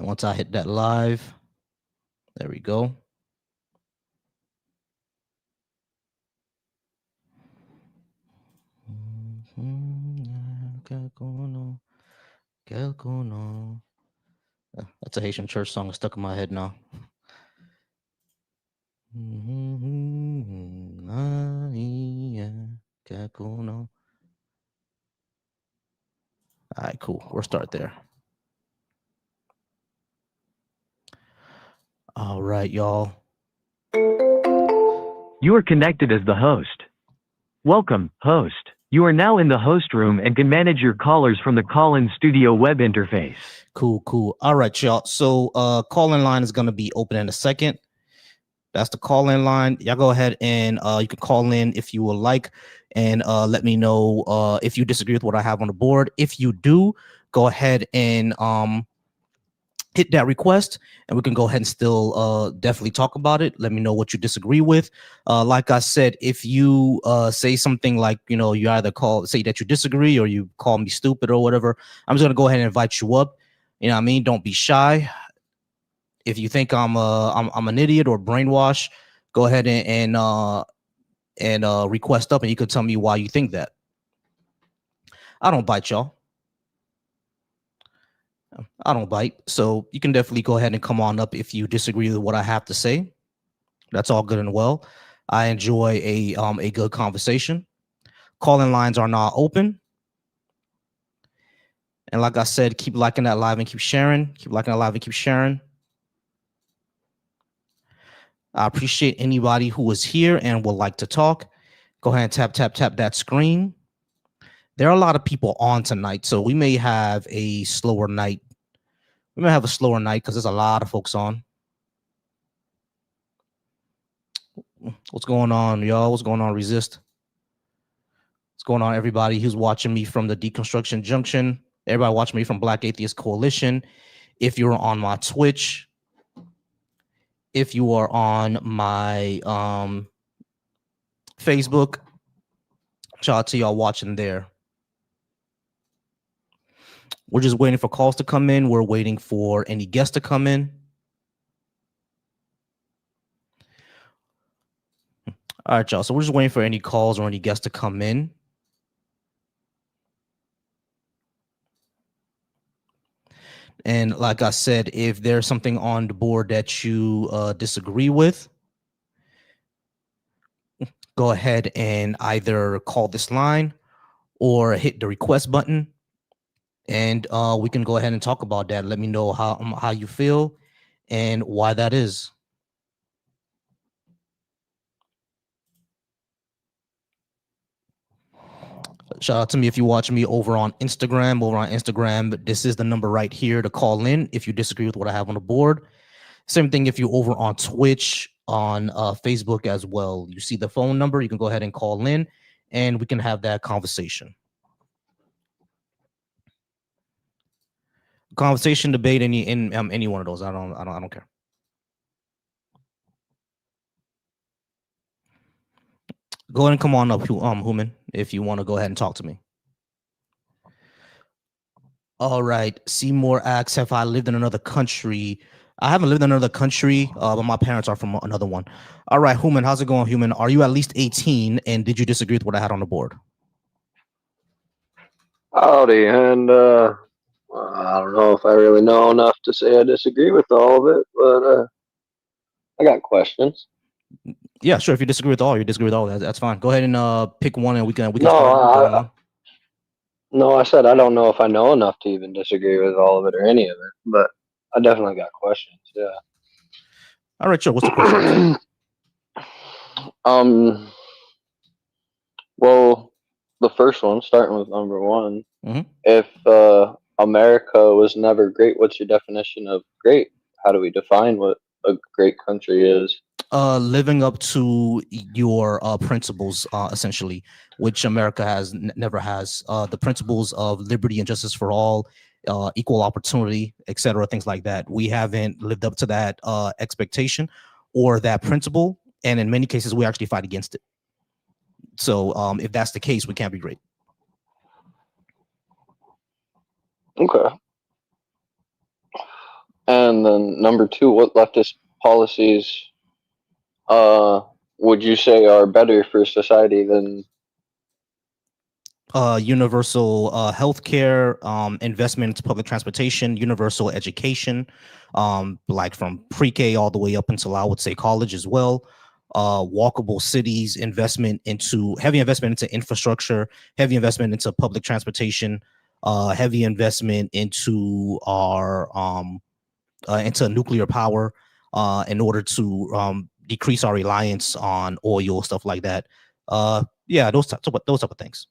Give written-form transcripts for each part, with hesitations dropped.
And once I hit that live, there we go. That's a Haitian church song stuck in my head now. All right, cool. We'll start there. All right, y'all. You are connected as the host. Welcome, host. You are now in the host room and can manage your callers from the call-in studio web interface. Cool. All right, y'all. So call-in line is going to be open in a second. That's the call-in line. Y'all go ahead and you can call in if you would like, and let me know if you disagree with what I have on the board. If you do, go ahead and hit that request, and we can go ahead and still definitely talk about it. Let me know what you disagree with. Like I said, if you say something like, you either say that you disagree or you call me stupid or whatever, I'm just gonna go ahead and invite you up. You know what I mean? Don't be shy. If you think I'm an idiot or brainwashed, go ahead and request up, and you could tell me why you think that. I don't bite, y'all. I don't bite. So you can definitely go ahead and come on up if you disagree with what I have to say. That's all good and well. I enjoy a good conversation. Calling lines are now open. And like I said, keep liking that live and keep sharing. Keep liking that live and keep sharing. I appreciate anybody who is here and would like to talk. Go ahead and tap that screen. There are a lot of people on tonight, so we may have a slower night. We may have a slower night because there's a lot of folks on. What's going on, y'all? What's going on, Resist? What's going on, everybody who's watching me from the Deconstruction Junction? Everybody watching me from Black Atheist Coalition. If you're on my Twitch, if you are on my Facebook, shout out to y'all watching there. We're just waiting for calls to come in. We're waiting for any guests to come in. All right, y'all. So we're just waiting for any calls or any guests to come in. And like I said, if there's something on the board that you disagree with, go ahead and either call this line or hit the request button, and we can go ahead and talk about that. Let me know how you feel and why that is. Shout out to me if you watch me over on Instagram. This is the number right here to call in if you disagree with what I have on the board. Same thing if you're over on Twitch, on Facebook as well. You see the phone number, you can go ahead and call in, and we can have that conversation. Conversation, debate, any one of those. I don't care. Go ahead and come on up, Human, if you want to go ahead and talk to me. All right. Seymour asks, have I lived in another country? I haven't lived in another country, but my parents are from another one. All right, Human, how's it going, Human? Are you at least 18, and did you disagree with what I had on the board? Howdy, and I don't know if I really know enough to say I disagree with all of it, but I got questions. Yeah, sure. If you disagree with all, that's fine. Go ahead and pick one, and we can No, start going on. No, I said I don't know if I know enough to even disagree with all of it or any of it, but I definitely got questions. Yeah. All right, sure. What's the question? Well, the first one, starting with number one, Mm-hmm. if America was never great, what's your definition of great? How do we define what a great country is? Living up to your principles, essentially, which America never has. The principles of liberty and justice for all, equal opportunity, etc., things like that. We haven't lived up to that expectation or that principle, and in many cases, we actually fight against it. So, if that's the case, we can't be great. Okay. And then number two, what leftist policies uh would you say are better for society than Universal healthcare, investment into public transportation, universal education, like from pre-K all the way up until I would say college as well. Walkable cities, heavy investment into infrastructure, heavy investment into public transportation, heavy investment into nuclear power, in order to decrease our reliance on oil, stuff like that. Yeah, those type of things.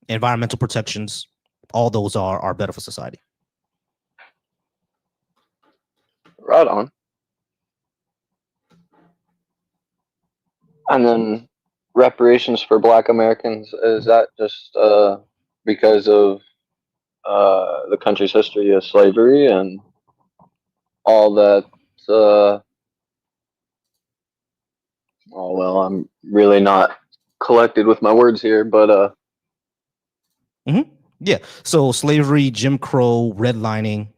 Environmental protections, all those are better for society. right on? And then reparations for Black Americans, is that just because of the country's history of slavery and all that? Uh, oh well, I'm really not collected with my words here, but Yeah. So slavery, Jim Crow, redlining,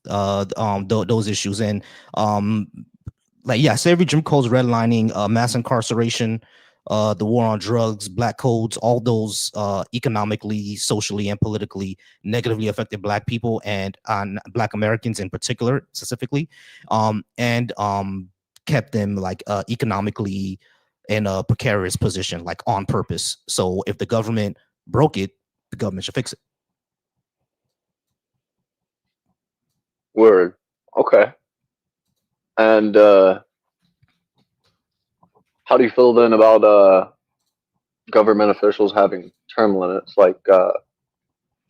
those issues, and um, like yeah, slavery, Jim Crow's redlining, mass incarceration, the war on drugs, black codes, all those economically, socially, and politically negatively affected black people and black Americans in particular, specifically, and kept them like economically in a precarious position, like on purpose. So if the government broke it, the government should fix it. word. Okay. And how do you feel then about government officials having term limits, like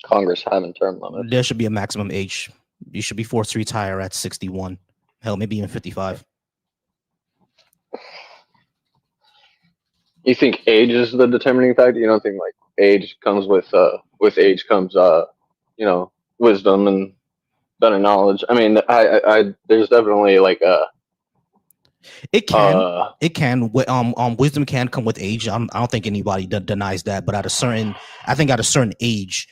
Congress having term limits? There should be a maximum age. You should be forced to retire at 61. Hell, maybe even 55. You think age is the determining factor? You don't think like age comes with age comes wisdom and better knowledge? I mean, I there's definitely like a It can. It can. Wisdom can come with age. I don't think anybody denies that. But I think at a certain age,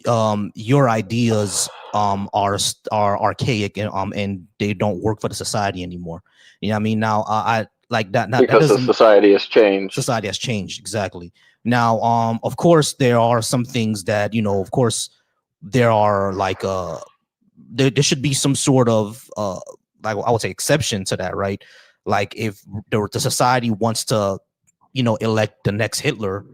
your ideas are archaic, and they don't work for the society anymore. You know what I mean? Now, I like that. That because the doesn't. society has changed. Society has changed, exactly. Now, of course, there are some things that of course, there are like there should be some sort of like I would say exception to that, right? Like if the society wants to, elect the next Hitler,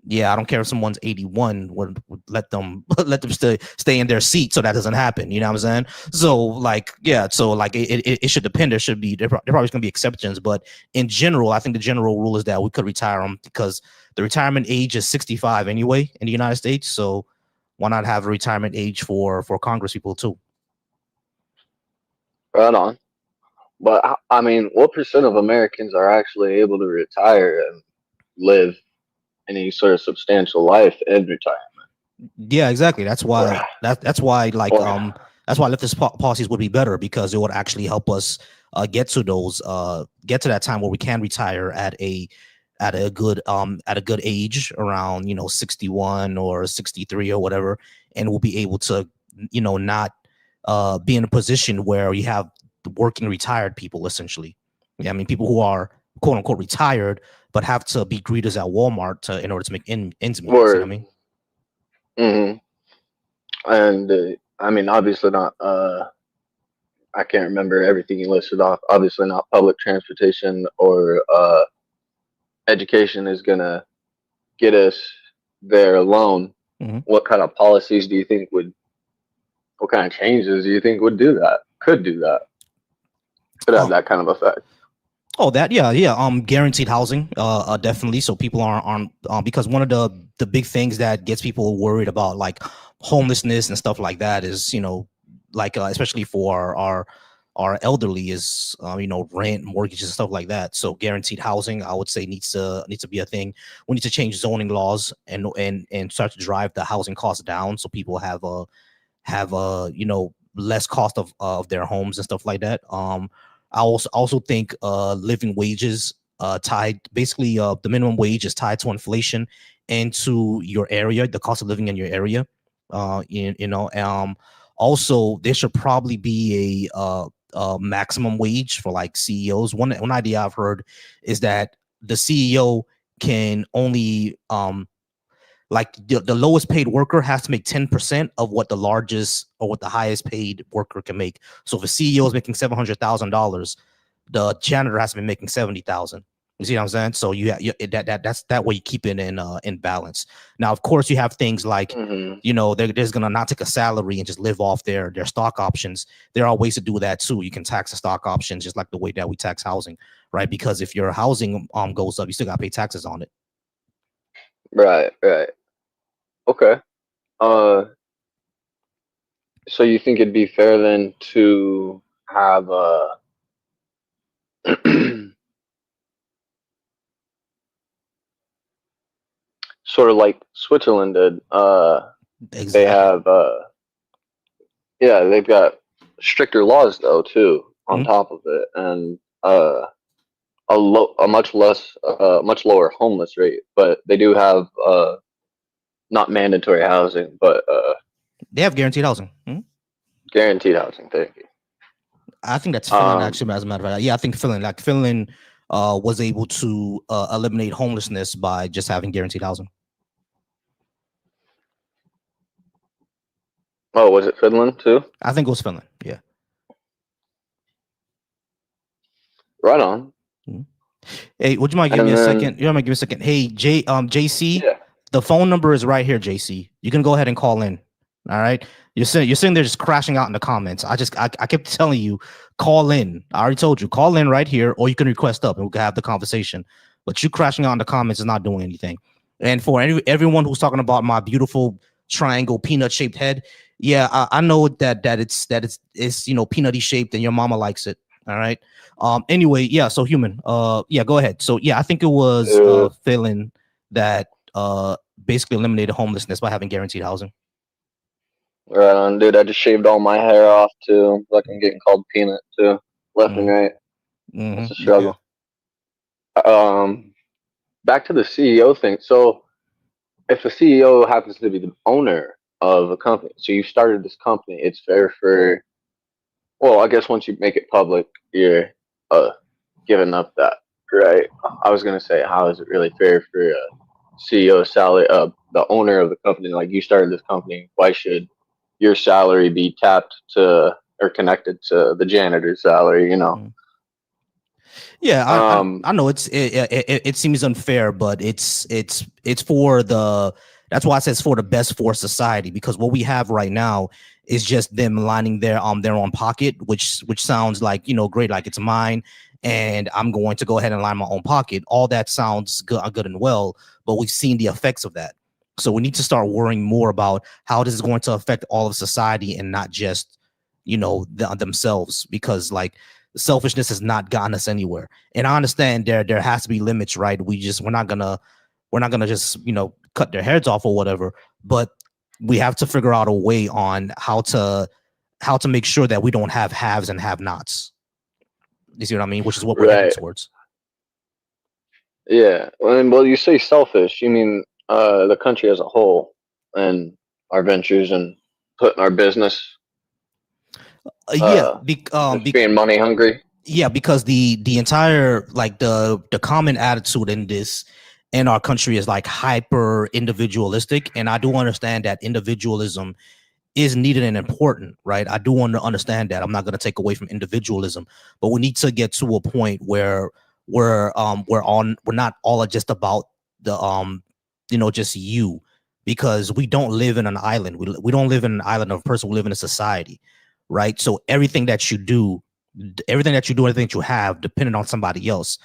yeah, I don't care if someone's 81, would let them let them stay in their seat so that doesn't happen. You know what I'm saying? So like, yeah, so like it should depend. There probably gonna be exceptions, but in general, I think the general rule is that we could retire them because the retirement age is 65 anyway in the United States. So why not have a retirement age for Congress people too? Right on. But I mean, what percent of Americans are actually able to retire and live any sort of substantial life in retirement? Yeah, exactly. That's Or, why that's why like or that's why leftist policies would be better because it would actually help us get to that time where we can retire at a good age around 61 or 63 or whatever, and we'll be able to not be in a position where you have working retired people essentially. Yeah, I mean people who are quote unquote retired but have to be greeters at Walmart in order to make ends meet. You know what I or mean? hmm and I mean, obviously not. I can't remember everything you listed off. Obviously, not public transportation or education is gonna get us there alone. Mhm. What kind of policies do you think would? What kind of changes do you think would do that? Could do that? Could have Oh, that kind of effect? that yeah. Guaranteed housing, definitely. So people aren't because one of the big things that gets people worried about like homelessness and stuff like that is like especially for our elderly is rent, mortgages, and stuff like that. So guaranteed housing, I would say needs to be a thing. We need to change zoning laws and start to drive the housing costs down so people have less cost of their homes and stuff like that. I also think living wages tied basically the minimum wage is tied to inflation and to your area, the cost of living in your area. You know, Also, there should probably be a maximum wage for like CEOs. One idea I've heard is that the CEO can only like the lowest paid worker has to make 10% of what the largest or what the highest paid worker can make. So if a CEO is making $700,000, the janitor has to be making 70,000. You see what I'm saying? So that's that way you keep it in balance. Now, of course, you have things like they're just gonna not take a salary and just live off their stock options. There are ways to do that too. You can tax the stock options just like the way that we tax housing, right? Because if your housing goes up, you still gotta pay taxes on it. Right. Okay. So you think it'd be fair then to have sort of like Switzerland did. Exactly. They have they've got stricter laws though too on top of it, and a much lower homeless rate, but they do have not mandatory housing, but they have guaranteed housing. Guaranteed housing. Thank you. I think that's Finland, actually, as a matter of fact. Yeah, I think Finland was able to eliminate homelessness by just having guaranteed housing. Oh, was it Finland too? I think it was Finland. Yeah. Right on. Hey, would you mind giving me a second? You want to give me a second? Hey, JC, the phone number is right here, JC. You can go ahead and call in. All right. You're sitting there just crashing out in the comments. I kept telling you, call in. I already told you, call in right here, or you can request up and we can have the conversation. But you crashing out in the comments is not doing anything. And for everyone who's talking about my beautiful triangle peanut shaped head, yeah, I know that it's peanutty shaped and your mama likes it. All right. Anyway, yeah. So human. Yeah. Go ahead. So yeah, I think it was Finland that basically eliminated homelessness by having guaranteed housing. Right on, dude. I just shaved all my hair off too. Fucking getting called peanut too, left and right. It's a struggle. Back to the CEO thing. So, if a CEO happens to be the owner of a company, so you started this company, it's fair for. Well, I guess once you make it public, you're giving up that, right? I was gonna say, how is it really fair for a CEO salary, the owner of the company, like you started this company, why should your salary be tapped to or connected to the janitor's salary, Yeah, I know it seems unfair, but it's for that's why I said it's for the best for society, because what we have right now is just them lining their own pocket, which sounds like, great, like it's mine and I'm going to go ahead and line my own pocket. All that sounds good and well, but we've seen the effects of that. So we need to start worrying more about how this is going to affect all of society and not just, themselves, because like selfishness has not gotten us anywhere. And I understand there has to be limits, right? We're not gonna just, cut their heads off or whatever, but we have to figure out a way on how to make sure that we don't have haves and have nots. You see what I mean? Which is what we're heading towards. Yeah. Well, you say selfish, you mean the country as a whole and our ventures and putting our business. Being money hungry. Yeah, because the entire, like the common attitude in this in our country is like hyper individualistic, and I do understand that individualism is needed and important, right? I do want to understand that. I'm not going to take away from individualism, but we need to get to a point where we're not all just about the just you, because we don't live in an island. We don't live in an island of a person. We live in a society, right? So everything that you do, everything that you have dependent on somebody else.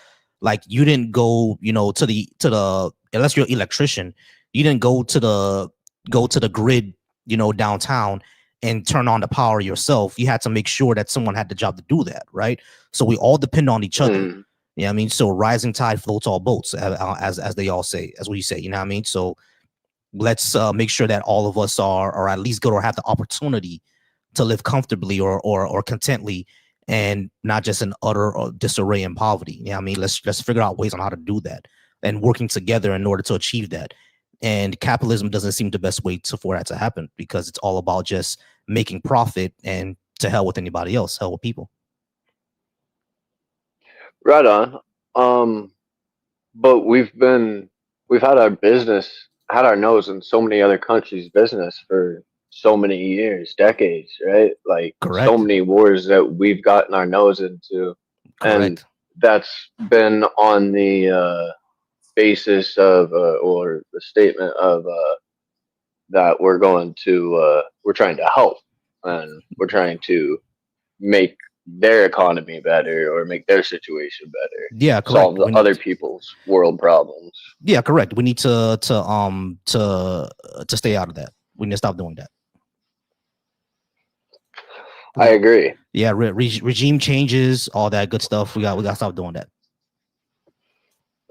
Like you didn't go, to the unless you're an electrician, you didn't go to the grid, downtown and turn on the power yourself. You had to make sure that someone had the job to do that, right? So we all depend on each other. You know what I mean? So rising tide floats all boats, as they all say, as what you say, you know what I mean? So let's make sure that all of us are, or at least go or have the opportunity to live comfortably or contently, and not just in utter disarray and poverty. You know what I mean? Let's figure out ways on how to do that and working together in order to achieve that. And capitalism doesn't seem the best way for that to happen, because it's all about just making profit, and to hell with anybody else, hell with people. Right on. But we've had had our nose in so many other countries' business for so many years, decades, right? Like so Correct. many wars that we've gotten our nose into, and Correct. that's been on the basis of or the statement of that we're trying to help, and we're trying to make their economy better or make their situation better, Yeah, correct. solve the We other need. people's world problems. Yeah, correct. We need to stay out of that. We need to stop doing that. I agree. Yeah, regime changes, all that good stuff. We got to stop doing that.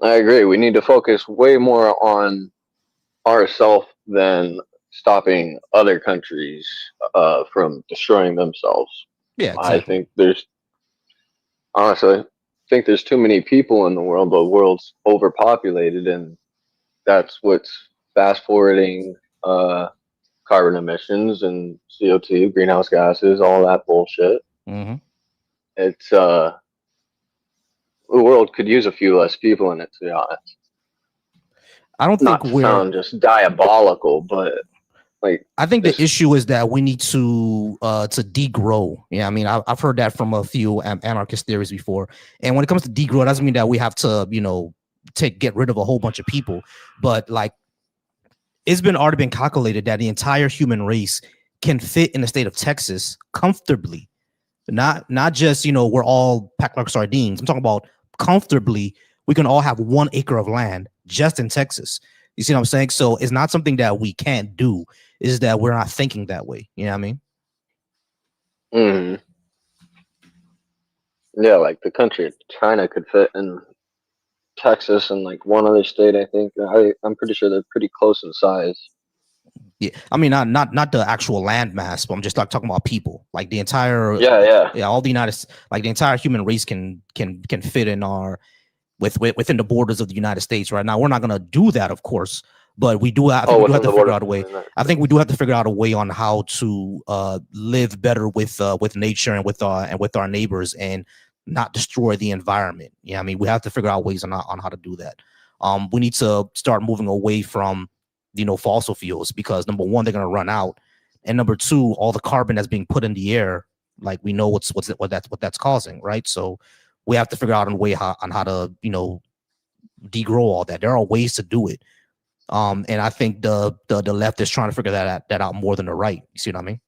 I agree. We need to focus way more on ourselves than stopping other countries from destroying themselves. Yeah, I exactly. think honestly, think there's too many people in the world. The world's overpopulated, and that's what's fast forwarding uh, carbon emissions and CO2, greenhouse gases, all that bullshit. Mm-hmm. It's the world could use a few less people in it, to be honest. I don't think Not to we're. sound just diabolical, but like I think the just issue is that we need to degrow. Yeah, I mean, I've heard that from a few anarchist theories before. And when it comes to degrow, it doesn't mean that we have to, get rid of a whole bunch of people. But like, it's already been calculated that the entire human race can fit in the state of Texas comfortably. Not just, we're all packed like sardines. I'm talking about comfortably. We can all have 1 acre of land just in Texas. You see what I'm saying? So it's not something that we can't do. Is that we're not thinking that way. You know what I mean? mm, yeah, like the country of China could fit in Texas and like one other state. I think I'm pretty sure they're pretty close in size. Yeah. I mean, not the actual land mass, but I'm just like talking about people. Like the entire, Yeah, yeah. yeah, all the like the entire human race can fit in within the borders of the United States. Right now, we're not gonna do that, of course, but we do. I think Oh, we do have within to the figure borders out a of the way. United I think we States. do have to figure out a way on how to live better with nature and with our neighbors, and not destroy the environment. Yeah, I mean, we have to figure out ways on how to do that. We need to start moving away from fossil fuels, because number one, they're gonna run out, and number two, all the carbon that's being put in the air, like we know what that's causing, right? So we have to figure out a way on how to degrow all that. There are ways to do it. And I think the left is trying to figure that out more than the right. You see what I mean?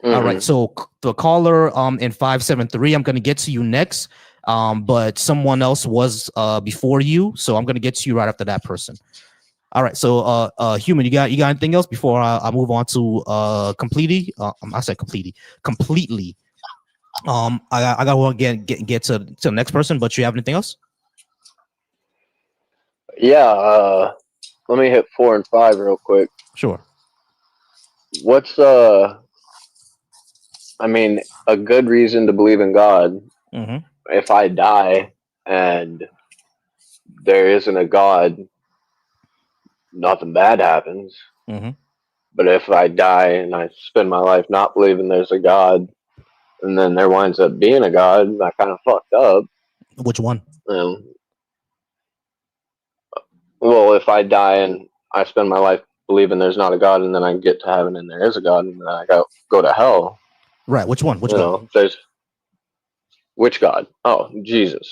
All right. Mm-hmm. So the caller in 573, I'm gonna get to you next. But someone else was before you, so I'm gonna get to you right after that person. All right. So human, you got anything else before I move on to completely? I said completely. I got to get to the next person, but you have anything else? Yeah. Let me hit 4 and 5 real quick. Sure. What's I mean, a good reason to believe in God. Mm-hmm. If I die and there isn't a God, nothing bad happens. Mm-hmm. But if I die and I spend my life not believing there's a God, and then there winds up being a God, I kind of fucked up. Which one? Um, well, if I die and I spend my life believing there's not a God, and then I get to heaven and there is a God, and then I go to hell. Right. Which one? Which God? There's which God? Oh, Jesus.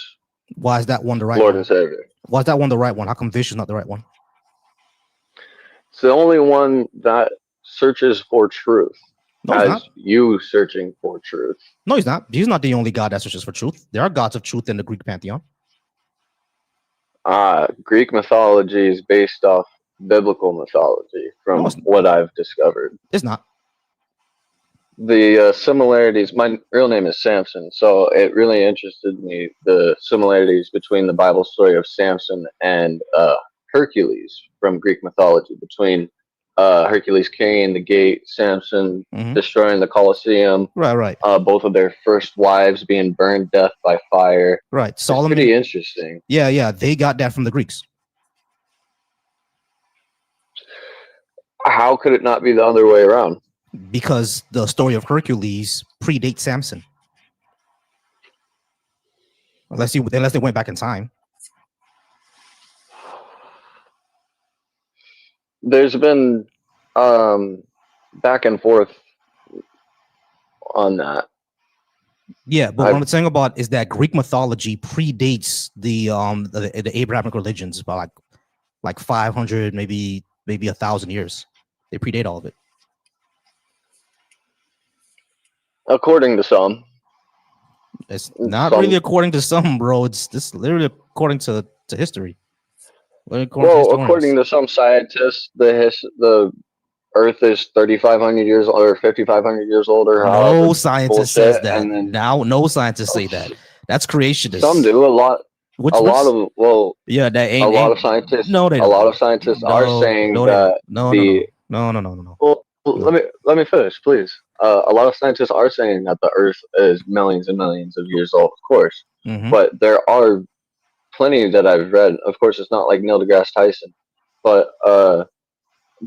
Why is that one the right Lord one? and Savior. Why is that one the right one? How come Vishnu's not the right one? It's the only one that searches for truth, No, he's not. as you searching for truth. No, he's not. He's not the only God that searches for truth. There are gods of truth in the Greek pantheon. Greek mythology is based off biblical mythology, from No, what I've discovered. it's not. The similarities. My real name is Samson, so it really interested me, the similarities between the Bible story of Samson and Hercules from Greek mythology, between Hercules carrying the gate, Samson destroying the Colosseum, Right. Both of their first wives being burned death by fire. Right. It's Solomon. pretty interesting. Yeah. They got that from the Greeks. How could it not be the other way around? Because the story of Hercules predates Samson. Unless they went back in time. There's been back and forth on that. Yeah, but what I'm saying about is that Greek mythology predates the Abrahamic religions by like 500, maybe 1,000 years. They predate all of it. According to some. It's not really according to some, bro. It's just literally according to history. According to some scientists, the Earth is 3,500 years old or 5,500 years old, or no scientist says that. And then, now, no scientists say that. That's creationist. Some do. A lot of scientists. No, they don't. A lot of scientists are saying that no. Well, let me finish, please. A lot of scientists are saying that the Earth is millions and millions of years old, of course. Mm-hmm. But there are plenty that I've read. Of course, it's not like Neil deGrasse Tyson, but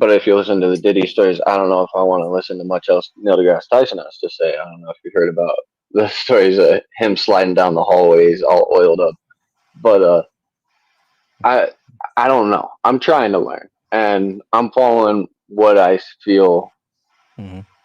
if you listen to the Diddy stories, I don't know if I want to listen to much else Neil deGrasse Tyson has to say. I don't know if you heard about the stories of him sliding down the hallways all oiled up. But I don't know. I'm trying to learn, and I'm following what I feel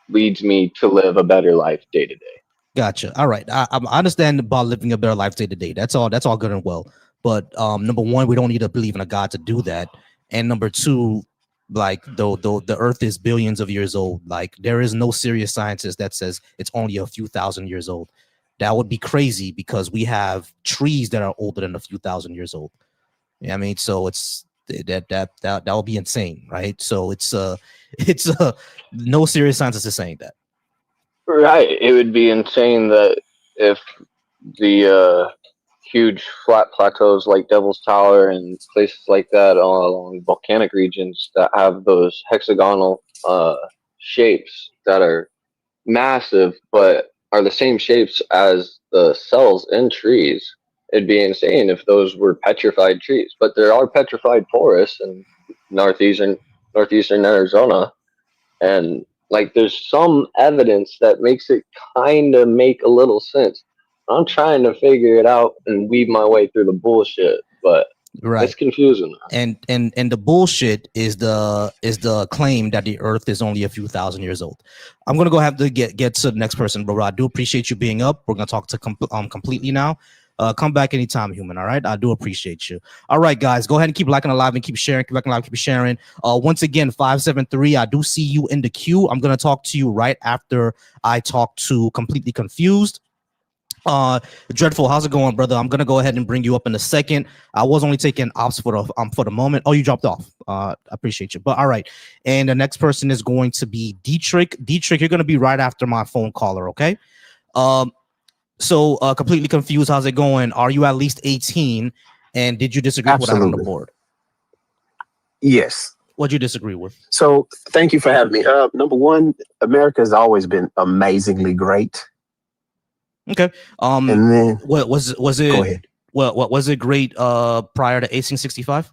leads me to live a better life day to day. Gotcha. All right. I understand about living a better life day to day. That's all good and well. But number one, we don't need to believe in a God to do that. And number two, like though the Earth is billions of years old, like there is no serious scientist that says it's only a few thousand years old. That would be crazy because we have trees that are older than a few thousand years old. You know what I mean? So it's that would be insane, right? So it's no serious scientist is saying that. Right. It would be insane that if the huge flat plateaus like Devil's Tower and places like that along volcanic regions that have those hexagonal shapes that are massive but are the same shapes as the cells in trees. It'd be insane if those were petrified trees. But there are petrified forests in northeastern Arizona, and like there's some evidence that makes it kind of make a little sense. I'm trying to figure it out and weave my way through the bullshit, but it's confusing. And the bullshit is the claim that the Earth is only a few thousand years old. I'm gonna have to get to the next person, bro. I do appreciate you being up. We're gonna talk to completely now. Come back anytime, human. All right, I do appreciate you. All right, guys, go ahead and keep liking alive and keep sharing. Keep liking alive, keep sharing. Once again, 573. I do see you in the queue. I'm gonna talk to you right after I talk to Completely Confused. Dreadful, how's it going, brother? I'm gonna go ahead and bring you up in a second. I was only taking ops for the moment. Oh, you dropped off. I appreciate you. But all right, and the next person is going to be Dietrich. Dietrich, you're gonna be right after my phone caller, okay? So Completely Confused, how's it going? Are you at least 18? And did you disagree with what I had on the board? Yes. What'd you disagree with? So thank you for having me. Number one, America has always been amazingly great. Okay. And then what was it? Go ahead. What was it great prior to 1865?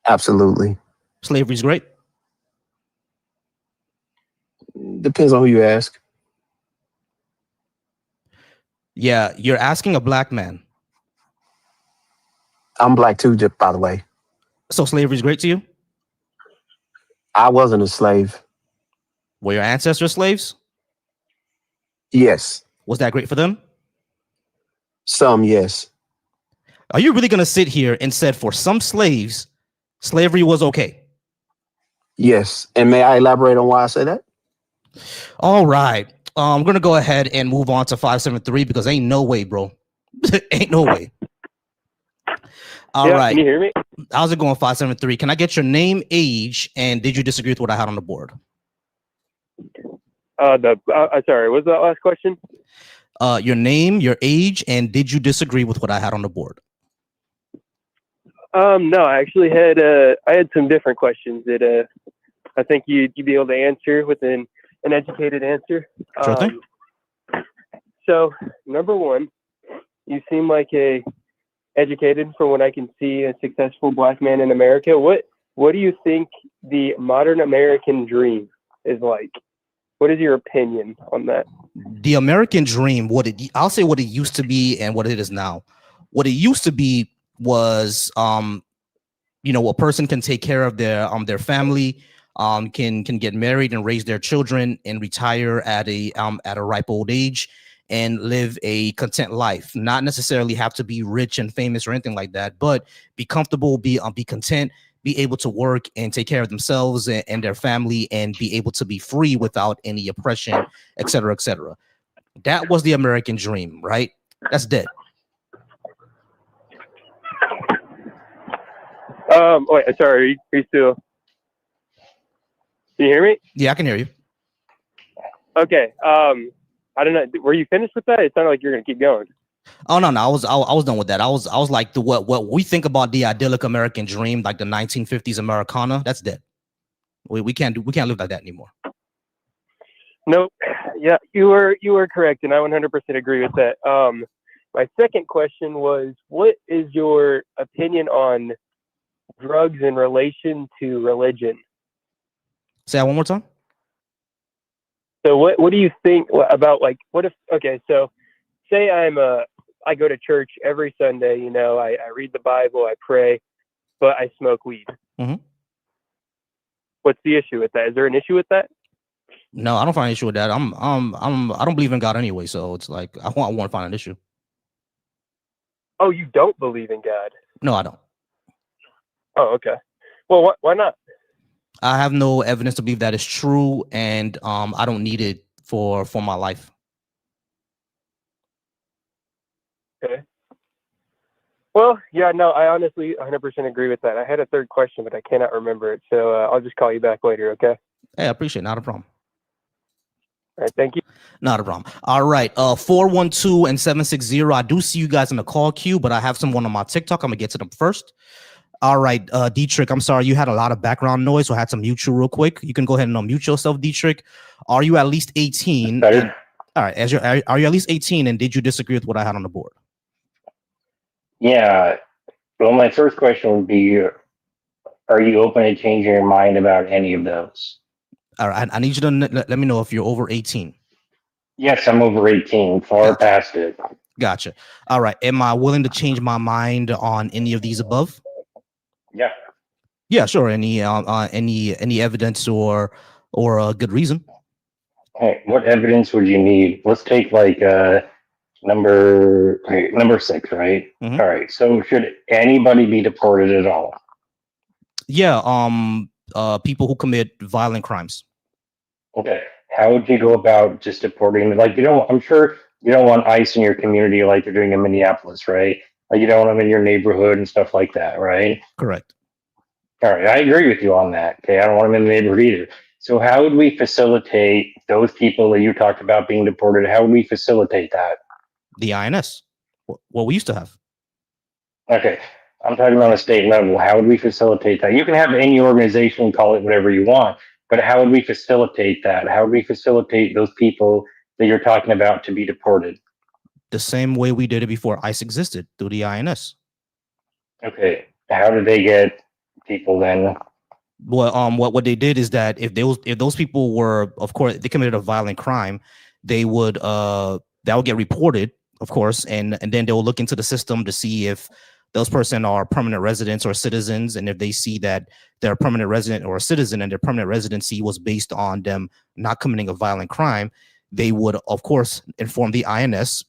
Absolutely. Slavery's great. Depends on who you ask. Yeah, you're asking a black man. I'm black too, just by the way. So slavery's great to you? I wasn't a slave. Were your ancestors slaves? Yes. Was that great for them? Some, yes. Are you really going to sit here and said for some slaves, slavery was okay? Yes. And may I elaborate on why I say that? All right. I'm going to go ahead and move on to 573 because ain't no way, bro. Ain't no way. All right. Can you hear me? How's it going, 573? Can I get your name, age, and did you disagree with what I had on the board? Sorry, what was that last question? Your name, your age, and did you disagree with what I had on the board? No, I actually had I had some different questions that I think you'd be able to answer with an educated answer. Sure thing. So, number one, you seem like a educated, from what I can see, a successful black man in America. What what do you think the modern American dream is like? What is your opinion on that? The American dream, I'll say what it used to be and what it is now. What it used to be was, a person can take care of their family, can get married and raise their children and retire at a ripe old age and live a content life. Not necessarily have to be rich and famous or anything like that, but be comfortable, be content, be able to work and take care of themselves and their family, and be able to be free without any oppression, et cetera, et cetera. That was the American dream, right? That's dead. Wait, sorry, are you still? Can you hear me? Yeah, I can hear you. Okay. I don't know. Were you finished with that? It sounded like you're gonna keep going. Oh no, I was done with that. I was like what we think about the idyllic American dream, like the 1950s Americana. That's dead. We can't live like that anymore. Nope. Yeah, you were correct, and I 100% agree with that. My second question was, what is your opinion on drugs in relation to religion? Say that one more time. So what do you think about, like, what if, okay, so say I go to church every Sunday, I read the Bible, I pray, but I smoke weed. Mm-hmm. What's the issue with that? Is there an issue with that? No, I don't find an issue with that. I don't believe in God anyway, so it's like I want to find an issue. Oh, you don't believe in God? No, I don't. Oh, okay. Well, why not? I have no evidence to believe that is true, and I don't need it for my life. Okay. Well, yeah, no, I honestly 100% agree with that. I had a third question, but I cannot remember it, so I'll just call you back later, okay? Hey, I appreciate it. Not a problem. All right, thank you. Not a problem. All right, 412 and 760. I do see you guys in the call queue, but I have someone on my TikTok. I'm gonna get to them first. All right, Dietrich, I'm sorry, you had a lot of background noise, so I had to mute you real quick. You can go ahead and unmute yourself, Dietrich. Are you at least 18? Better. All right, are you at least 18, and did you disagree with what I had on the board? Yeah. Well, my first question would be, are you open to changing your mind about any of those? All right, I need you to let me know if you're over 18. Yes, I'm over 18, far past it. Gotcha. All right, am I willing to change my mind on any of these above? Yeah. Yeah, sure. Any evidence or a good reason? Hey, what evidence would you need? Let's take like number 6, right? Mhm. All right. So should anybody be deported at all? Yeah. People who commit violent crimes. Okay. How would you go about just deporting? Like, I'm sure you don't want ICE in your community like you're doing in Minneapolis, right? Like, you don't want them in your neighborhood and stuff like that, right? Correct. All right. I agree with you on that. Okay. I don't want them in the neighborhood either. So how would we facilitate those people that you talked about being deported? How would we facilitate that? The INS. What we used to have. Okay. I'm talking on a state level. How would we facilitate that? You can have any organization, call it whatever you want, but how would we facilitate that? How would we facilitate those people that you're talking about to be deported? The same way we did it before ICE existed, through the INS. Okay. How did they get people then? Well, what they did is that if those people were, of course, they committed a violent crime, they would that would get reported, of course, and then they will look into the system to see if those person are permanent residents or citizens, and if they see that they're a permanent resident or a citizen and their permanent residency was based on them not committing a violent crime, they would, of course, inform the INS,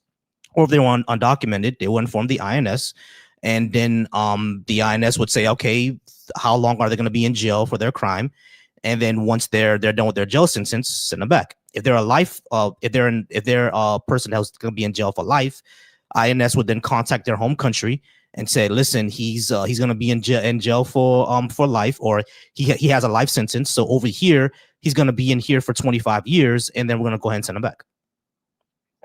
or if they were undocumented, they would inform the INS, and then the INS would say, okay, how long are they going to be in jail for their crime? And then once they're done with their jail sentence, send them back. If they're if they're a person that's going to be in jail for life, INS would then contact their home country and say, listen, he's going to be in jail for life, or he has a life sentence. So over here, he's going to be in here for 25 years, and then we're going to go ahead and send him back.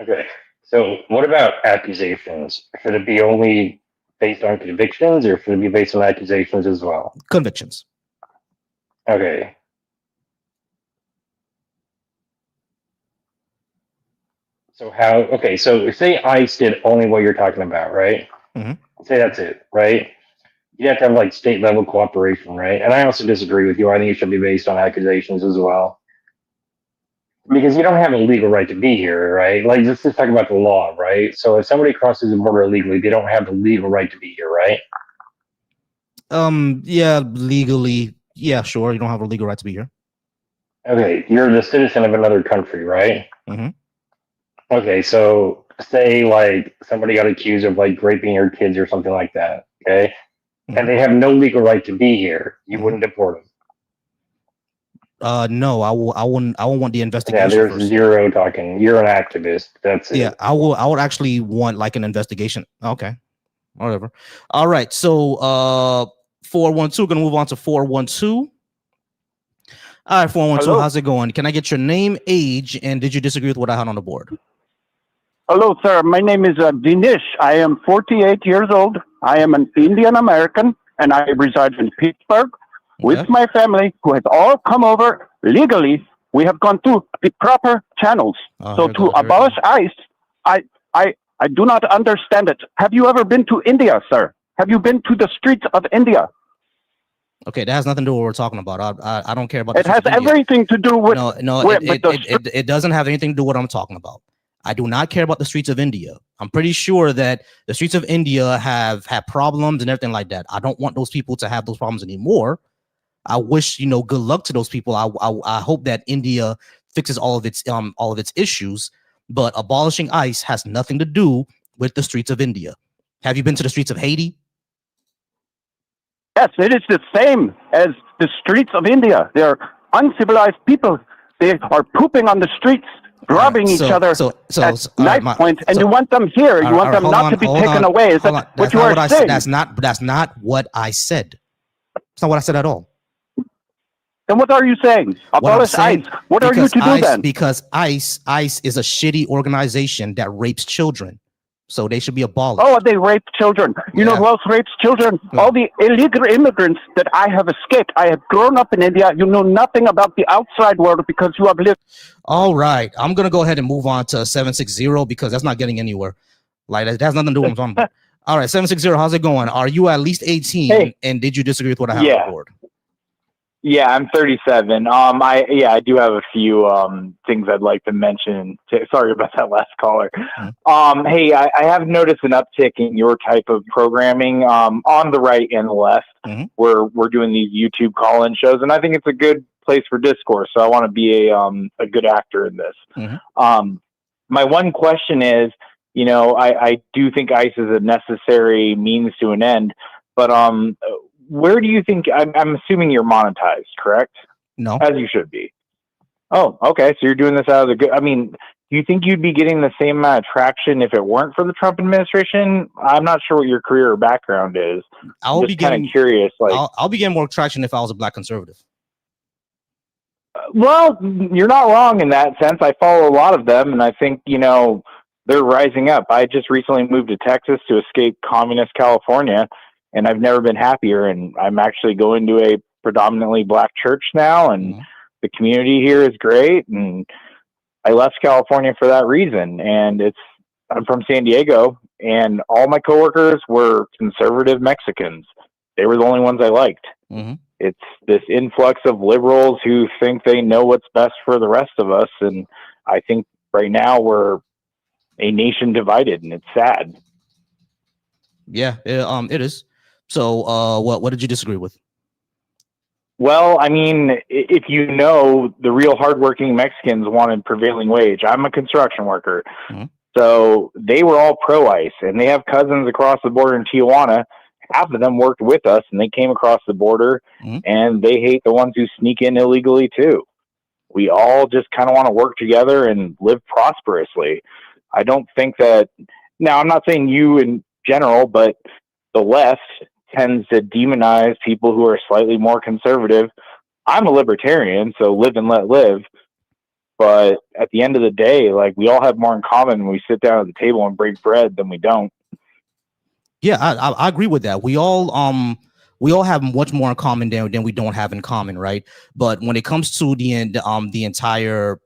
Okay. So what about accusations? Should it be only based on convictions, or should it be based on accusations as well? Convictions. Okay. So so say ICE did only what you're talking about, right? Mhm. Say that's it, right? you have to have like state level cooperation, right? And I also disagree with you. I think it should be based on accusations as well, because you don't have a legal right to be here, right? Like let's just talk about the law, right? So if somebody crosses the border illegally, they don't have the legal right to be here, right? Yeah, legally, yeah, sure. You don't have a legal right to be here. Okay, you're the citizen of another country, right? Mm-hmm. Okay, so say like somebody got accused of like raping your kids or something like that, okay? And they have no legal right to be here. You wouldn't deport them. No, I wouldn't want the Yeah, investigation there's first. zero talking. You're an activist. That's it. Yeah, I would actually want like an investigation. Okay. Whatever. All right. So 412, gonna move on to 412. All right, 412, Hello. how's it going? Can I get your name, age, and did you disagree with what I had on the board? Hello, sir. My name is Dinesh. I am 48 years old. I am an Indian American, and I reside in Pittsburgh with my family, who has all come over legally. We have gone through the proper channels. So to abolish ICE, I do not understand it. Have you ever been to India, sir? Have you been to the streets of India? Okay, that has nothing to do with what we're talking about. I don't care about. It has everything to do with. It doesn't have anything to do with what I'm talking about. I do not care about the streets of India. I'm pretty sure that the streets of India have had problems and everything like that. I don't want those people to have those problems anymore. I wish, good luck to those people. I hope that India fixes all of its issues, but abolishing ICE has nothing to do with the streets of India. Have you been to the streets of Haiti? Yes, it is the same as the streets of India. They're uncivilized people. They are pooping on the streets, robbing each other at knife point, and you want them here. You want them not to be taken away. Is that what you are saying? That's not what I said. That's not what I said at all. Then what are you saying? Abolish ICE. What are you to do then? Because ICE is a shitty organization that rapes children. So they should be abolished. Oh, they rape children. You know who else rapes children? All the illegal immigrants that I have escaped. I have grown up in India. You know nothing about the outside world because you have lived. All right. I'm going to go ahead and move on to 760 because that's not getting anywhere. Like, that has nothing to do with what I'm talking about. All right, 760, how's it going? Are you at least 18? And did you disagree with what I have on the board? Yeah, I'm 37. I do have a few things I'd like to mention. Sorry about that last caller. Hey, I have noticed an uptick in your type of programming on the right and the left, where we're doing these YouTube call-in shows, and I think it's a good place for discourse. So I want to be a good actor in this. My one question is, I do think ICE is a necessary means to an end, but where do you think, I'm assuming you're monetized, correct? No. As you should be. Oh, okay. So you're doing this out of the good. I mean, do you think you'd be getting the same amount of traction if it weren't for the Trump administration? I'm not sure what your career or background is. I'm just kind of curious. I'll be getting more traction if I was a black conservative. Well, you're not wrong in that sense. I follow a lot of them, and I think, they're rising up. I just recently moved to Texas to escape communist California, and I've never been happier. And I'm actually going to a predominantly black church now, and the community here is great. And I left California for that reason. And I'm from San Diego, and all my coworkers were conservative Mexicans. They were the only ones I liked. It's this influx of liberals who think they know what's best for the rest of us. And I think right now we're a nation divided, and it's sad. Yeah, it is. So what did you disagree with? Well, I mean, if the real hardworking Mexicans wanted prevailing wage. I'm a construction worker. So they were all pro-ICE, and they have cousins across the border in Tijuana. Half of them worked with us, and they came across the border, and they hate the ones who sneak in illegally too. We all just kind of want to work together and live prosperously. I don't think that, now I'm not saying you in general, but the left tends to demonize people who are slightly more conservative. I'm a libertarian, so live and let live. But at the end of the day, like, we all have more in common when we sit down at the table and break bread than we don't. Yeah, I agree with that. We all have much more in common than we don't have in common, right? But when it comes to the entire,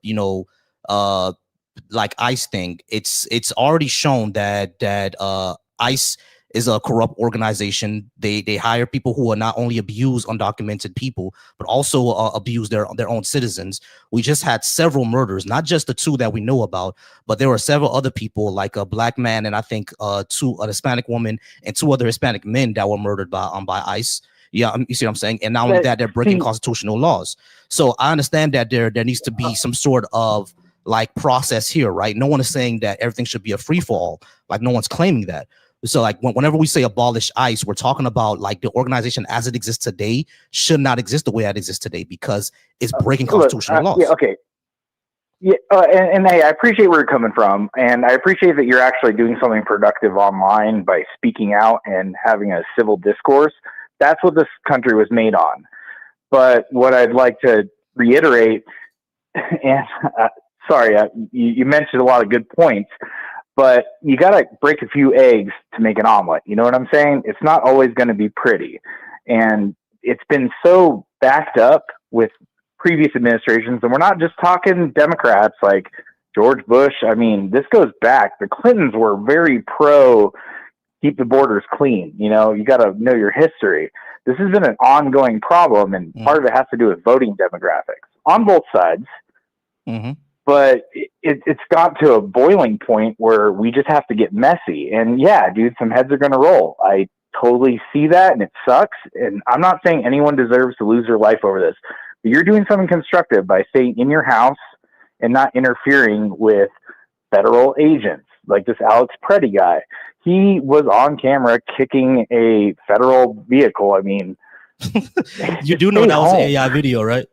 like ICE thing, it's already shown that ICE is a corrupt organization. They hire people who are not only abuse undocumented people, but also abuse their own citizens. We just had several murders, not just the 2 that we know about, but there were several other people, like a black man and I think a Hispanic woman and 2 other Hispanic men that were murdered by ICE. Yeah, you see what I'm saying? And not only that, they're breaking constitutional laws. So I understand that there needs to be some sort of like process here, right? No one is saying that everything should be a free for all. Like no one's claiming that. So like whenever we say abolish ICE, we're talking about like the organization as it exists today should not exist the way it exists today because it's breaking constitutional laws. Yeah, okay. Yeah, and hey, I appreciate where you're coming from, and I appreciate that you're actually doing something productive online by speaking out and having a civil discourse. That's what this country was made on. But what I'd like to reiterate, and sorry, you mentioned a lot of good points, but you got to break a few eggs to make an omelet. You know what I'm saying? It's not always going to be pretty. And it's been so backed up with previous administrations, and we're not just talking Democrats like George Bush. I mean, this goes back. The Clintons were very pro keep the borders clean. You know, you got to know your history. This has been an ongoing problem, and part of it has to do with voting demographics on both sides. But it's got to a boiling point where we just have to get messy. And yeah, dude, some heads are going to roll. I totally see that, and it sucks. And I'm not saying anyone deserves to lose their life over this, but you're doing something constructive by staying in your house and not interfering with federal agents like this Alex Preddy guy. He was on camera kicking a federal vehicle. I mean, you do know that was an AI video, right?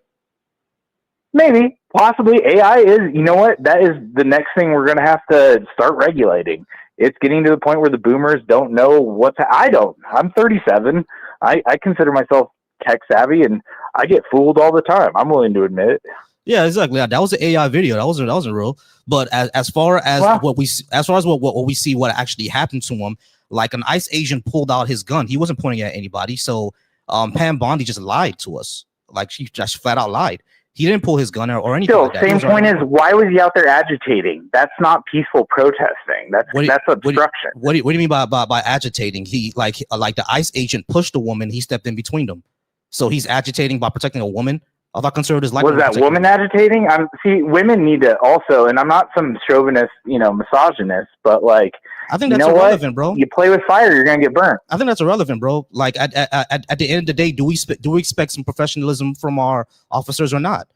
Maybe, possibly. AI is, you know what? That is the next thing we're going to have to start regulating. It's getting to the point where the boomers don't know what's. I don't. I'm 37. I consider myself tech savvy, and I get fooled all the time. I'm willing to admit it. Yeah, exactly. That was an AI video. That wasn't real. But as far as what we see, what actually happened to him, like an ICE agent pulled out his gun. He wasn't pointing at anybody. So Pam Bondi just lied to us. Like she just flat out lied. He didn't pull his gun or anything. Still, like that. Same point is, why was he out there agitating? That's not peaceful protesting. That's obstruction. What do you mean by agitating? He like the ICE agent pushed a woman. He stepped in between them. So he's agitating by protecting a woman. I thought conservatives like. Was that woman agitating? See, women need to also, and I'm not some chauvinist, misogynist, but like, I think that's irrelevant, bro. You play with fire, you're gonna get burnt. I think that's irrelevant, bro. Like at the end of the day, do we expect some professionalism from our officers or not?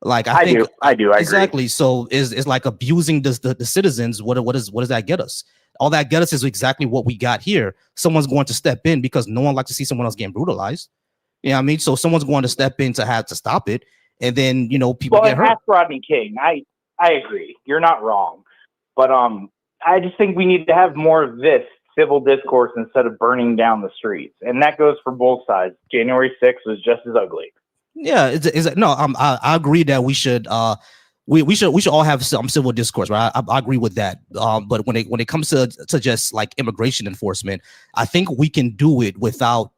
Like I do. I exactly. agree. So is like abusing the citizens. What does that get us? All that get us is exactly what we got here. Someone's going to step in because no one likes to see someone else getting brutalized. You know what I mean? So someone's going to step in to have to stop it, and then people get hurt. Ask Rodney King. I agree. You're not wrong, but I just think we need to have more of this civil discourse instead of burning down the streets, and that goes for both sides. January 6th was just as ugly. Yeah, I agree that we should we should all have some civil discourse, right? I agree with that. But when it comes to just like immigration enforcement, I think we can do it without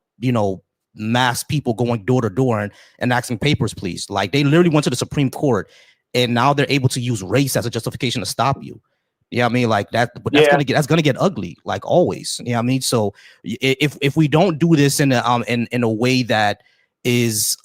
mass people going door to door and asking papers, please. Like they literally went to the Supreme Court, and now they're able to use race as a justification to stop you. Yeah, I mean, like that, but that's gonna get ugly, like always. Yeah, I mean, so if we don't do this in a way that is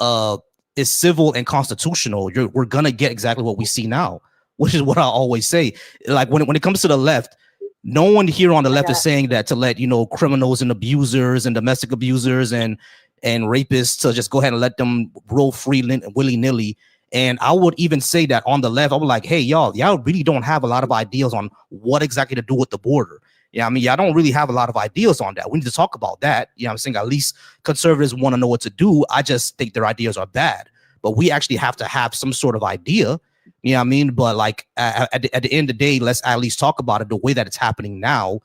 civil and constitutional, we're gonna get exactly what we see now, which is what I always say. Like when it comes to the left, no one here on the left is saying that to let criminals and abusers and domestic abusers and rapists to just go ahead and let them roll free willy-nilly. And I would even say that on the left, I would like, hey, y'all really don't have a lot of ideas on what exactly to do with the border. Yeah, I mean, y'all don't really have a lot of ideas on that. We need to talk about that. I'm saying at least conservatives want to know what to do. I just think their ideas are bad. But we actually have to have some sort of idea. You know what I mean? But like at the end of the day, let's at least talk about it. The way that it's happening now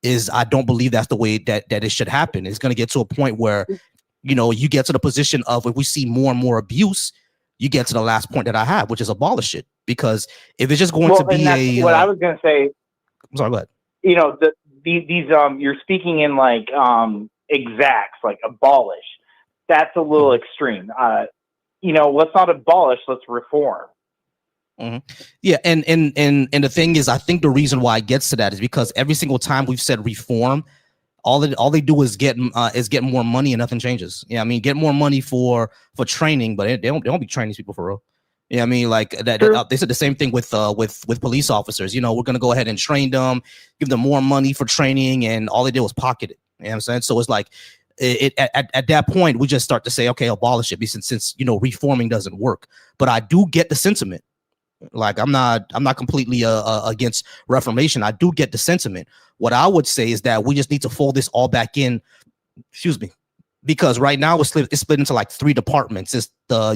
is I don't believe that's the way that it should happen. It's going to get to a point where, you get to the position of if we see more and more abuse, you get to the last point that I have, which is abolish it. Because if it's just going to be what I was going to say. I'm sorry, go ahead. These you're speaking in like exacts, like abolish. That's a little extreme. Let's not abolish, let's reform. Mm-hmm. Yeah, and the thing is, I think the reason why it gets to that is because every single time we've said reform, All they do is get more money and nothing changes. Yeah, I mean, get more money for training, but they don't be training these people for real. Yeah, I mean, like that they said the same thing with police officers. You know, we're gonna go ahead and train them, give them more money for training, and all they did was pocket it. You know what I'm saying? So it's like at that point we just start to say, okay, abolish it, since you know reforming doesn't work. But I do get the sentiment. Like I'm not completely against reformation. I do get the sentiment. What I would say is that we just need to fold this all back in. Excuse me, because right now it's split into like 3 departments. It's the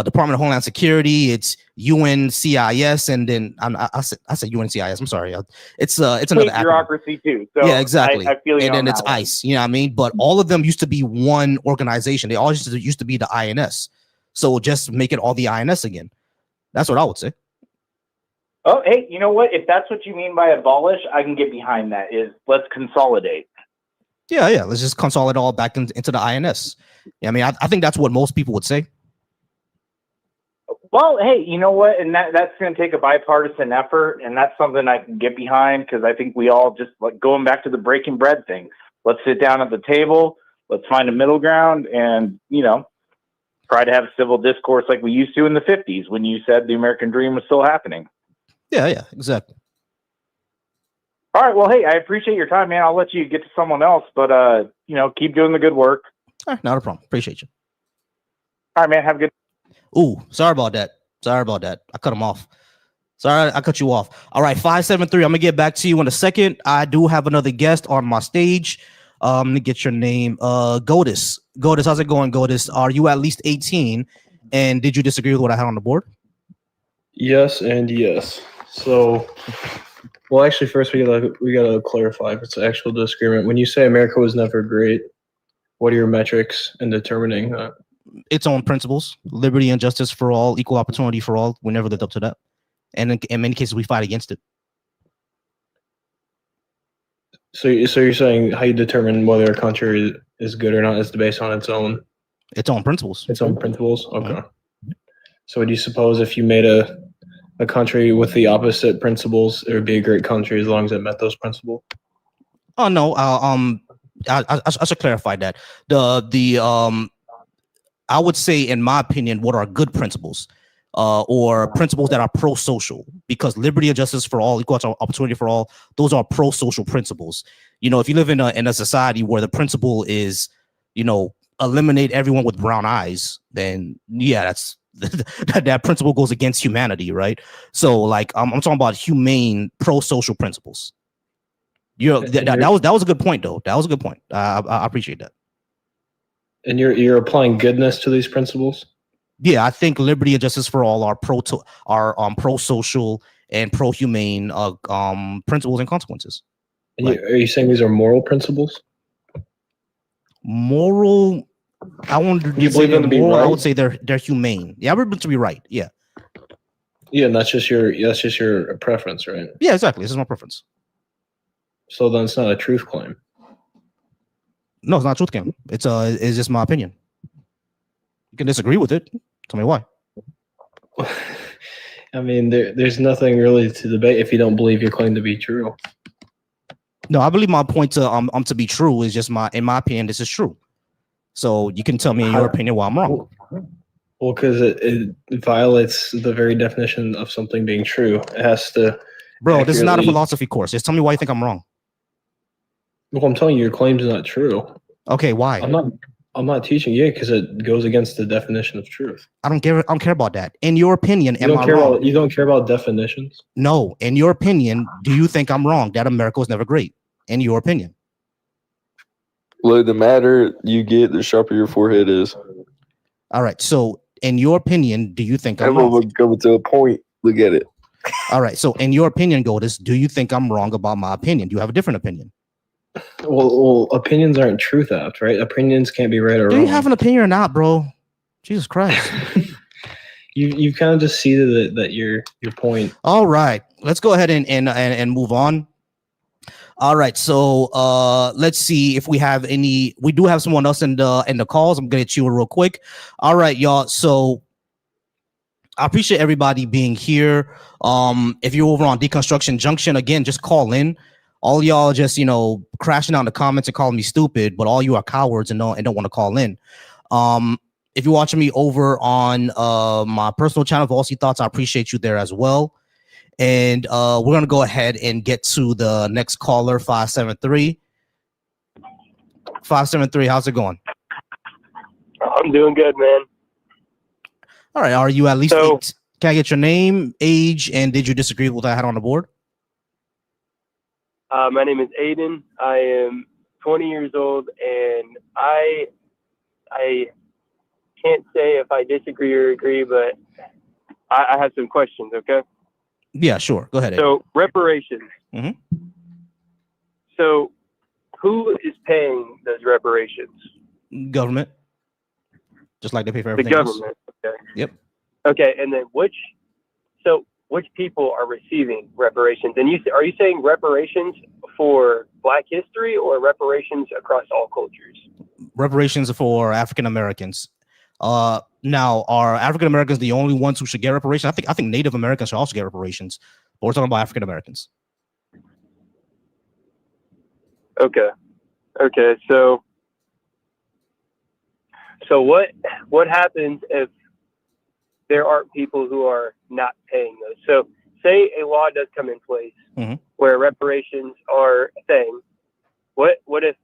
Department of Homeland Security. It's UNCIS, and then I said UNCIS. I'm sorry. It's another bureaucracy too. So yeah, exactly. I feel you. And then it's one. ICE. You know what I mean? But all of them used to be one organization. They all used to be the INS. So just make it all the INS again. That's what I would say. Oh, hey, you know what? If that's what you mean by abolish, I can get behind that. Is let's consolidate. Yeah. Let's just consolidate all back into the INS. Yeah, I mean, I think that's what most people would say. Well, hey, you know what? And that's going to take a bipartisan effort, and that's something I can get behind because I think we all just like going back to the breaking bread thing. Let's sit down at the table. Let's find a middle ground, and try to have civil discourse like we used to in the 50s when you said the American dream was still happening. Yeah, exactly. All right. Well, hey, I appreciate your time, man. I'll let you get to someone else, but, keep doing the good work. All right, not a problem. Appreciate you. All right, man. Have a good. Ooh, sorry about that. I cut him off. Sorry, I cut you off. All right, 573. I'm going to get back to you in a second. I do have another guest on my stage. Let me get your name. Godis, how's it going, Godis? Are you at least 18? And did you disagree with what I had on the board? Yes and yes. So, well, actually, first we gotta clarify if it's an actual disagreement. When you say America was never great, what are your metrics in determining that? Its own principles: liberty and justice for all, equal opportunity for all. We never lived up to that, and in many cases, we fight against it. So you're saying how you determine whether a country is good or not is based on its own principles. Its own principles. Okay. Mm-hmm. So would you suppose if you made a country with the opposite principles, it would be a great country as long as it met those principles? Oh no. I should clarify that. I would say, in my opinion, what are good principles, or principles that are pro-social, because liberty and justice for all, equal opportunity for all, those are pro-social principles. If you live in a society where the principle is, eliminate everyone with brown eyes, then yeah, that's that principle goes against humanity, right? So like I'm talking about humane pro-social principles. That was a good point, though. That was a good point. I appreciate that. And you're applying goodness to these principles? Yeah, I think liberty and justice for all are pro-social and pro-humane principles and consequences. And are you saying these are moral principles? Moral, I won't believe them to be right. I would say they're humane. Yeah, I believe them to be right. Yeah. Yeah, and that's just your preference, right? Yeah, exactly. This is my preference. So then it's not a truth claim. No, it's not a truth claim. It's just my opinion. You can disagree with it. Tell me why. I mean, there's nothing really to debate if you don't believe your claim to be true. No, I believe my point to be true is just in my opinion, this is true. So you can tell me in your opinion why I'm wrong. Well, because it violates the very definition of something being true. It has to. Bro, this is not a philosophy course. Just tell me why you think I'm wrong. Well, I'm telling you, your claim is not true. Okay, why? I'm not teaching you because it goes against the definition of truth. I don't care about that. In your opinion, am I wrong? You don't care about definitions? No. In your opinion, do you think I'm wrong that America was never great? In your opinion? Look, the madder you get, the sharper your forehead is. All right. So, in your opinion, do you think I'm wrong? Coming to a point. Look at it. All right. So, in your opinion, Godis, do you think I'm wrong about my opinion? Do you have a different opinion? Well, opinions aren't truth apps, right? Opinions can't be right or wrong. Do you have an opinion or not, bro? Jesus Christ. you kind of just ceded that your point. All right. Let's go ahead and move on. All right. So let's see if we have any. We do have someone else in the calls. I'm gonna get you real quick. All right, y'all. So I appreciate everybody being here. If you're over on Deconstruction Junction, again, just call in. All y'all just, crashing out in the comments and calling me stupid, but all you are cowards and don't want to call in. If you're watching me over on my personal channel, Voicy Thoughts, I appreciate you there as well. And we're going to go ahead and get to the next caller, 573. 573, how's it going? I'm doing good, man. All right, are you at least can I get your name, age, and did you disagree with what I had on the board? My name is Aiden. I am 20 years old, and I can't say if I disagree or agree, but I have some questions, okay? Yeah, sure. Go ahead, Aiden. So, reparations. Mm-hmm. So, who is paying those reparations? Government. Just like they pay for everything The government. else. Okay. Yep. Okay, and then which people are receiving reparations? And are you saying reparations for Black history or reparations across all cultures? Reparations for African Americans. Now, are African Americans the only ones who should get reparations? I think Native Americans should also get reparations, but we're talking about African Americans. Okay. So what happens if there aren't people who are not paying those? So say a law does come in place where reparations are a thing. What if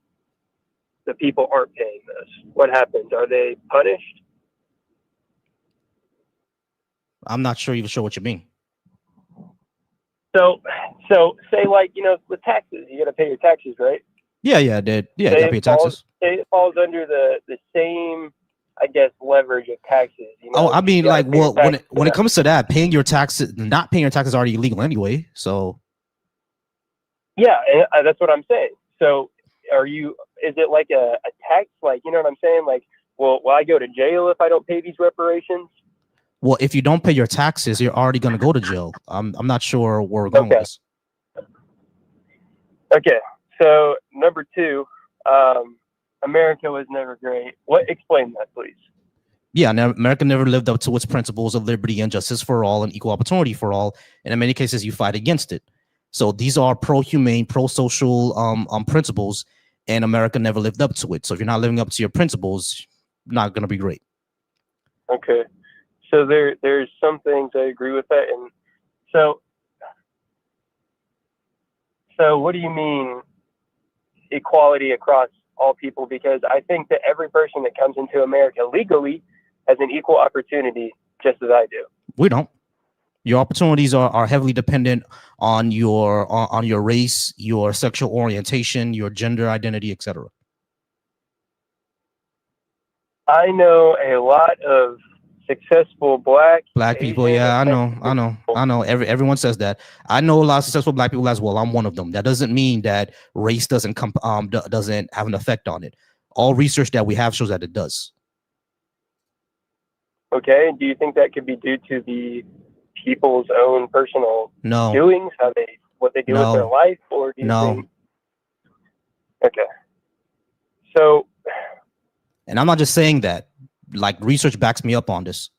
the people aren't paying those? What happens? Are they punished? I'm not sure what you mean. So say with taxes, you got to pay your taxes, right? Yeah, I did. Yeah, you got to pay taxes. It falls under the same, I guess, leverage of taxes. I mean, when it comes to that, paying your taxes, not paying your taxes is already illegal anyway. So. Yeah, and that's what I'm saying. So, is it like a tax? Like, you know what I'm saying? Like, will I go to jail if I don't pay these reparations? Well, if you don't pay your taxes, you're already going to go to jail. I'm not sure where we're going with this. Okay, so number 2, America was never great. Explain that, please. Yeah, America never lived up to its principles of liberty and justice for all and equal opportunity for all. And in many cases, you fight against it. So these are pro-humane, pro-social principles, and America never lived up to it. So if you're not living up to your principles, not going to be great. Okay. So there's some things I agree with that. And so what do you mean equality across all people? Because I think that every person that comes into America legally has an equal opportunity, just as I do. We don't. Your opportunities are heavily dependent on your race, your sexual orientation, your gender identity, etc. I know a lot of successful black people. Yeah, I know. Everyone says that. I know a lot of successful black people as well. I'm one of them. That doesn't mean that race doesn't have an effect on it. All research that we have shows that it does. Okay. Do you think that could be due to the people's own personal doings, what they do with their life, or do you think? Okay. So. And I'm not just saying that. Like, research backs me up on this.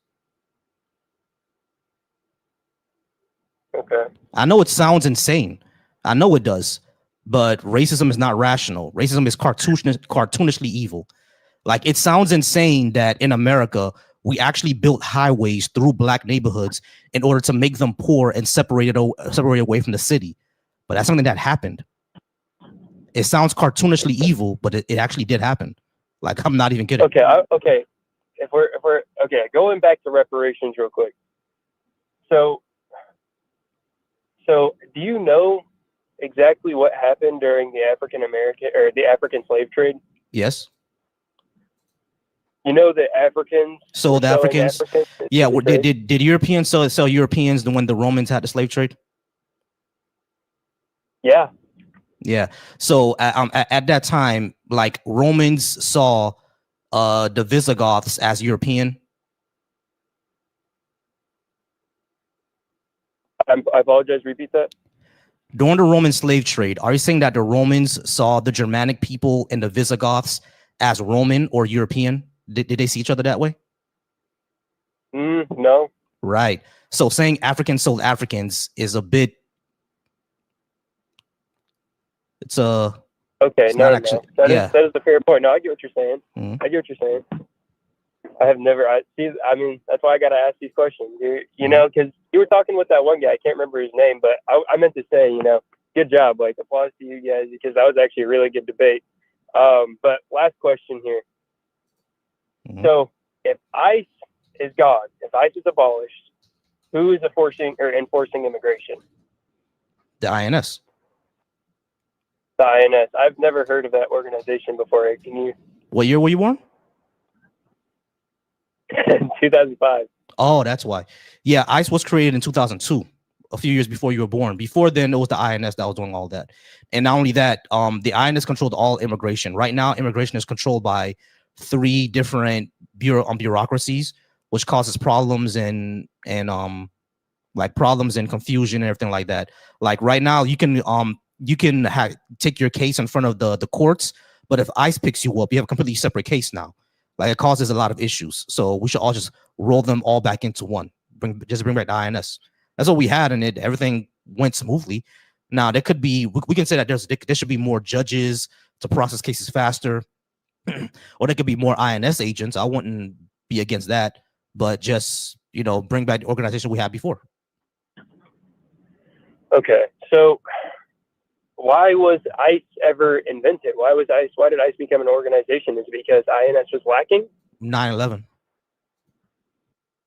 Okay. I know it sounds insane. I know it does. But racism is not rational. Racism is cartoonishly evil. Like, it sounds insane that in America, we actually built highways through black neighborhoods in order to make them poor and separated away from the city. But that's something that happened. It sounds cartoonishly evil, but it actually did happen. Like, I'm not even kidding. Okay. Okay. If we're okay, going back to reparations real quick. So do you know exactly what happened during the African slave trade? Yes. You know the Africans. So the Africans. Yeah. Did Europeans sell Europeans when the Romans had the slave trade? Yeah. Yeah. So at that time, like, Romans saw the Visigoths as European. I apologize. Repeat that. During the Roman slave trade, are you saying that the Romans saw the Germanic people and the Visigoths as Roman or European? Did they see each other that way? No. Right. So saying Africans sold Africans is a bit It's Okay, it's no, not no, actually. no. Yeah. That is a fair point. No, I get what you're saying. Mhm. I get what you're saying. I have never. I see. I mean, that's why I gotta ask these questions. You Mhm. know, because you were talking with that one guy. I can't remember his name, but I meant to say, good job. Like, applause to you guys because that was actually a really good debate. But last question here. Mhm. So, if ICE is gone, if ICE is abolished, who is enforcing immigration? The INS. The INS. I've never heard of that organization before. Can you? What year were you born? 2005. Oh, that's why. Yeah, ICE was created in 2002, a few years before you were born. Before then, it was the INS that was doing all that. And not only that, the INS controlled all immigration. Right now, immigration is controlled by 3 different bureaucracies, which causes problems and like problems and confusion and everything like that. Like right now, you can take your case in front of the courts, but if ICE picks you up, you have a completely separate case now. Like it causes a lot of issues. So we should all just roll them all back into one. Bring back the INS. That's what we had, and everything went smoothly. Now there could be we can say that there should be more judges to process cases faster, or there could be more INS agents. I wouldn't be against that, but just bring back the organization we had before. Okay, so why was ICE ever invented? Why did ICE become an organization? Is it because INS was lacking? 9/11.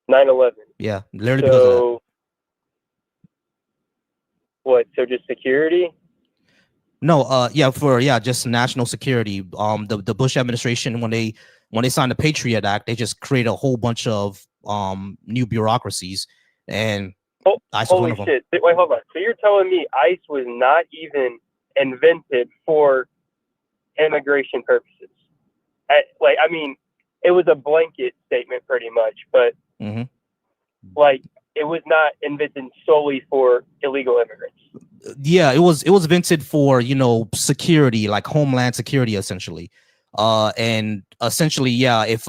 9/11. Yeah, literally because of that. What? So just security? No, just national security. The Bush administration, when they signed the Patriot Act, they just created a whole bunch of new bureaucracies, and ICE was one Holy of them. shit! Wait, hold on. So you're telling me ICE was not even invented for immigration purposes? I mean, it was a blanket statement, pretty much, but like it was not invented solely for illegal immigrants. Yeah, it was invented for security, like homeland security, essentially, and essentially, yeah, if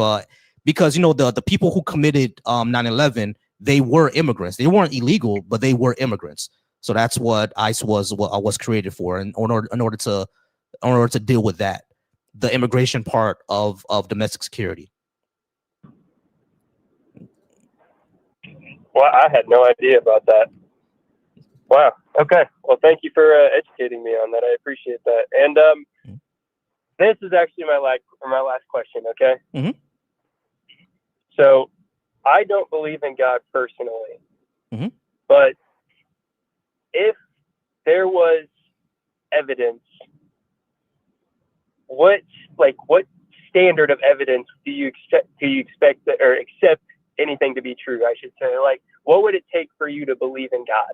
because the people who committed 9/11, they were immigrants. They weren't illegal, but they were immigrants. So that's what ICE was created for, and in order to deal with that, the immigration part of domestic security. Well, I had no idea about that. Wow. Okay. Well, thank you for educating me on that. I appreciate that. And this is actually my last question. Okay. Mhm. So, I don't believe in God personally, Mhm. but if there was evidence, what standard of evidence do you expect or accept anything to be true? I should say, like, what would it take for you to believe in God?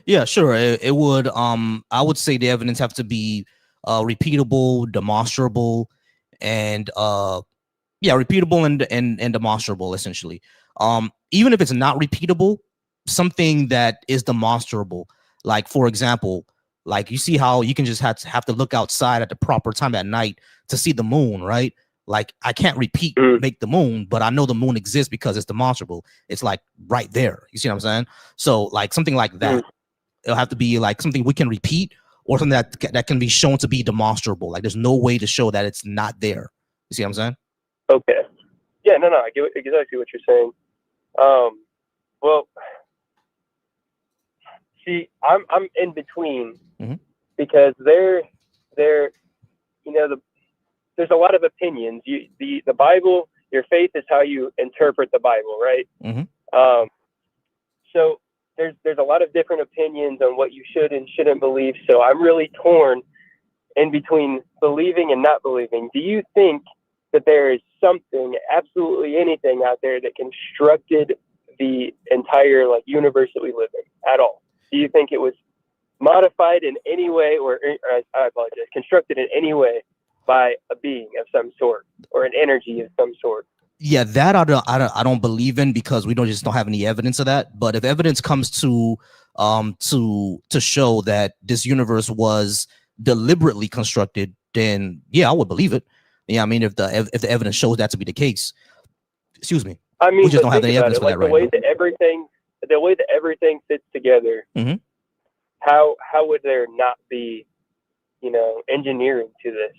Yeah, sure. It would. I would say the evidence have to be repeatable, demonstrable, and repeatable and demonstrable. Essentially, even if it's not repeatable, something that is demonstrable. Like for example, like you see how you can just have to look outside at the proper time at night to see the moon, right? Like I can't make the moon, but I know the moon exists because it's demonstrable. It's like right there. You see what I'm saying? So like something like that. It'll have to be like something we can repeat or something that can be shown to be demonstrable. Like there's no way to show that it's not there. You see what I'm saying? Okay. Yeah, no, I get exactly what you're saying. Well, see, I'm in between because there's a lot of opinions. The Bible, your faith is how you interpret the Bible, right? So there's a lot of different opinions on what you should and shouldn't believe. So I'm really torn in between believing and not believing. Do you think that there is something, absolutely anything out there that constructed the entire universe that we live in at all? Do you think it was modified in any way, or I apologize, constructed in any way by a being of some sort or an energy of some sort? Yeah, that I don't believe in because we don't have any evidence of that. But if evidence comes to show that this universe was deliberately constructed, then yeah, I would believe it. Yeah, I mean if the evidence shows that to be the case, excuse me. I mean, we just don't have any evidence for that right now. The way that everything fits together, how would there not be, engineering to this?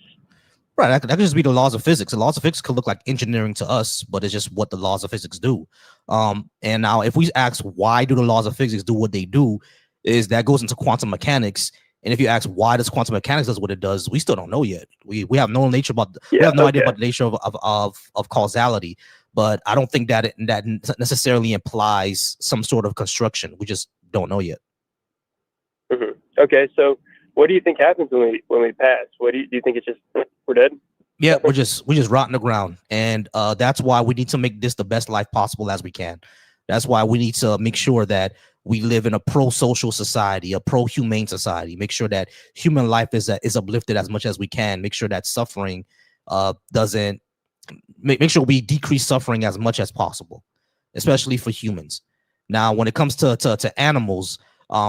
Right, that could just be the laws of physics. The laws of physics could look like engineering to us, but it's just what the laws of physics do. And now if we ask why do the laws of physics do what they do, is that goes into quantum mechanics. And if you ask why does quantum mechanics does what it does, we still don't know yet. We have no nature about we have no idea about the nature of causality. But I don't think that that necessarily implies some sort of construction. We just don't know yet. Mm-hmm. Okay, so what do you think happens when we pass? What do you think? It's just we're dead? Yeah, we're just rotting the ground, and that's why we need to make this the best life possible as we can. That's why we need to make sure that we live in a pro-social society, a pro-humane society. Make sure that human life is uplifted as much as we can. Make sure that suffering doesn't. Make sure we decrease suffering as much as possible, especially for humans. Now, when it comes to animals,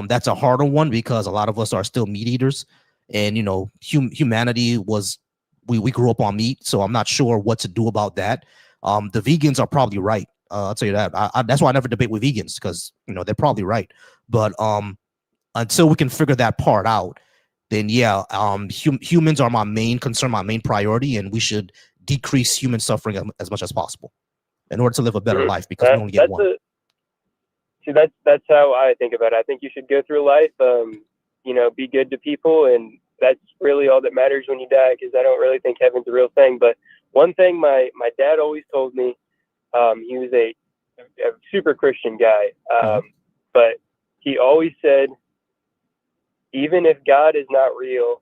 that's a harder one because a lot of us are still meat eaters, and humanity was. We grew up on meat, so I'm not sure what to do about that. The vegans are probably right. I'll tell you that. That's why I never debate with vegans because they're probably right. But until we can figure that part out, then yeah, humans are my main concern, my main priority, and we should decrease human suffering as much as possible in order to live a better life because we only get one. That's how I think about it. I think you should go through life, be good to people, and that's really all that matters when you die, because I don't really think heaven's a real thing. But one thing my dad always told me, he was a super Christian guy, but he always said, even if God is not real,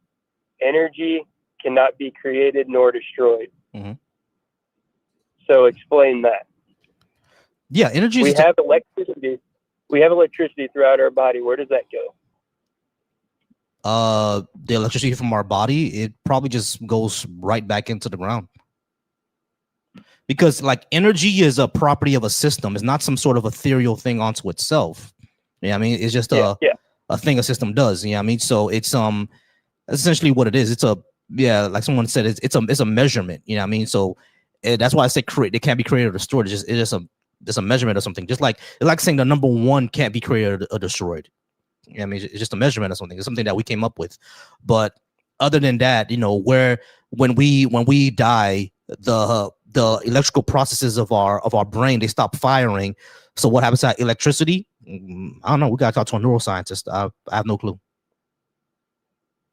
energy cannot be created nor destroyed. Mm-hmm. So explain that. Yeah, energy. We have electricity. We have electricity throughout our body. Where does that go? The electricity from our body, it probably just goes right back into the ground. Because like energy is a property of a system. It's not some sort of ethereal thing onto itself. I mean, it's just a thing a system does. I mean, so it's essentially what it is. It's like someone said, it's a measurement. I mean, so that's why I say it can't be created or destroyed. It's just a measurement or something. Just like saying the number one can't be created or destroyed. I mean, it's just a measurement or something. It's something that we came up with. But other than that, when we die, the electrical processes of our brain, they stop firing. So what happens to electricity? I don't know. We gotta talk to a neuroscientist. I have no clue.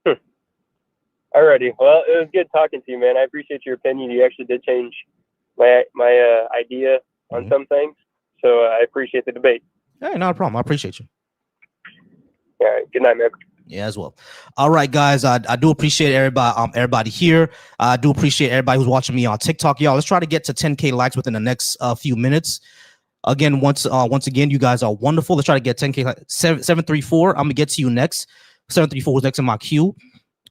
Alrighty. Well, it was good talking to you, man. I appreciate your opinion. You actually did change my idea on some things. So I appreciate the debate. Hey, not a problem. I appreciate you. All right. Good night, man. Yeah, as well. All right, guys. I do appreciate everybody here. I do appreciate everybody who's watching me on TikTok, y'all. Let's try to get to 10K likes within the next few minutes. Again, once again, you guys are wonderful. Let's try to get 10K. 734. I'm gonna get to you next. 734 is next in my queue.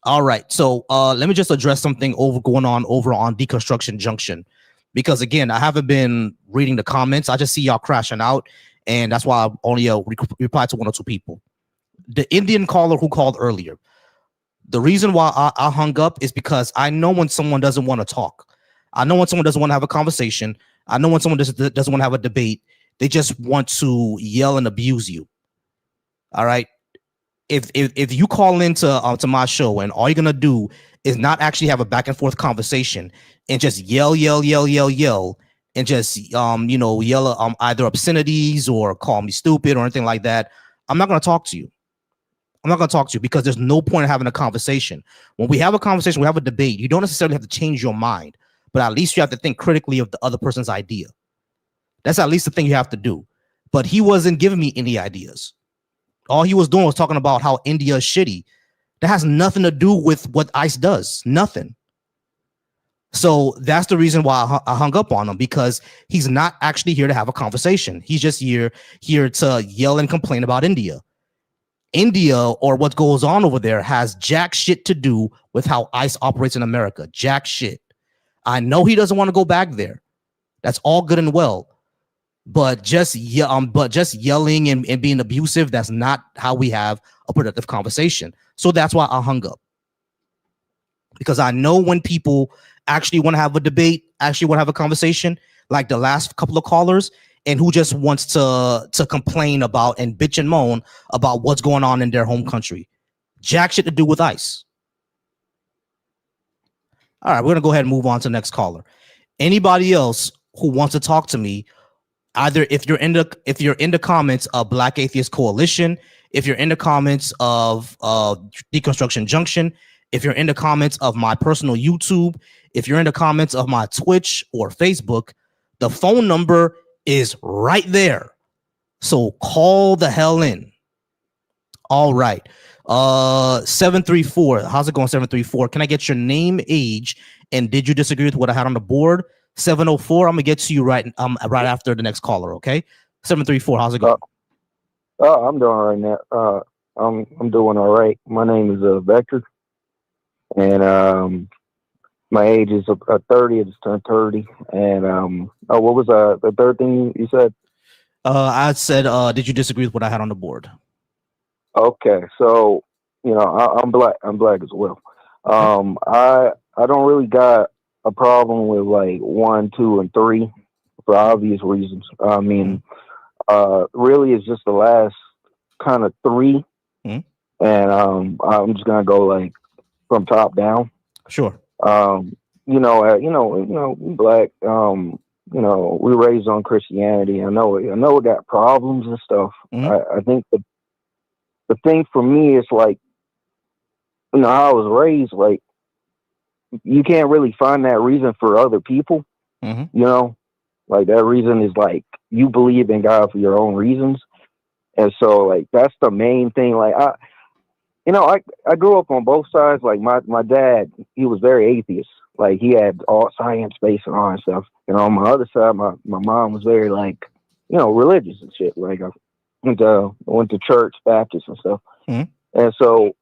All right. So let me just address something going on over on Deconstruction Junction, because again, I haven't been reading the comments. I just see y'all crashing out, and that's why I only replied to one or two people. The Indian caller who called earlier, the reason why I hung up is because I know when someone doesn't want to talk. I know when someone doesn't want to have a conversation. I know when someone doesn't want to have a debate. They just want to yell and abuse you. All right. If you call into my show and all you're gonna do is not actually have a back and forth conversation and just yell and just yell either obscenities or call me stupid or anything like that, I'm not gonna talk to you. I'm not going to talk to you because there's no point in having a conversation. When we have a conversation, we have a debate, you don't necessarily have to change your mind, but at least you have to think critically of the other person's idea. That's at least the thing you have to do. But he wasn't giving me any ideas. All he was doing was talking about how India is shitty. That has nothing to do with what ICE does. Nothing. So that's the reason why I hung up on him, because he's not actually here to have a conversation. He's just here to yell and complain about India. India, or what goes on over there, has jack shit to do with how ICE operates in America. Jack shit. I know he doesn't want to go back there. That's all good and well. But just yelling and being abusive, that's not how we have a productive conversation. So that's why I hung up. Because I know when people actually want to have a debate, actually want to have a conversation, like the last couple of callers, and who just wants to complain about and bitch and moan about what's going on in their home country. Jack shit to do with ICE. All right, we're gonna go ahead and move on to the next caller. Anybody else who wants to talk to me, either if you're in the comments of Black Atheist Coalition, if you're in the comments of Deconstruction Junction, if you're in the comments of my personal YouTube, if you're in the comments of my Twitch or Facebook, the phone number is right there. So call the hell in. All right. 734. How's it going, 734? Can I get your name, age, and did you disagree with what I had on the board? 704. I'm gonna get to you right after the next caller, okay? 734. How's it going? I'm doing all right now. I'm doing all right. My name is Vector, and my age is 30. I just turned 30. And what was the third thing you said? I said, did you disagree with what I had on the board? Okay, so I'm black. I'm black as well. I don't really got a problem with like 1, 2, and 3 for obvious reasons. I mean, really, it's just the last kind of 3, and I'm just gonna go like from top down. Sure. We black. We raised on Christianity. I know it got problems and stuff. I think the thing for me is like, how I was raised, like, you can't really find that reason for other people, like that reason is like, you believe in God for your own reasons. And so like, that's the main thing. Like, I grew up on both sides. Like my dad, he was very atheist. Like he had all science based and all that stuff. And on my other side, my mom was very like, religious and shit. Like I went to church, Baptist and stuff. And so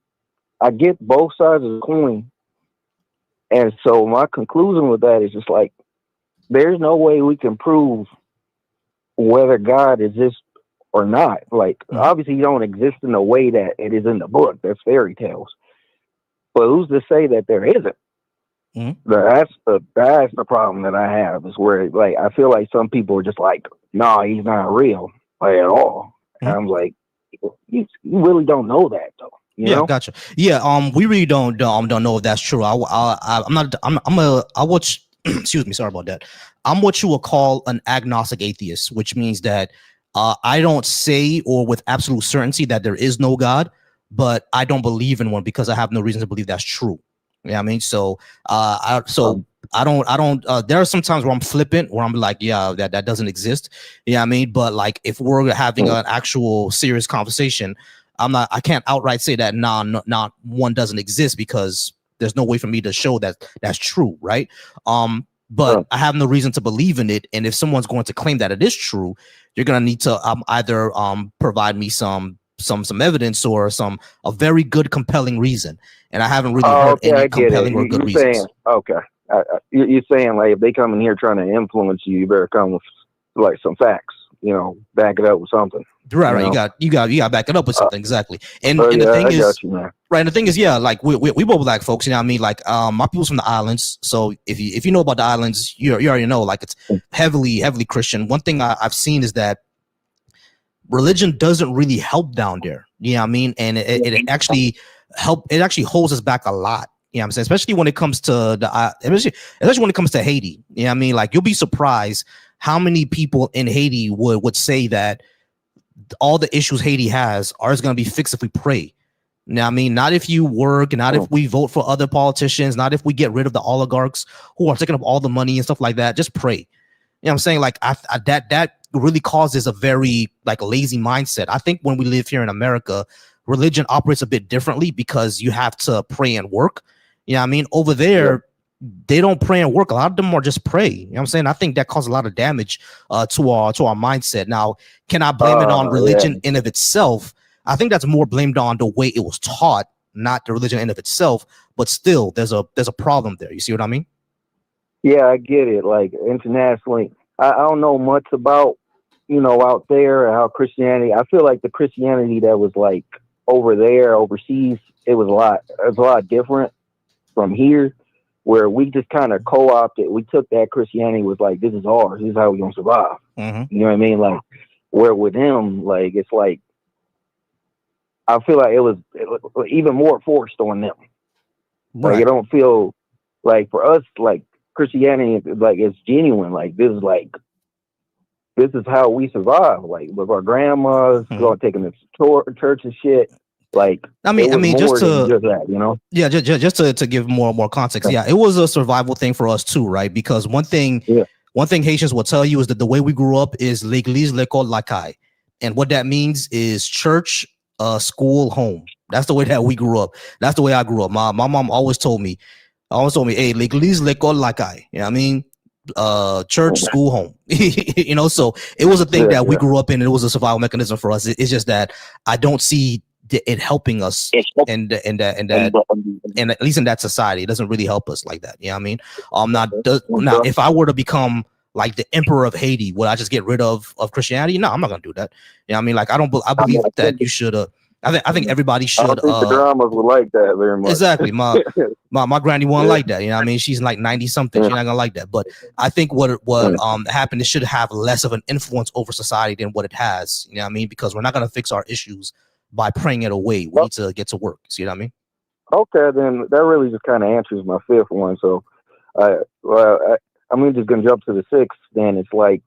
I get both sides of the coin. And so my conclusion with that is just like, there's no way we can prove whether God exists or not. Like, obviously you don't exist in the way that it is in the book. That's fairy tales. But who's to say that there isn't? That's the problem that I have, is where like I feel like some people are just like, nah, he's not real, like, at all. And I'm like, you really don't know that though. You know? Gotcha. Yeah, we really don't know if that's true. I watch. Excuse me, sorry about that. I'm what you would call an agnostic atheist, which means that I don't say or with absolute certainty that there is no God, but I don't believe in one because I have no reason to believe that's true. You know what I mean? So I don't there are some times where I'm flippant, where I'm like, yeah, that doesn't exist. You know what I mean? But like if we're having an actual serious conversation, I can't outright say that not one doesn't exist, because there's no way for me to show that that's true, right? But I have no reason to believe in it. And if someone's going to claim that it is true, you're gonna need to either provide me some evidence or a very good compelling reason. And I haven't really heard any compelling or good reasons. You're saying like if they come in here trying to influence you, you better come with like some facts. Back it up with something. Right. You got to back it up with something, exactly. And the thing is, right. And the thing is, like we both black folks. You know what I mean? Like my people's from the islands. So if you know about the islands, you already know. Like it's heavily Christian. One thing I've seen is that religion doesn't really help down there. You know what I mean? And it actually holds us back a lot. You know what I'm saying? Especially when it comes to especially when it comes to Haiti. You know what I mean? Like you'll be surprised how many people in Haiti would say that all the issues Haiti has are going to be fixed if we pray. Now, I mean, not if you work, not if we vote for other politicians, not if we get rid of the oligarchs who are taking up all the money and stuff like that. Just pray. You know what I'm saying? Like that really causes a very like lazy mindset. I think when we live here in America, religion operates a bit differently because you have to pray and work. You know what I mean? Over there, they don't pray and work. A lot of them are just pray. You know what I'm saying? I think that caused a lot of damage to our mindset. Now, can I blame it on religion in of itself? I think that's more blamed on the way it was taught, not the religion in of itself. But still, there's a problem there. You see what I mean? Yeah, I get it. Like internationally, I don't know much about out there how Christianity. I feel like the Christianity that was like over there overseas, it was a lot different from here, where we just kind of co-opted. We took that Christianity, was like, this is ours. This is how we're going to survive. You know what I mean? Like, where with him, like, it's like, I feel like it was even more forced on them. Right. Like, I don't feel like for us, like Christianity, like it's genuine. Like this is how we survive. Like with our grandmas going taking us to church and shit. Like I mean, just to just that, you know. Yeah, just to give more context. Yeah, it was a survival thing for us too, right? Because one thing Haitians will tell you is that the way we grew up is l'église, l'école, la caille, and what that means is church, school, home. That's the way that we grew up. That's the way I grew up. My mom always told me, hey, l'église, l'école, la caille. You know what I mean? Church, school, home. You know, so it was a thing that we grew up in. And it was a survival mechanism for us. It's just that I don't see it helping us and at least in that society. It doesn't really help us like that. You know what I mean? Now if I were to become like the emperor of Haiti, would I just get rid of Christianity? No, I'm not gonna do that. You know what I mean? Like I believe that you should I think everybody should. I don't think the dramas would like that very much. Exactly. My granny won't like that. You know what I mean? She's like 90 something. She's not gonna like that. But I think what happened, it should have less of an influence over society than what it has. You know what I mean? Because we're not gonna fix our issues by praying it away. We need to get to work. See what I mean? Okay, then that really just kind of answers my fifth one. So I'm just gonna jump to the sixth. Then it's like,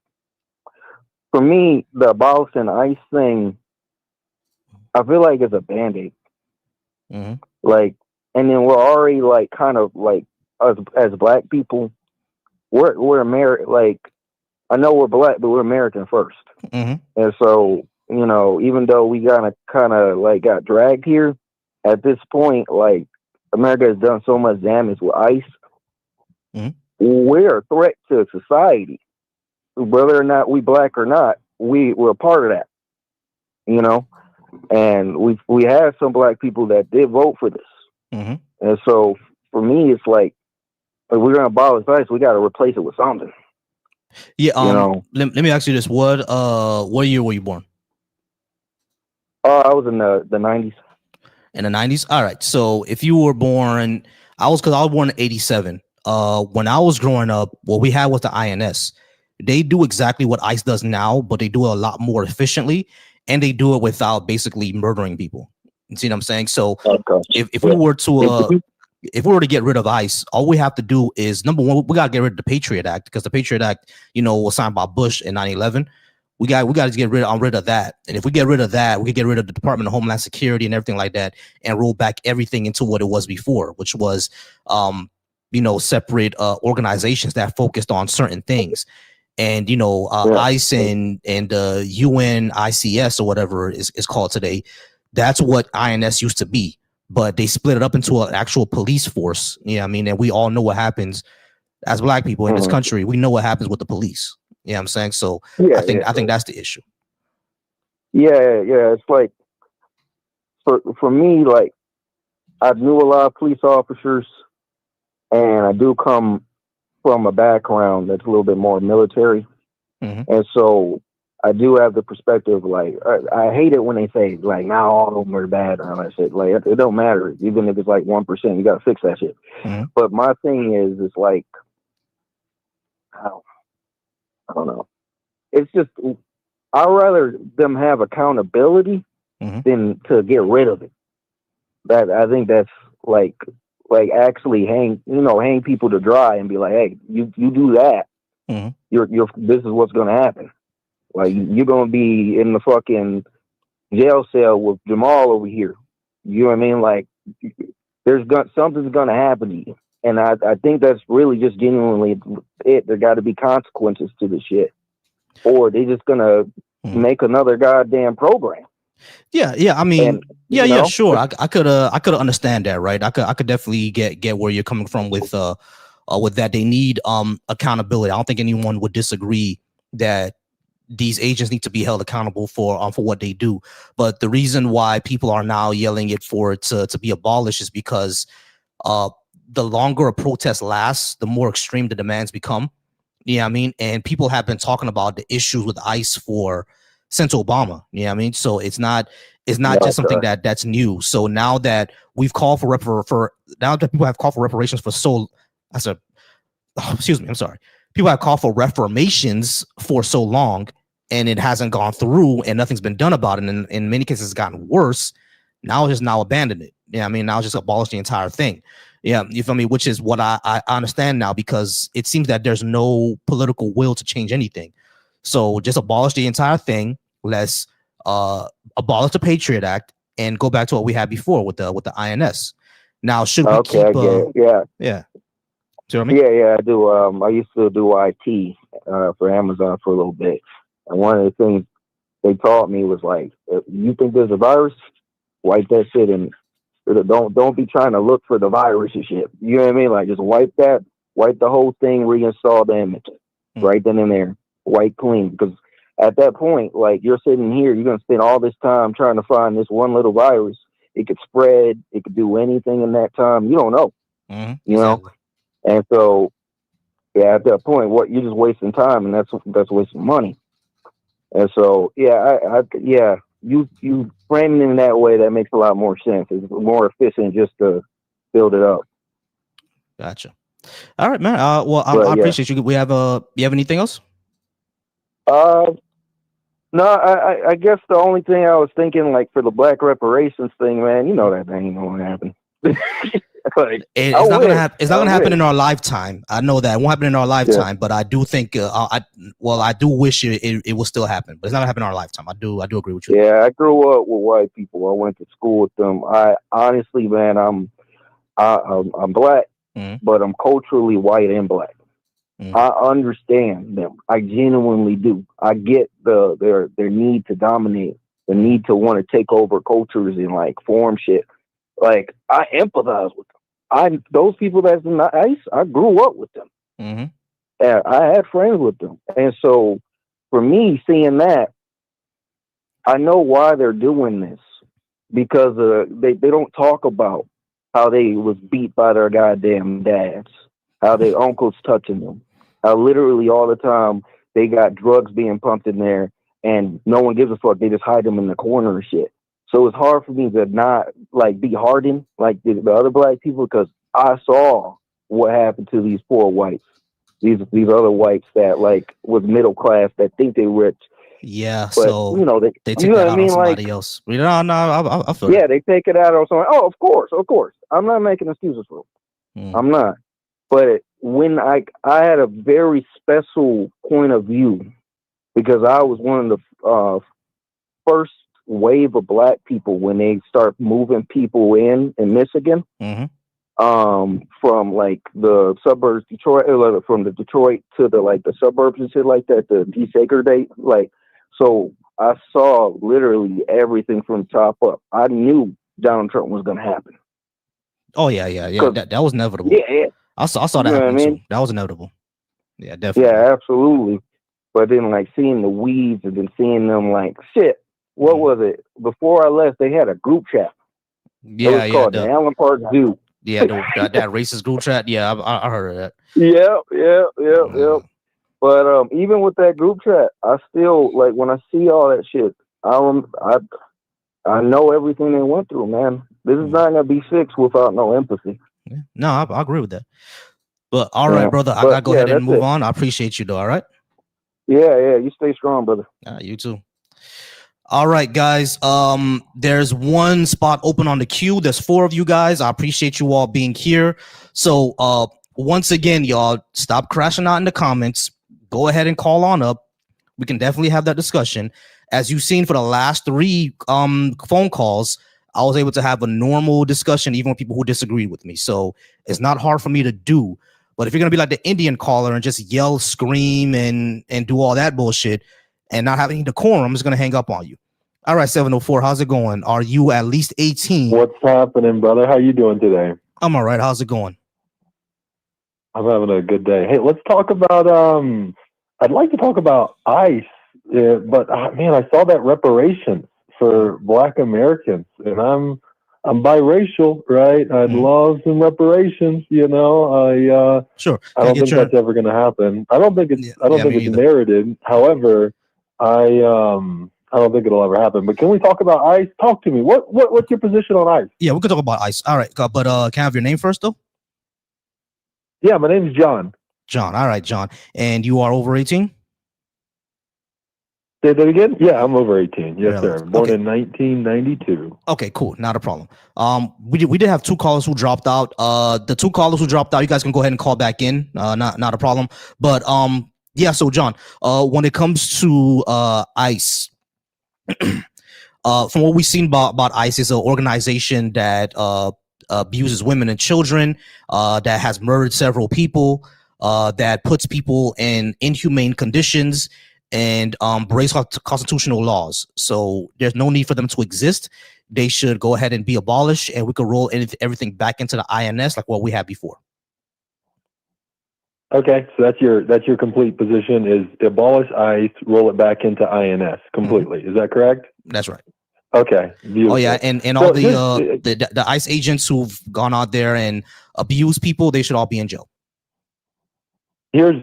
for me, the abolishing ICE thing, I feel like it's a band-aid. Like, and then we're already like kind of like as black people, we're American. Like, I know we're black, but we're American first. And so, you know, even though we kind of like got dragged here, at this point, like America has done so much damage with ICE. We're a threat to society, whether or not we black or not. We're a part of that, you know. And we have some black people that did vote for this. And so for me, it's like, if we're gonna abolish ICE, we got to replace it with something. Yeah. You know? Let me ask you this: what year were you born? I was in the 90s. In the 90s. All right. So if you were born, I was born in 87. When I was growing up, what we had was the INS. They do exactly what ICE does now, but they do it a lot more efficiently, and they do it without basically murdering people. You see what I'm saying? So if we were to get rid of ICE, all we have to do is, number one, we gotta get rid of the Patriot Act, because the Patriot Act, you know, was signed by Bush in 9/11. We got to get rid of that. And if we get rid of that, we can get rid of the Department of Homeland Security and everything like that, and roll back everything into what it was before, which was, you know, separate organizations that focused on certain things. And, you know, ICE and UNICS or whatever is called today, that's what INS used to be. But they split it up into an actual police force. You know what I mean? And we all know what happens as black people in this country. We know what happens with the police. You know what I'm saying? So I think that's the issue. Yeah. It's like, for me, like, I knew a lot of police officers, and I do come from a background that's a little bit more military. And so I do have the perspective, like, I hate it when they say, like, now all of them are bad or all that shit. Like, it don't matter. Even if it's like 1%, you got to fix that shit. But my thing is, it's like, I don't know. It's just, I'd rather them have accountability than to get rid of it. That, I think that's like actually hang people to dry and be like, hey, you do that, this is what's going to happen. Like, you're going to be in the fucking jail cell with Jamal over here. You know what I mean? Like, something's going to happen to you. And I think that's really just genuinely it. There got to be consequences to the shit, or they just going to make another goddamn program. Yeah. I mean, and, sure. I could understand that, right? I could definitely get where you're coming from with that. They need accountability. I don't think anyone would disagree that these agents need to be held accountable for what they do. But the reason why people are now yelling for it to be abolished is because the longer a protest lasts, the more extreme the demands become. You know what I mean? And people have been talking about the issues with ICE since Obama. You know what I mean? So it's not just something that's new. So now that we've called now that people have called for reparations people have called for reformations for so long, and it hasn't gone through, and nothing's been done about it. And in many cases, it's gotten worse. Now it's just abandon it. Yeah, I mean, now just abolish the entire thing. Yeah, you feel me? Which is what I understand now, because it seems that there's no political will to change anything. So just abolish the entire thing. Let's abolish the Patriot Act and go back to what we had before with the INS. Now, should we keep? I get it. Yeah. Yeah. See what I mean? Yeah, I do. I used to do IT for Amazon for a little bit, and one of the things they taught me was like, if you think there's a virus, wipe that shit and don't be trying to look for the virus and shit. You know what I mean? Like, just wipe the whole thing, reinstall the image right then and there, wipe clean. Because at that point, like, you're sitting here, you're gonna spend all this time trying to find this one little virus. It could spread. It could do anything in that time. You don't know. You know. And so, yeah, at that point, what you're just wasting time, and that's wasting money. And so, yeah, you frame it in that way, that makes a lot more sense. It's more efficient just to build it up. Gotcha. All right, man. Well, I appreciate you. You have anything else? No, I guess the only thing I was thinking, like, for the black reparations thing, man, you know that ain't gonna happen. Like, it's not gonna happen. It's not gonna happen in our lifetime. I know that it won't happen in our lifetime, but I do think I do wish it will still happen, but it's not gonna happen in our lifetime. I do agree with you. Yeah, I grew up with white people. I went to school with them. I honestly, man, I'm black, but I'm culturally white and black. I understand them. I genuinely do. I get their need to dominate, the need to want to take over cultures and like form shit. Like, I empathize with them. Those people that's in the ICE, I grew up with them. And I had friends with them. And so for me, seeing that, I know why they're doing this, because they don't talk about how they was beat by their goddamn dads, how their uncles touching them, how literally all the time they got drugs being pumped in there and no one gives a fuck. They just hide them in the corner and shit. So it's hard for me to not like be hardened like the other black people, because I saw what happened to these poor whites, these other whites that like was middle class that think they rich. Yeah, but so you know they take you know that what out I mean? on somebody Like, else. No, I feel yeah, they take it out on someone. Oh, of course. I'm not making excuses for them. I'm not. But when I had a very special point of view, because I was one of the first wave of black people when they start moving people in Michigan, from like the suburbs, Detroit, from the Detroit to the like the suburbs and shit like that, to desegregate. Like, so I saw literally everything from top up. I knew Donald Trump was going to happen. Oh yeah. That was inevitable. Yeah. I saw that happen too. That was inevitable. Yeah, definitely. Yeah, absolutely. But then like seeing the weeds and then seeing them like shit. What was it? Before I left, they had a group chat. It was called the Allen Park Zoo. Yeah, that racist group chat. Yeah, I heard of that. Yeah. But even with that group chat, I still like when I see all that shit. I know everything they went through, man. This is not gonna be fixed without no empathy. Yeah. No, I agree with that. But all right, brother, I gotta go ahead and move on. I appreciate you though. All right. Yeah. You stay strong, brother. You too. All right, guys. There's one spot open on the queue. There's 4 of you guys. I appreciate you all being here. So, once again, y'all, stop crashing out in the comments. Go ahead and call on up. We can definitely have that discussion. As you've seen for the last 3 phone calls, I was able to have a normal discussion, even with people who disagree with me. So it's not hard for me to do. But if you're gonna be like the Indian caller and just yell, scream, and do all that bullshit and not have any decorum, I'm just gonna hang up on you. All right, 704, how's it going? Are you at least 18? What's happening, brother? How you doing today? I'm all right. How's it going? I'm having a good day. Hey, let's talk about I'd like to talk about ICE, but man, I saw that reparations for Black Americans, and I'm biracial, right? I'd love some reparations, you know. Sure. I don't think that's ever going to happen. I don't think it's merited. However, I don't think it'll ever happen. But can we talk about ICE? Talk to me. What's your position on ICE? Yeah, we could talk about ICE. All right, but can I have your name first, though? Yeah, my name's John. John. All right, John. And you are over 18? Say that again? Yeah, I'm over 18. Yes, Really? sir. Born Okay. in 1992. Okay, cool. Not a problem. We did have two callers who dropped out. The two callers who dropped out, you guys can go ahead and call back in. Not a problem. But yeah. So John, when it comes to ICE, from what we've seen about ICE, is an organization that abuses women and children, that has murdered several people, that puts people in inhumane conditions, and breaks constitutional laws. So there's no need for them to exist. They should go ahead and be abolished, and we could roll everything back into the INS like what we had before. Okay, so that's your complete position is abolish ICE, roll it back into INS completely. Is that correct? That's right. Okay. Beautiful. Oh yeah, and So all the ICE agents who've gone out there and abused people, they should all be in jail. I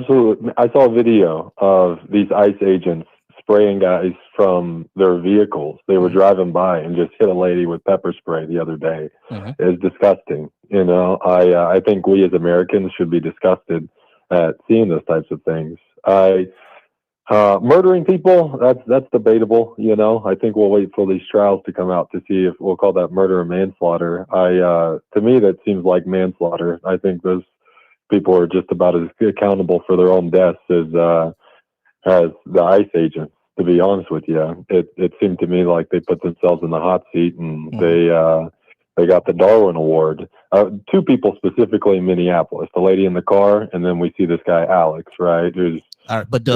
saw a video of these ICE agents spraying guys from their vehicles. They were driving by and just hit a lady with pepper spray the other day. It's disgusting. You know, I think we as Americans should be disgusted at seeing those types of things. Murdering people, that's debatable. You know, I think we'll wait for these trials to come out to see if we'll call that murder or manslaughter. To me, that seems like manslaughter. I think those people are just about as accountable for their own deaths as the ICE agents. To be honest with you, it seemed to me like they put themselves in the hot seat and they got the Darwin Award. Two people specifically in Minneapolis: the lady in the car, and then we see this guy Alex, right? Who's all right, but the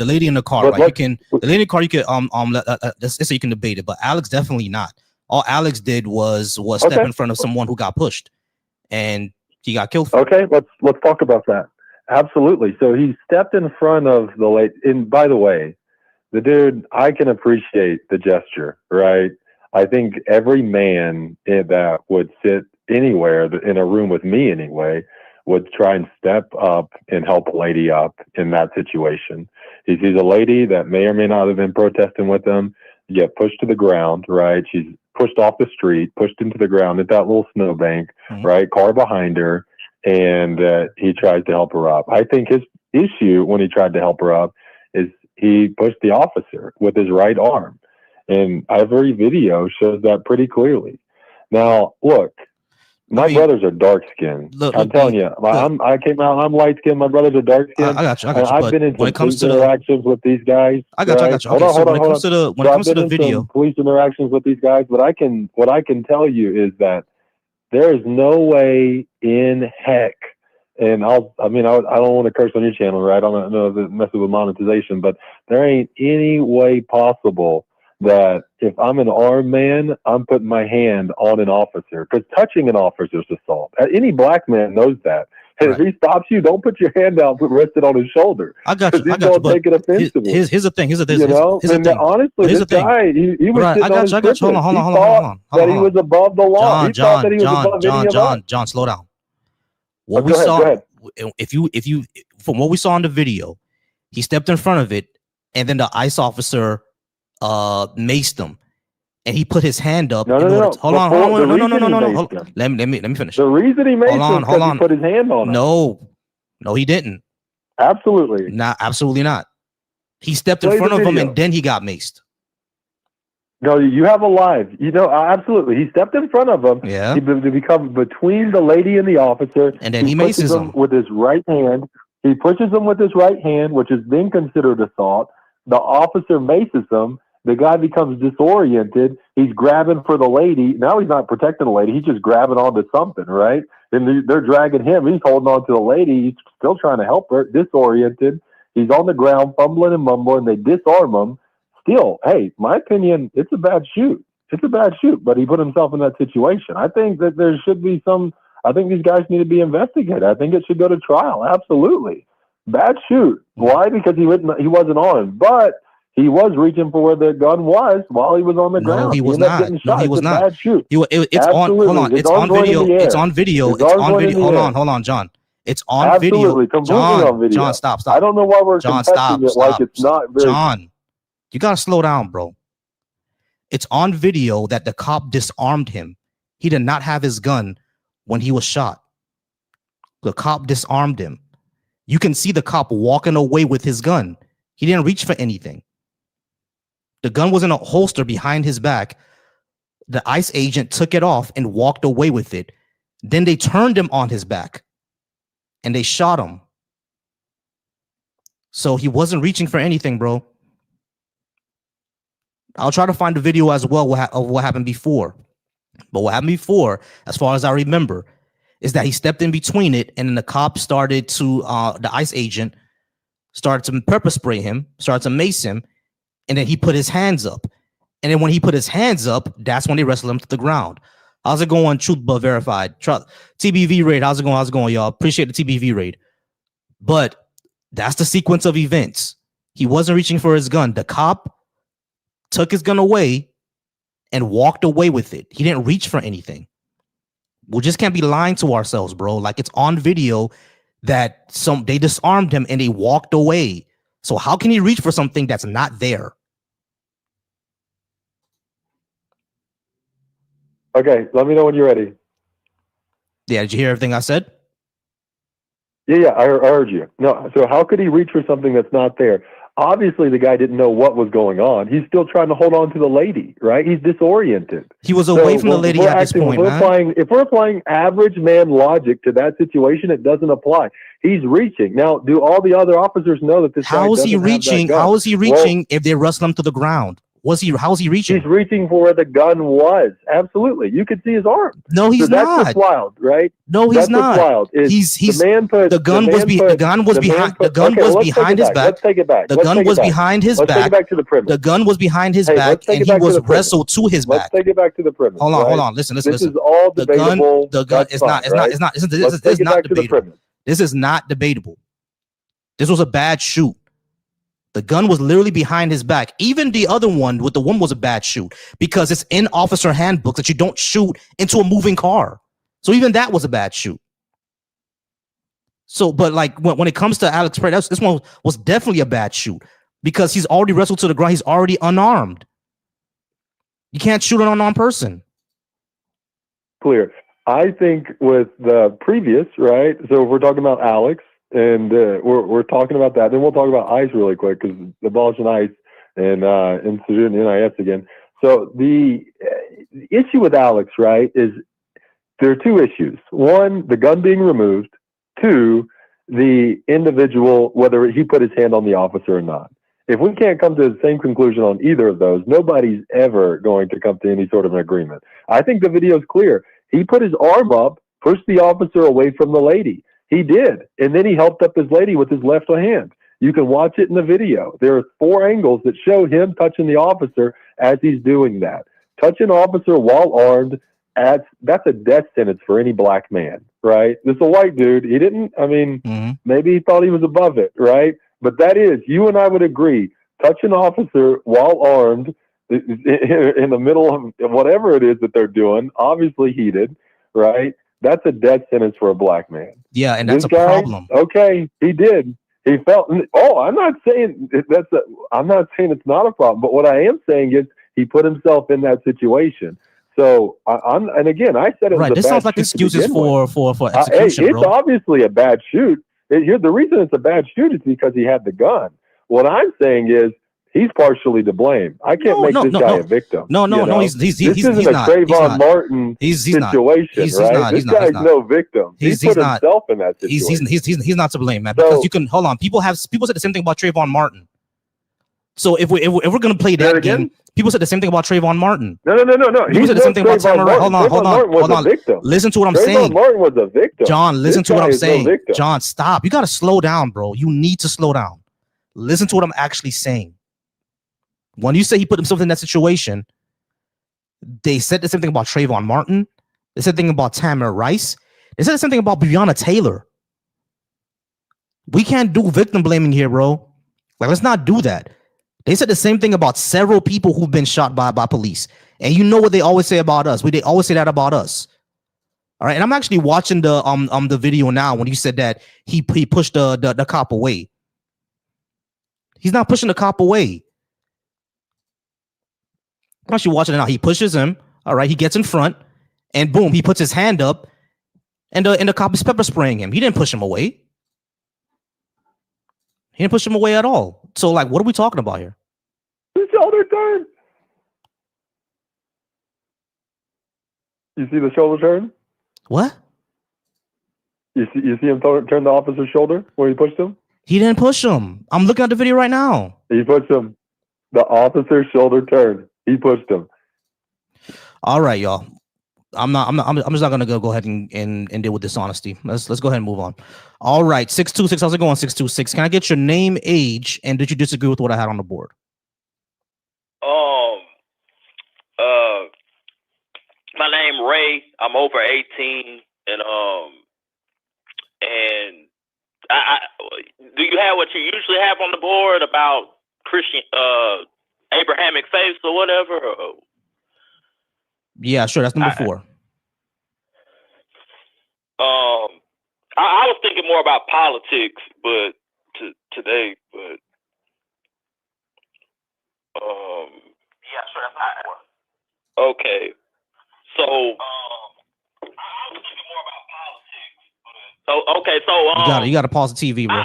lady in the car, right? The lady in the car, you can let's say you can debate it, but Alex definitely not. All Alex did was step in front of someone who got pushed, and he got killed. Okay, let's talk about that. Absolutely. So he stepped in front of the late. And by the way, the dude, I can appreciate the gesture, right? I think every man that would sit anywhere in a room with me anyway would try and step up and help a lady up in that situation. He sees a lady that may or may not have been protesting with him get pushed to the ground, right? She's pushed off the street, pushed into the ground at that little snowbank, right? Car behind her, and he tries to help her up. I think his issue when he tried to help her up is he pushed the officer with his right arm. And every video shows that pretty clearly. Now, look, my brothers are dark skinned. I'm telling you, I came out. I'm light skinned. My brothers are dark skinned. I got you. I've been in some police interactions with these guys. I got you. Okay, so when it comes to the video, police interactions with these guys. What I can tell you is that there is no way in heck. And I don't want to curse on your channel, right? I don't know if it messes with monetization, but there ain't any way possible that if I'm an armed man, I'm putting my hand on an officer, because touching an officer is assault. Any black man knows that. And if he stops you, don't put your hand out, rest it on his shoulder. I got you. I got you. But take it offensively. Here's the thing. Honestly, this guy, he was sitting on his privilege. Hold on. That he was above the law. He thought that he was above any of us. John, slow down. What we saw, if you from what we saw in the video, he stepped in front of it, and then the ICE officer maced him, and he put his hand up. No. Hold on. Let me finish. The reason he maced him is because he put his hand on him. No, he didn't. Absolutely not. He stepped in front of him, and then he got maced. No, you have a live. Absolutely. He stepped in front of him. Yeah. He become between the lady and the officer. And then he maces him with his right hand. He pushes him with his right hand, which is then considered assault. The officer maces him. The guy becomes disoriented. He's grabbing for the lady. Now he's not protecting the lady. He's just grabbing onto something, right? And they're dragging him. He's holding on to the lady. He's still trying to help her, disoriented. He's on the ground, fumbling and mumbling. They disarm him. Still, hey, my opinion, it's a bad shoot. But he put himself in that situation. I think that there should be I think these guys need to be investigated. I think it should go to trial. Absolutely. Bad shoot. Why? Because he wasn't armed. But he was reaching for where the gun was while he was on the ground. He was not. No, he was not. Bad shoot. It's on. Hold on. It's on video. It's on video. Hold on, John. It's on video. Completely on video. John, stop. I don't know why we're contesting it like it's not very. John, you gotta slow down, bro. It's on video that the cop disarmed him. He did not have his gun when he was shot. The cop disarmed him. You can see the cop walking away with his gun. He didn't reach for anything. The gun was in a holster behind his back. The ICE agent took it off and walked away with it. Then they turned him on his back and they shot him. So he wasn't reaching for anything, bro. I'll try to find the video as well of what happened before. But what happened before, as far as I remember, is that he stepped in between it, and then the cop started to, the ICE agent started to pepper spray him, started to mace him, and then he put his hands up. And then when he put his hands up, that's when they wrestled him to the ground. How's it going, Truth But Verified? TBV raid, how's it going, y'all? Appreciate the TBV raid. But that's the sequence of events. He wasn't reaching for his gun. The cop took his gun away and walked away with it. He didn't reach for anything. We just can't be lying to ourselves, bro. Like, it's on video that they disarmed him and they walked away. So how can he reach for something that's not there? Okay, let me know when you're ready. Yeah, did you hear everything I said? Yeah, I heard you. No, so how could he reach for something that's not there? Obviously, the guy didn't know what was going on. He's still trying to hold on to the lady, right? He's disoriented. He was away from the lady at this point, man. If we're applying average man logic to that situation, it doesn't apply. He's reaching. Now, do all the other officers know that this guy How is doesn't he have that reaching? gun? How is he reaching if they wrestle him to the ground? How is he reaching? He's reaching for where the gun was. Absolutely. You could see his arm. No, he's that's not. What's wild, right? No, he's that's not. What's wild. The gun was behind his back. Let's take it back. The gun was behind his back. Let's take it back to the premise. The gun was behind his back, and he was wrestled to his back. Let's take it back to the premise. Hold on. Listen. This is all debatable. The gun is not. This is not debatable. This is not debatable. This was a bad shoot. The gun was literally behind his back. Even the other one with the woman was a bad shoot because it's in officer handbooks that you don't shoot into a moving car. So even that was a bad shoot. So, but like when it comes to Alex Perry, this one was definitely a bad shoot because he's already wrestled to the ground. He's already unarmed. You can't shoot an unarmed person. Clear. I think with the previous, right? So if we're talking about Alex, and we're talking about that. Then we'll talk about ICE really quick because abolishing ICE and instituting NIS again. So the issue with Alex, right, is there are two issues. One, the gun being removed. Two, the individual, whether he put his hand on the officer or not. If we can't come to the same conclusion on either of those, nobody's ever going to come to any sort of an agreement. I think the video is clear. He put his arm up, pushed the officer away from the lady. He did. And then he helped up his lady with his left hand. You can watch it in the video. There are 4 angles that show him touching the officer as he's doing that. Touching an officer while armed, that's a death sentence for any black man, right? This is a white dude. He didn't, maybe he thought he was above it, right? But that is, you and I would agree, touch an officer while armed in the middle of whatever it is that they're doing, obviously heated, right? That's a death sentence for a black man. Yeah, and that's a problem. Okay, he did. He felt. Oh, I'm not saying I'm not saying it's not a problem. But what I am saying is he put himself in that situation. So and again, I said it was right. This sounds like excuses for execution, it's bro. obviously a bad shoot. The reason it's a bad shoot is because he had the gun. What I'm saying is, he's partially to blame. I can't make this guy a victim. No. He's this isn't isn't a Trayvon Martin situation, right? This guy's no victim. He put himself in that situation. He's not to blame, man. Because you can hold on. People said the same thing about Trayvon Martin. So if we're gonna play that game, people said the same thing about Trayvon Martin. No. People said the same thing about Tamara. Hold on. Listen to what I'm saying. Trayvon Martin was a victim. John, listen to what I'm saying. John, stop. You gotta slow down, bro. You need to slow down. Listen to what I'm actually saying. When you say he put himself in that situation, they said the same thing about Trayvon Martin. They said the same thing about Tamara Rice. They said the same thing about Breonna Taylor. We can't do victim blaming here, bro. Like, let's not do that. They said the same thing about several people who've been shot by police. And you know what they always say about us. They always say that about us. All right. And I'm actually watching the video now when you said that he pushed the cop away. He's not pushing the cop away. I'm actually watching it now. He pushes him. All right. He gets in front and boom, he puts his hand up and the cop is pepper spraying him. He didn't push him away. He didn't push him away at all. So, like, what are we talking about here? The shoulder turn. You see the shoulder turn? What? You see him turn the officer's shoulder when he pushed him? He didn't push him. I'm looking at the video right now. He pushed him. The officer's shoulder turned. He pushed him. All right, y'all. I'm just not gonna go ahead and deal with dishonesty. Let's go ahead and move on. All right, 626. How's it going? 626. Can I get your name, age, and did you disagree with what I had on the board? My name Ray. I'm over 18, and I do you have what you usually have on the board about Christian Abrahamic faiths or whatever? Yeah, sure. That's number 4. I was thinking more about politics, but today, but yeah, sure. That's not more. Okay, so I was thinking more about politics. So okay, so you got to pause the TV, bro.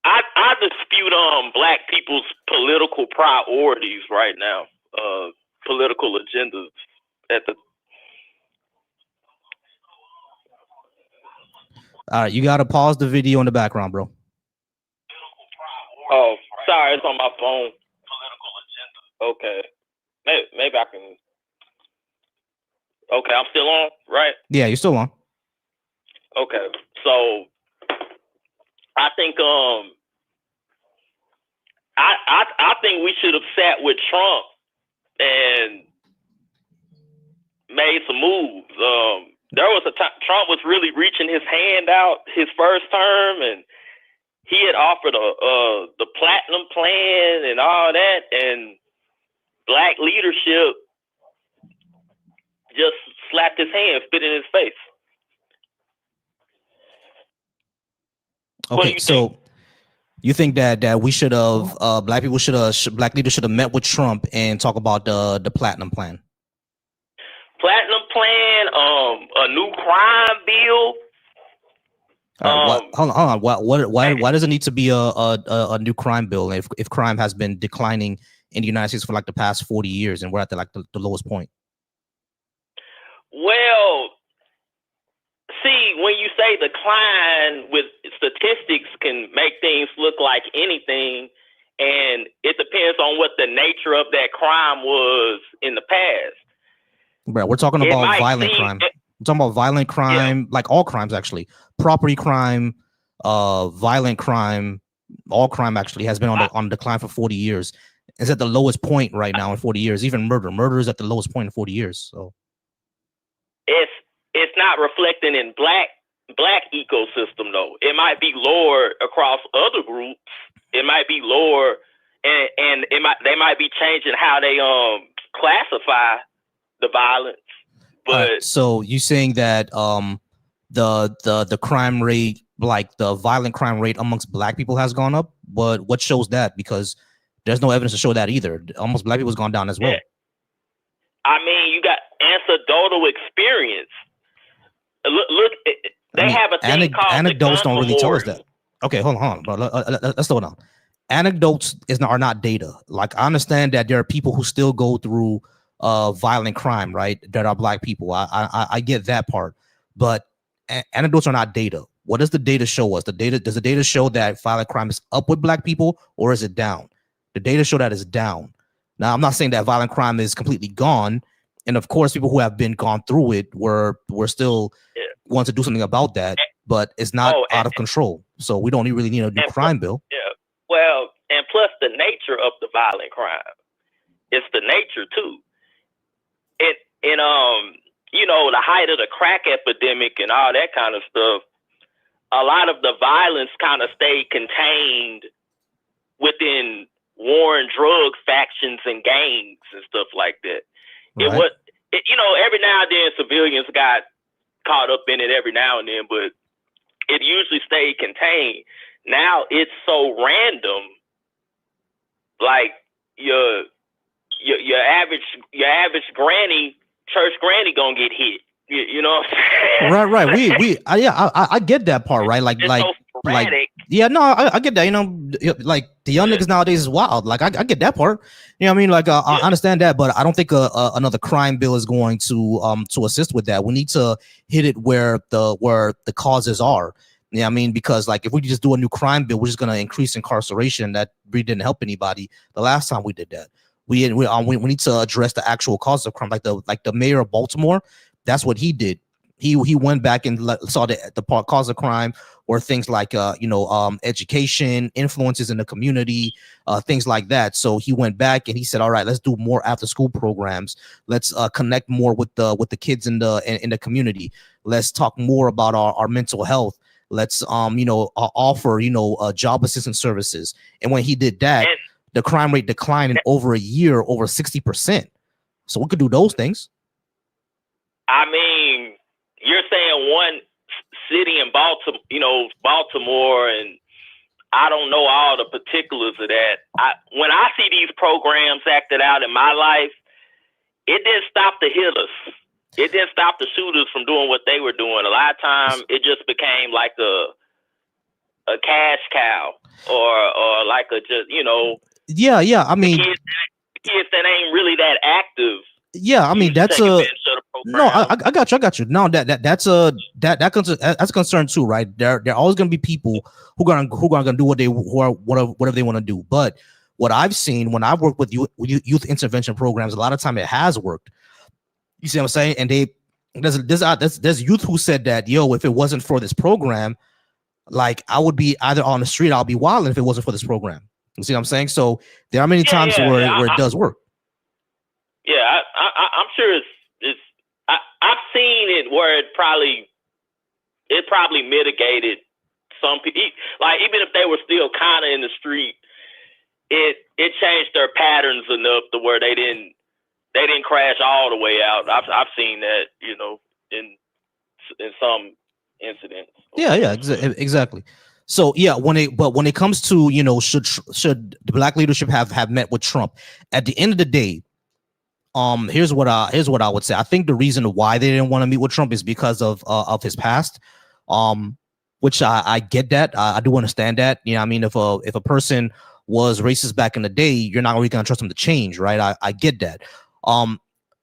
I dispute black people's political priorities right now, political agendas at the. All right, you got to pause the video in the background, bro. Oh, sorry, it's on my phone. Okay, maybe I can. Okay, I'm still on, right? Yeah, you're still on. Okay, so I think I think we should have sat with Trump and made some moves. There was a time Trump was really reaching his hand out his first term, and he had offered the platinum plan and all that, and black leadership just slapped his hand, spit in his face. Okay, so you think that we should have black leaders should have met with Trump and talk about the platinum plan? Platinum plan, a new crime bill. All right, hold on. Why does it need to be a new crime bill if crime has been declining in the United States for like the past 40 years and we're at the lowest point? Well, see, when you say decline with statistics can make things look like anything, and it depends on what the nature of that crime was in the past. Bro, we're talking about violent crime. We're talking about violent crime, like all crimes actually. Property crime, violent crime, all crime actually has been on decline for 40 years. It's at the lowest point right now in 40 years. Even murder is at the lowest point in 40 years. So it's not reflecting in black ecosystem though. It might be lower across other groups. It might be lower, and they might be changing how they classify the violence. But so you saying that the crime rate, like the violent crime rate amongst black people has gone up? But what shows that? Because there's no evidence to show that either. Almost black people's gone down as well. I mean, you got anecdotal experience. Look, they have a thing called anecdotes don't really tell us that. Okay, hold on, bro. Let's slow down. Anecdotes are not data. Like I understand that there are people who still go through violent crime, right? That are black people. I get that part, but anecdotes are not data. What does the data show us? Does the data show that violent crime is up with black people or is it down? The data show that it's down. Now, I'm not saying that violent crime is completely gone, and of course, people who have been gone through it were still want to do something about that, but it's not out of control. So we don't really need a new crime bill. Yeah. Well, and plus the nature of the violent crime, it's the nature too. You know, the height of the crack epidemic and all that kind of stuff, a lot of the violence kind of stayed contained within war and drug factions and gangs and stuff like that. Right. Every now and then civilians got caught up in it every now and then, but it usually stayed contained. Now it's so random, like your average granny, church granny gonna get hit. You know what I'm saying? Right. I get that part, right? Like so like, erratic. yeah, no, I get that. You know, like the young niggas nowadays is wild. Like I get that part. You know what I mean? Like I understand that, but I don't think another crime bill is going to assist with that. We need to hit it where the causes are. Yeah, I mean, because like if we just do a new crime bill, we're just gonna increase incarceration. That really didn't help anybody the last time we did that. We need to address the actual cause of crime, like the mayor of Baltimore. That's what he did. He went back and saw the cause of crime or things like education, influences in the community, things like that. So he went back and he said, all right, let's do more after school programs. Let's connect more with the kids in the community. Let's talk more about our mental health. Let's offer job assistance services. And when he did that, the crime rate declined in over a year, over 60%. So we could do those things. I mean, you're saying one city in Baltimore, and I don't know all the particulars of that. When I see these programs acted out in my life, it didn't stop the hitters. It didn't stop the shooters from doing what they were doing. A lot of times, it just became like a cash cow, or like a just Yeah. I mean, kids that ain't really that active. Yeah, I mean that's no. I got you. No, that's a concern too, right? There are always going to be people who are going to do whatever they want to do. But what I've seen when I've worked with youth intervention programs, a lot of time it has worked. You see what I'm saying? And there's youth who said that, yo, if it wasn't for this program, like I would be either on the street, I'll be wilding if it wasn't for this program. You see what I'm saying? So there are many times where it does work. Yeah, I'm sure it's I've seen it where it probably mitigated some people. Like even if they were still kind of in the street, it changed their patterns enough to where they didn't crash all the way out. I've seen that, in some incidents. Yeah, exactly. So yeah, when it comes to should the black leadership have met with Trump, at the end of the day, here's what I would say. I think the reason why they didn't want to meet with Trump is because of his past, which I get that. I do understand that. You know, I mean, if a person was racist back in the day, you're not really gonna trust them to change, right? I get that.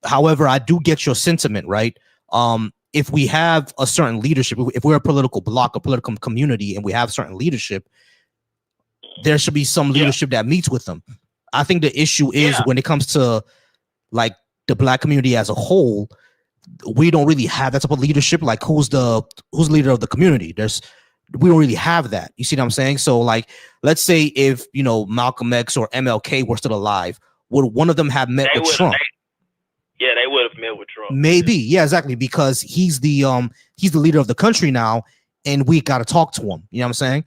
However, I do get your sentiment, right? If we have a certain leadership, if we're a political bloc, a political community, and we have certain leadership, there should be some leadership that meets with them. I think the issue is when it comes to like the black community as a whole, we don't really have that type of leadership. Like who's leader of the community? We don't really have that. You see what I'm saying? So like, let's say if Malcolm X or MLK were still alive, would one of them have met with Trump? They would have met with Trump. Maybe, yeah, exactly, because he's the leader of the country now, and we got to talk to him. You know what I'm saying?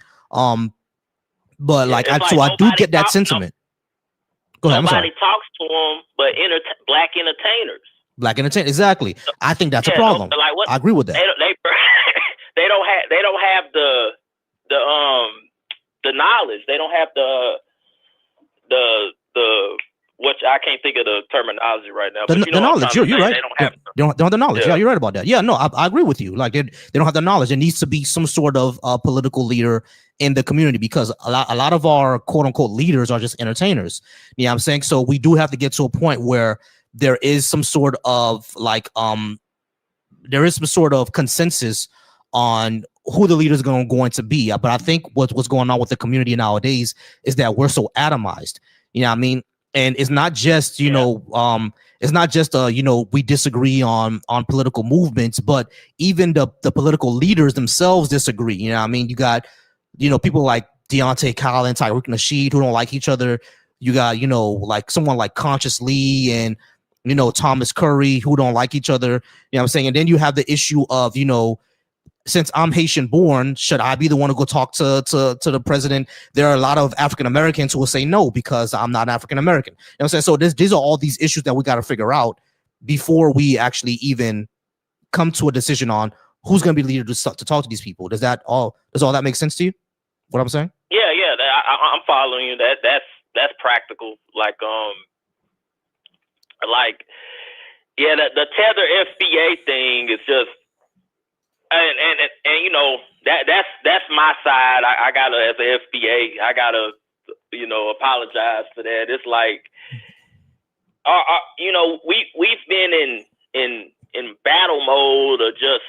But I do get that sentiment. Go ahead. Nobody talks to them, but black entertainers. Black entertainers, exactly. I think that's a problem. I agree with that. They don't have the knowledge. They don't have the which I can't think of the terminology right now. The knowledge, you're right. They don't have the knowledge. Yeah, you're right about that. Yeah, no, I agree with you. Like they don't have the knowledge. There needs to be some sort of political leader in the community, because a lot of our quote unquote leaders are just entertainers. You know what I'm saying? So we do have to get to a point where there is some sort of consensus on who the leader is going to be. But I think what's going on with the community nowadays is that we're so atomized. You know what I mean? And it's not just, we disagree on political movements, but even the political leaders themselves disagree. You know what I mean? You got, people like Deontay Collins, Tyreek Nasheed, who don't like each other. You got, like someone like Conscious Lee and, Thomas Curry, who don't like each other. You know what I'm saying? And then you have the issue of, since I'm Haitian born, should I be the one to go talk to the president? There are a lot of African Americans who will say no because I'm not African American. You know what I'm saying? So these are all these issues that we got to figure out before we actually even come to a decision on who's going to be the leader to talk to these people. Does all that make sense to you? What I'm saying? Yeah, I'm following you. That's practical. The Tether FBA thing is just. and you know that's my side. I gotta, as a FBA, I gotta apologize for that. It's like you know, we've been in battle mode or just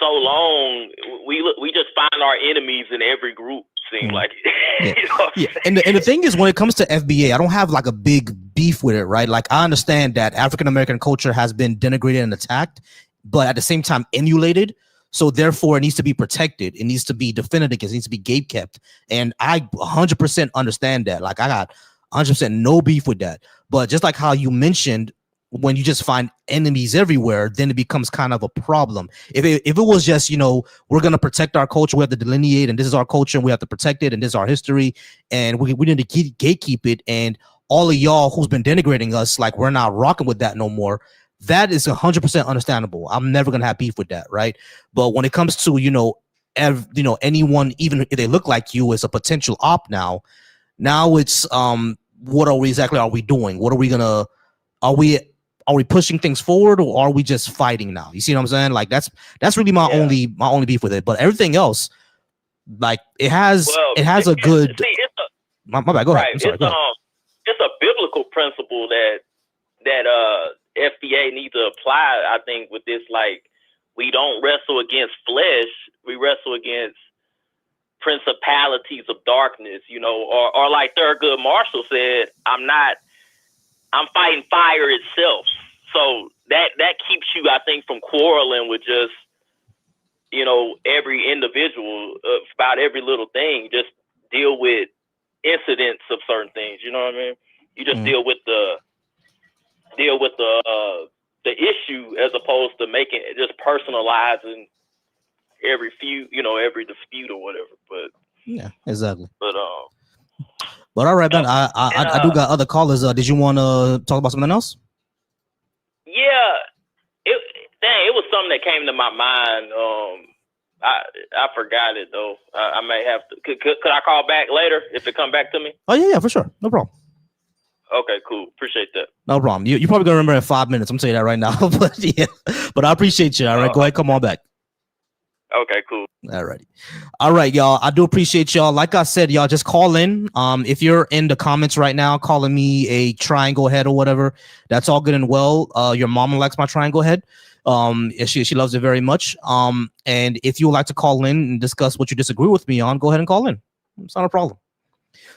so long. We just find our enemies in every group. Seems like it. You know Yeah. And the thing is, when it comes to FBA, I don't have like a big beef with it, right? Like, I understand that African American culture has been denigrated and attacked, but at the same time emulated. So therefore, it needs to be protected. It needs to be defended against. It needs to be gate kept. And I 100% understand that. Like, I got 100% no beef with that. But just like how you mentioned, when you just find enemies everywhere, then it becomes kind of a problem. If it was just, we're going to protect our culture, we have to delineate, and this is our culture, and we have to protect it, and this is our history, and we need to gatekeep it, and all of y'all who's been denigrating us, like, we're not rocking with that no more. That is 100% understandable. I'm never going to have beef with that, right? But when it comes to, anyone, even if they look like you, is a potential op now. Now it's, what are we doing? What are we going to, are we pushing things forward, or are we just fighting now? You see what I'm saying? Like, that's really my only beef with it. But everything else, like, it has a good. See, it's my bad. Go ahead. right. I'm sorry. Go ahead. It's a biblical principle that FBA needs to apply. I think with this, like, we don't wrestle against flesh. We wrestle against principalities of darkness. Or like Thurgood Marshall said, I'm fighting fire itself. So that keeps you, I think, from quarreling with just, every individual about every little thing. Just deal with incidents of certain things. You know what I mean? You just deal with the issue, as opposed to making it just personalizing every dispute or whatever. But yeah, exactly. But all right, man. I do got other callers. Did you want to talk about something else? Yeah, it was something that came to my mind. I forgot it though. I may have to. Could I call back later if it come back to me? Oh yeah, for sure. No problem. Okay, cool. Appreciate that. No problem. You probably gonna remember in 5 minutes. I'm telling you that right now. But yeah, but I appreciate you. All right, go ahead, come on back. Okay, cool. All right, y'all. I do appreciate y'all. Like I said, y'all, just call in. If you're in the comments right now calling me a triangle head or whatever, that's all good and well. Your mama likes my triangle head. She loves it very much. And if you would like to call in and discuss what you disagree with me on, go ahead and call in. It's not a problem.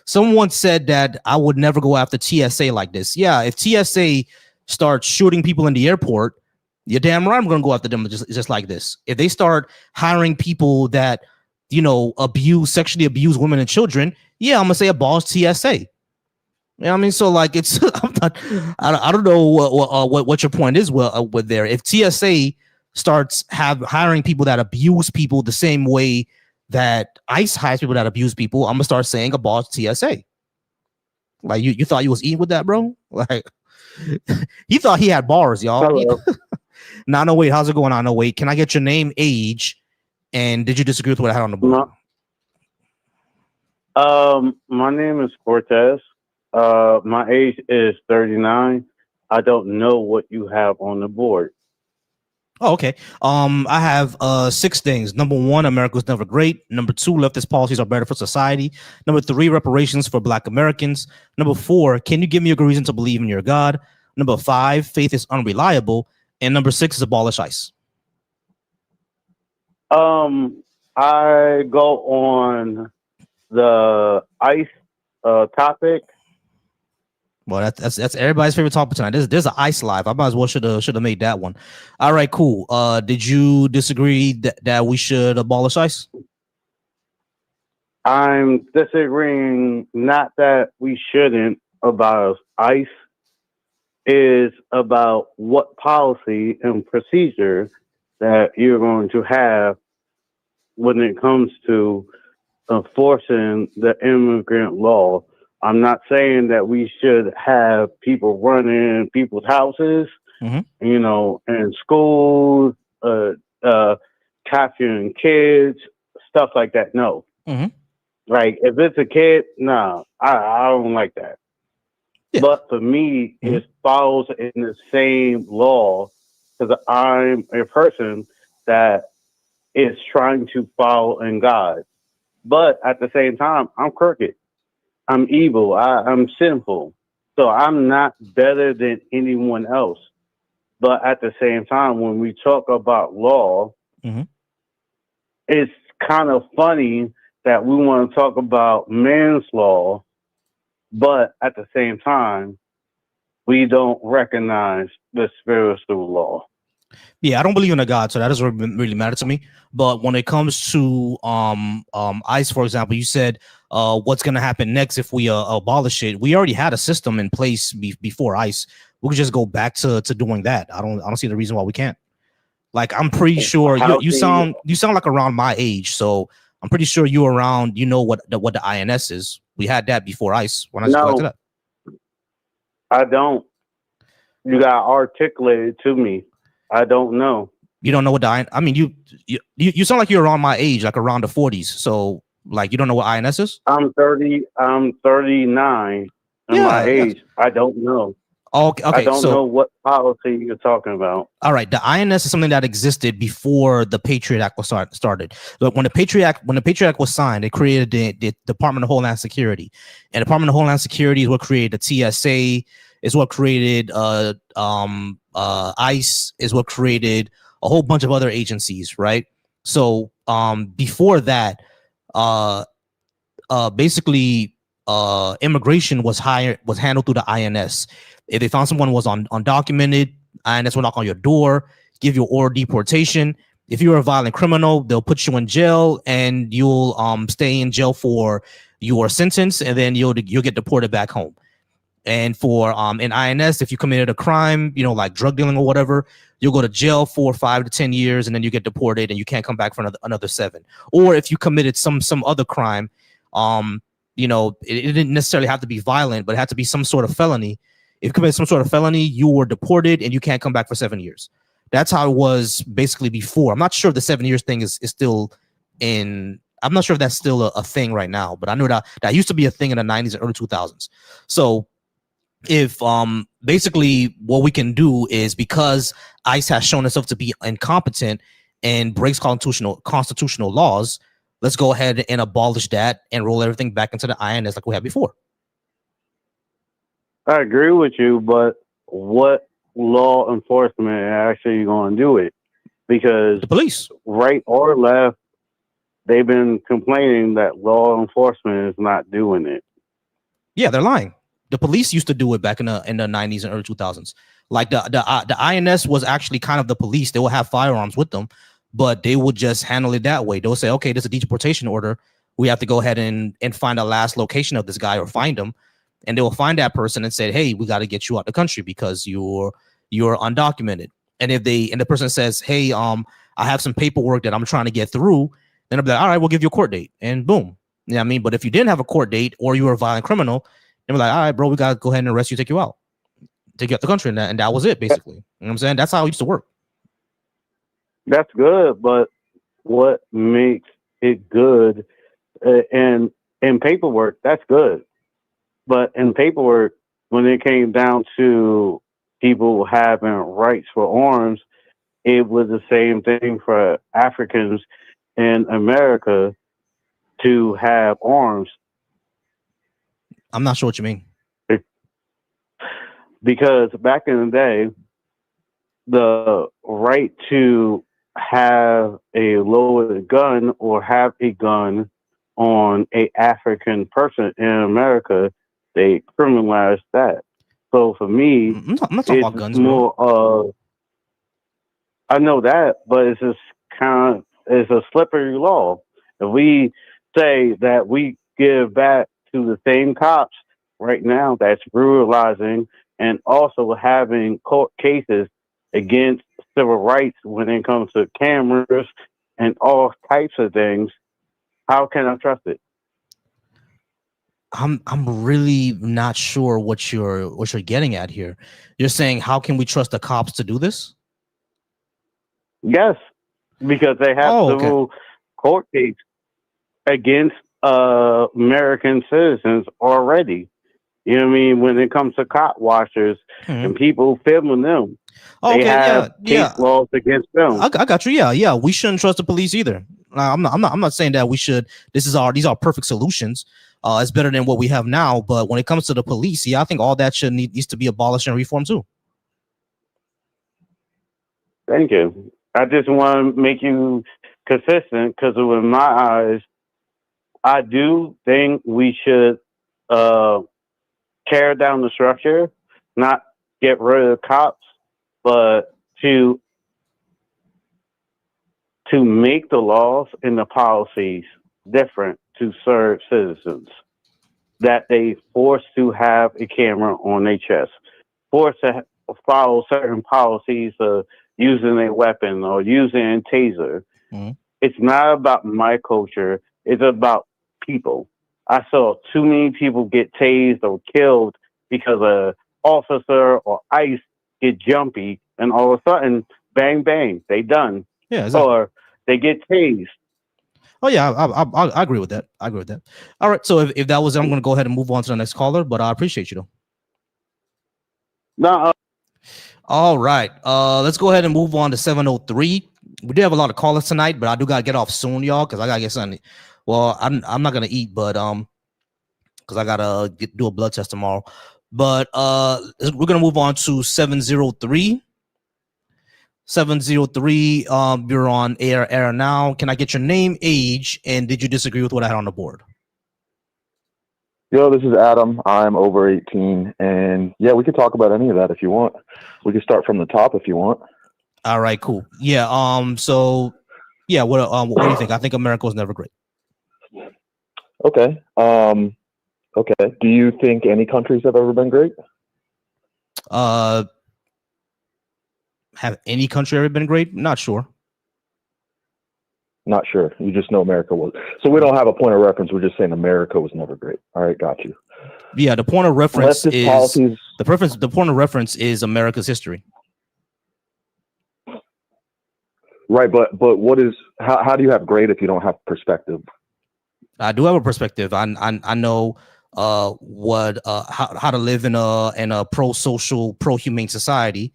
Someone said that I would never go after TSA like this. Yeah, if TSA starts shooting people in the airport, you're damn right I'm going to go after them just like this. If they start hiring people that, sexually abuse women and children, yeah, I'm going to say abolish TSA. You know what I mean? So, like, it's I don't know what your point is with there. If TSA starts hiring people that abuse people the same way that ICE hires people that abuse people, I'm gonna start saying abolish TSA. Like, you thought you was eating with that, bro? Like, he thought he had bars, y'all. Nah, no, wait. How's it going on? No, wait. Can I get your name, age, and did you disagree with what I had on the board? My name is Cortez. My age is 39. I don't know what you have on the board. Oh, okay. I have 6 things. Number 1, America was never great. Number 2, leftist policies are better for society. Number 3, reparations for Black Americans. Number 4, can you give me a good reason to believe in your God? Number 5, faith is unreliable. And number 6 is abolish ICE. I go on the ICE topic. Well, that's everybody's favorite topic tonight. There's an ICE live. I might as well should have made that one. All right, cool. Did you disagree that we should abolish ICE? I'm disagreeing, not that we shouldn't abolish ICE, is about what policy and procedure that you're going to have when it comes to enforcing the immigrant law. I'm not saying that we should have people running people's houses, in schools, capturing kids, stuff like that. No. Like, if it's a kid, no, I don't like that. Yeah. But for me, it follows in the same law, because I'm a person that is trying to follow in God. But at the same time, I'm crooked. I'm evil. I'm sinful. So I'm not better than anyone else. But at the same time, when we talk about law, it's kind of funny that we want to talk about man's law, but at the same time, we don't recognize the spiritual law. Yeah, I don't believe in a God, so that doesn't really matter to me. But when it comes to ICE, for example, you said what's going to happen next if we abolish it. We already had a system in place before ICE. We could just go back to doing that. I don't see the reason why we can't. Like, I'm pretty sure you sound like around my age, so I'm pretty sure you're around. You know what the INS is. We had that before ICE. When I just go back to that, I don't. You got articulated to me. I don't know. You don't know what the I mean, you sound like you're around my age, like around the 40s. So, like, you don't know what INS is? I'm 30. I'm 39. In my age, I don't know. Okay. I don't know what policy you're talking about. All right, the INS is something that existed before the Patriot Act was started. But when the Patriot Act was signed, it created the Department of Homeland Security, and the Department of Homeland Security is what created the TSA, is what created ICE, is what created a whole bunch of other agencies, right? So before that, basically immigration was handled through the INS. If they found someone was undocumented, INS will knock on your door, give you order deportation. If you're a violent criminal, they'll put you in jail, and you'll stay in jail for your sentence, and then you'll get deported back home. And for in INS, if you committed a crime, like drug dealing or whatever, you'll go to jail for 5 to 10 years, and then you get deported, and you can't come back for another 7. Or if you committed some other crime, it didn't necessarily have to be violent, but it had to be some sort of felony. If you committed some sort of felony, you were deported, and you can't come back for 7 years. That's how it was basically before. I'm not sure if the 7 years thing is still in. I'm not sure if that's still a thing right now, but I know that used to be a thing in the 90s and early 2000s. So if basically what we can do is, because ICE has shown itself to be incompetent and breaks constitutional laws, let's go ahead and abolish that and roll everything back into the INS like we had before. I agree with you, but what law enforcement are actually going to do it? Because the police, right or left, they've been complaining that law enforcement is not doing it. Yeah, they're lying. The police used to do it back in the 90s and early 2000s. Like the INS was actually kind of the police. They will have firearms with them, but they would just handle it that way. They'll say, okay, there's a deportation order. We have to go ahead and find the last location of this guy or find him. And they will find that person and say, hey, we got to get you out the country because you're undocumented. And if the person says, hey, I have some paperwork that I'm trying to get through, then I'll be like, all right, we'll give you a court date, and boom. You know what I mean? But if you didn't have a court date or you were a violent criminal, then we're like, all right, bro, we got to go ahead and arrest you, take you out the country. And that was it, basically. You know what I'm saying? That's how it used to work. That's good, but what makes it good and in paperwork, that's good. But in paperwork, when it came down to people having rights for arms, it was the same thing for Africans in America to have arms. I'm not sure what you mean. Because back in the day, the right to have a loaded gun or have a gun on a African person in America, they criminalized that. So for me, I'm not talking about guns, more of, I know that, but it's just it's a slippery law. If we say that we give back to the same cops right now that's brutalizing and also having court cases against civil rights when it comes to cameras and all types of things, how can I trust it? I'm really not sure what you're getting at here. You're saying, how can we trust the cops to do this? Yes, because they have civil court cases against American citizens already. You know what I mean? When it comes to cop washers and people filming them, Okay, they have case laws against them. I got you. Yeah. We shouldn't trust the police either. I'm not saying that we should. These are perfect solutions. It's better than what we have now. But when it comes to the police, I think all that needs to be abolished and reformed too. Thank you. I just want to make you consistent because in my eyes, I do think we should tear down the structure, not get rid of the cops, but to make the laws and the policies different to serve citizens. That they forced to have a camera on their chest, forced to follow certain policies of using a weapon or using a taser. It's not about my culture. It's about people. I saw too many people get tased or killed because an officer or ICE get jumpy and all of a sudden, bang, bang, they done. Yeah, exactly. Or they get tased. Oh yeah, I agree with that. All right, so if that was it, I'm going to go ahead and move on to the next caller. But I appreciate you though. No. All right, let's go ahead and move on to 703. We do have a lot of callers tonight, but I do gotta get off soon, y'all, because I gotta get something. Well, I'm not gonna eat, but because I gotta do a blood test tomorrow. But we're gonna move on to 703. 703, you're on air now. Can I get your name, age, and did you disagree with what I had on the board? Yo, this is Adam. I'm over 18, and yeah, we could talk about any of that if you want. We can start from the top if you want. All right, cool. Yeah. So, yeah. What do you think? I think America was never great. Okay. Okay. Do you think any countries have ever been great? Have any country ever been great? Not sure. Not sure. You just know America was. So we don't have a point of reference. We're just saying America was never great. All right, got you. Yeah, the point of reference Leftist is policies. the point of reference is America's history. Right, but what is how do you have great if you don't have perspective? I do have a perspective. I know how to live in a pro-social, pro-humane society,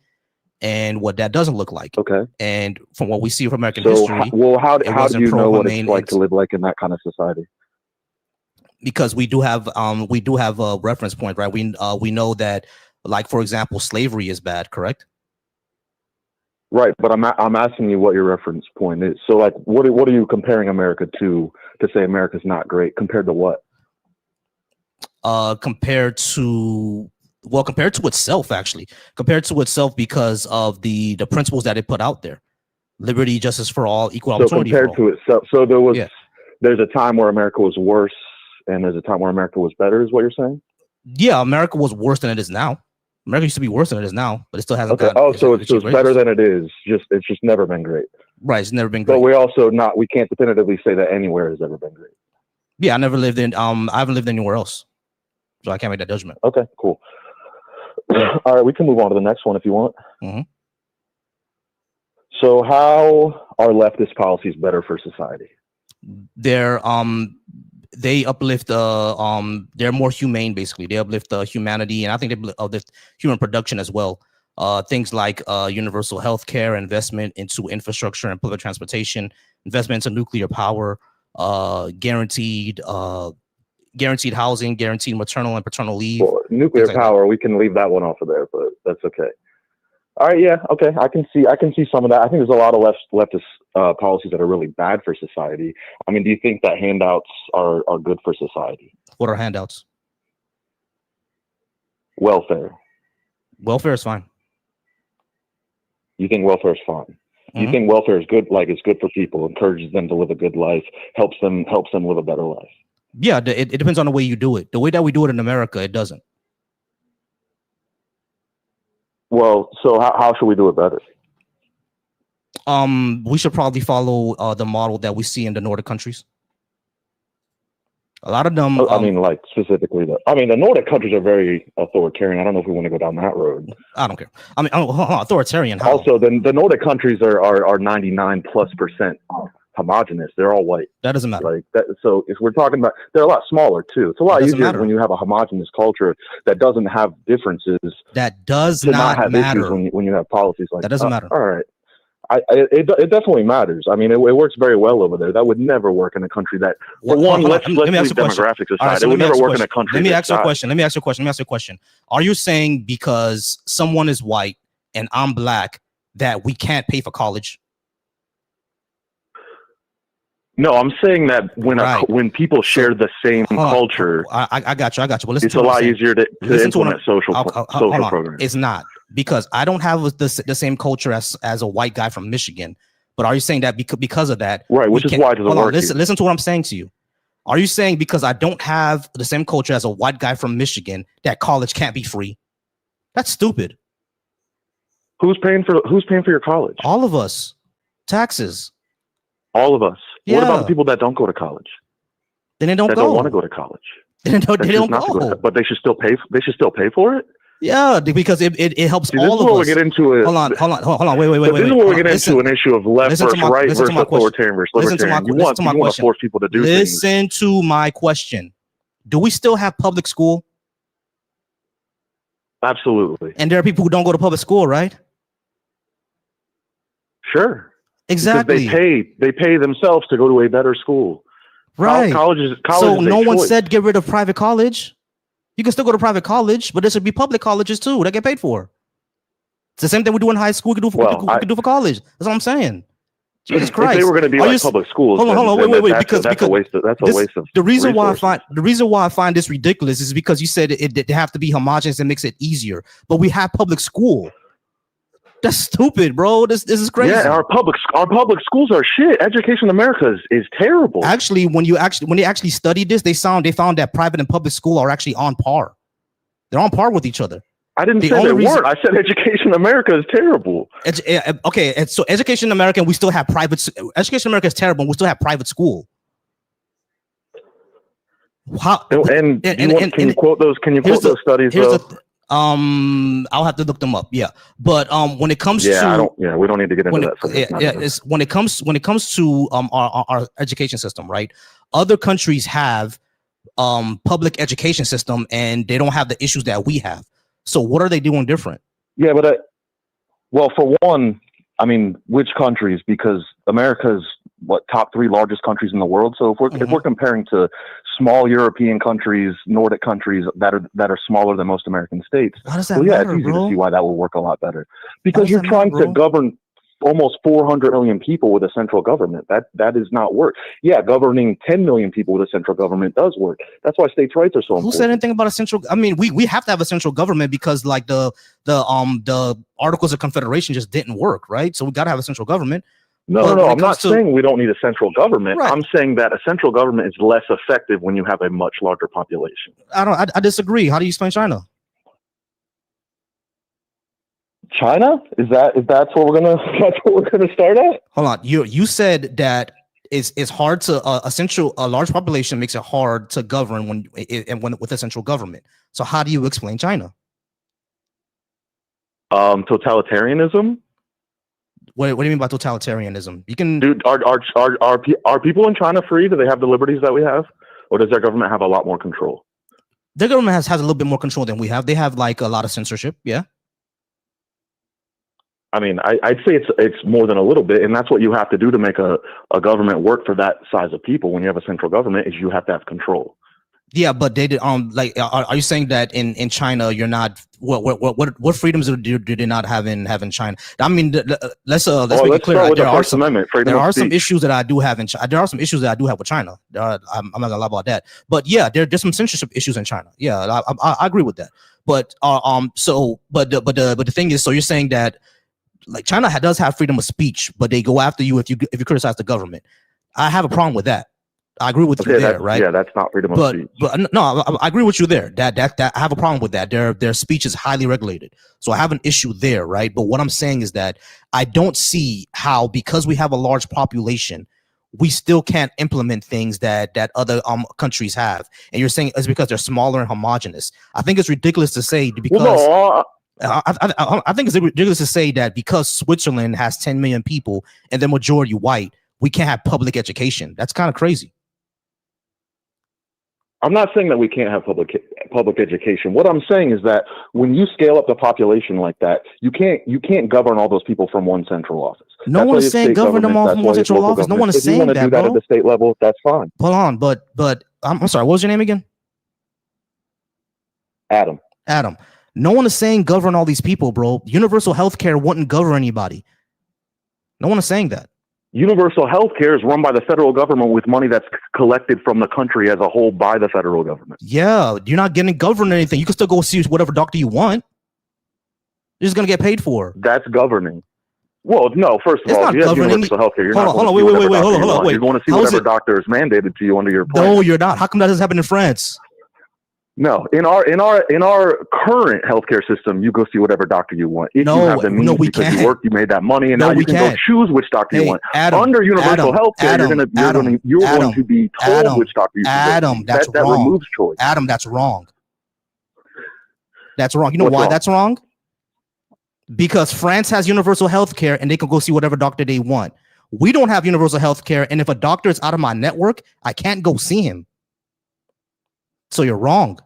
and what that doesn't look like. Okay. And from what we see from American So history, how do you know what it's pro-humane. like to live like in that kind of society? Because we do have a reference point, right? We know that, like, for example, slavery is bad, correct? Right, but I'm asking you what your reference point is. So, like, what are you comparing America to say America's not great? Compared to what? Compared to itself, actually. Compared to itself because of the principles that it put out there: liberty, justice for all, equal opportunity. So compared to itself, so there's a time where America was worse, and there's a time where America was better. Is what you're saying? Yeah, America was worse than it is now. America used to be worse than it is now, but it still hasn't. Okay. So it's better than it is. It's just never been great. Right. It's never been great. But we can't definitively say that anywhere has ever been great. Yeah, I never lived in. I haven't lived anywhere else, so I can't make that judgment. Okay. Cool. All right, we can move on to the next one if you want. Mm-hmm. So, how are leftist policies better for society? They uplift they're more humane, basically. They uplift humanity, and I think they uplift human production as well. Things like universal health care, investment into infrastructure and public transportation, investment into nuclear power, guaranteed housing, guaranteed maternal and paternal leave. Well, nuclear power, we can leave that one off of there, but that's okay. All right, yeah, okay. I can see some of that. I think there's a lot of leftist policies that are really bad for society. I mean, do you think that handouts are good for society? What are handouts? Welfare. Welfare is fine. You think welfare is fine? You think welfare is good? Like, it's good for people, encourages them to live a good life, helps them live a better life. Yeah, it depends on the way you do it. The way that we do it in America, it doesn't. Well, so how should we do it better? We should probably follow the model that we see in the Nordic countries. A lot of them. I mean, like, specifically, the Nordic countries are very authoritarian. I don't know if we want to go down that road. I don't care. I mean, authoritarian. How? Also, the Nordic countries are 99+% homogenous. They're all white. That doesn't matter. Like that. So if we're talking about, they're a lot smaller too. It's a lot easier matter. when you have a homogenous culture that doesn't have differences. That does to not have matter. issues when you have policies like that. Doesn't matter. All right. It definitely matters. I mean, it works very well over there. That would never work in a country that, for one, let's leave demographics aside. It would never work in a country. Let me ask you a question. Are you saying because someone is white and I'm black that we can't pay for college? No, I'm saying that when people share the same culture, I got you. But it's a lot easier to implement social programs. It's not, because I don't have the same culture as a white guy from Michigan. But are you saying that because of that, right? Which is why it doesn't work. Listen to what I'm saying to you. Are you saying because I don't have the same culture as a white guy from Michigan that college can't be free? That's stupid. Who's paying for your college? All of us. Taxes. All of us. Yeah. What about the people that don't go to college? Then they don't that go. don't want to go to college. They don't go. But they should still pay. They should still pay for it. Yeah, because it helps all of us. This is where we get into it. Hold on. Wait. This is where we get into an issue of left versus right versus authoritarian versus libertarian. You want to force people to do things. Listen to my question. Do we still have public school? Absolutely. And there are people who don't go to public school, right? Sure. Exactly. Because they pay themselves to go to a better school. Right. College is so no one choice. said get rid of private college. You can still go to private college, but there should be public colleges too that get paid for. It's the same thing we do in high school. We can do for college. That's what I'm saying. Jesus Christ! If they were going to be like public schools, hold on, wait. That's a waste of the reason resources. the reason why I find this ridiculous is because you said it have to be homogenous and makes it easier. But we have public school. That's stupid, bro. This is crazy. Yeah, our public schools are shit. Education in America is terrible. Actually, when they actually studied this, they found that private and public school are actually on par. They're on par with each other. I didn't say they weren't. I said education in America is terrible. Okay, and so education in America, we still have private. Education in America is terrible, and we still have private school. How? Can you quote those? Can you quote those studies? I'll have to look them up. Yeah, but when it comes to we don't need to get into that. It's when it comes to our education system, right? Other countries have public education system, and they don't have the issues that we have. So what are they doing different? Yeah, but well, for one, I mean, which countries? Because America's top 3 largest countries in the world. So if we're comparing to small European countries, Nordic countries that are smaller than most American states, how does that matter, it's easy bro? to see why that will work a lot better. Because you're trying to govern almost 400 million people with a central government. That does not work. Yeah, governing 10 million people with a central government does work. That's why states' rights are so important. Who said anything about a central? I mean, we have to have a central government because like the Articles of Confederation just didn't work, right? So we got to have a central government. No. I'm not saying we don't need a central government. Right. I'm saying that a central government is less effective when you have a much larger population. I disagree. How do you explain China? China? That's what we're gonna start at? Hold on. You said that it's hard to a large population makes it hard to govern when with a central government. So how do you explain China? Totalitarianism. What do you mean by totalitarianism? You can are people in China free? Do they have the liberties that we have, or does their government have a lot more control? Their government has a little bit more control than we have. They have like a lot of censorship. Yeah. I mean, I'd say it's more than a little bit, and that's what you have to do to make a government work for that size of people. When you have a central government, is you have to have control. Yeah, but they did. Like, are you saying that in China you're not? What freedoms do they not have in China? I mean, let's make it clear. There are some issues that I do have in China. There are some issues that I do have with China. I'm not gonna lie about that. But yeah, there's some censorship issues in China. Yeah, I agree with that. But the thing is, so you're saying that like China does have freedom of speech, but they go after you if you criticize the government. I have a problem with that. I agree with you there, right? Yeah, that's not freedom of speech. But no, I agree with you there. That I have a problem with that. Their speech is highly regulated, so I have an issue there, right? But what I'm saying is that I don't see how, because we have a large population, we still can't implement things that other countries have. And you're saying it's because they're smaller and homogenous. I think it's ridiculous to say because. I think it's ridiculous to say that because Switzerland has 10 million people and the majority white, we can't have public education. That's kind of crazy. I'm not saying that we can't have public education. What I'm saying is that when you scale up the population like that, you can't govern all those people from one central office. No one is saying govern them all from one central office. No one is saying that, bro. If you want to do that at the state level, that's fine. Hold on, but I'm sorry. What was your name again? Adam. Adam. No one is saying govern all these people, bro. Universal health care wouldn't govern anybody. No one is saying that. Universal health care is run by the federal government with money that's collected from the country as a whole by the federal government. Yeah, you're not getting governed anything. You can still go see whatever doctor you want. You're just gonna get paid for. That's governing. Well, no. First of all, if you have universal health care, you're not going to see whatever doctor you want. You're going to see whatever doctor is mandated to you under your plan. No, you're not. How come that doesn't happen in France? No, in our current healthcare system, you go see whatever doctor you want. If you have the means because you worked, you made that money, and now you can go choose which doctor you want. Under universal healthcare, you're going to be told which doctor you should go see. That's that wrong. Removes choice. Adam, that's wrong. That's wrong. You know why that's wrong? Because France has universal healthcare, and they can go see whatever doctor they want. We don't have universal healthcare, and if a doctor is out of my network, I can't go see him. So you're wrong.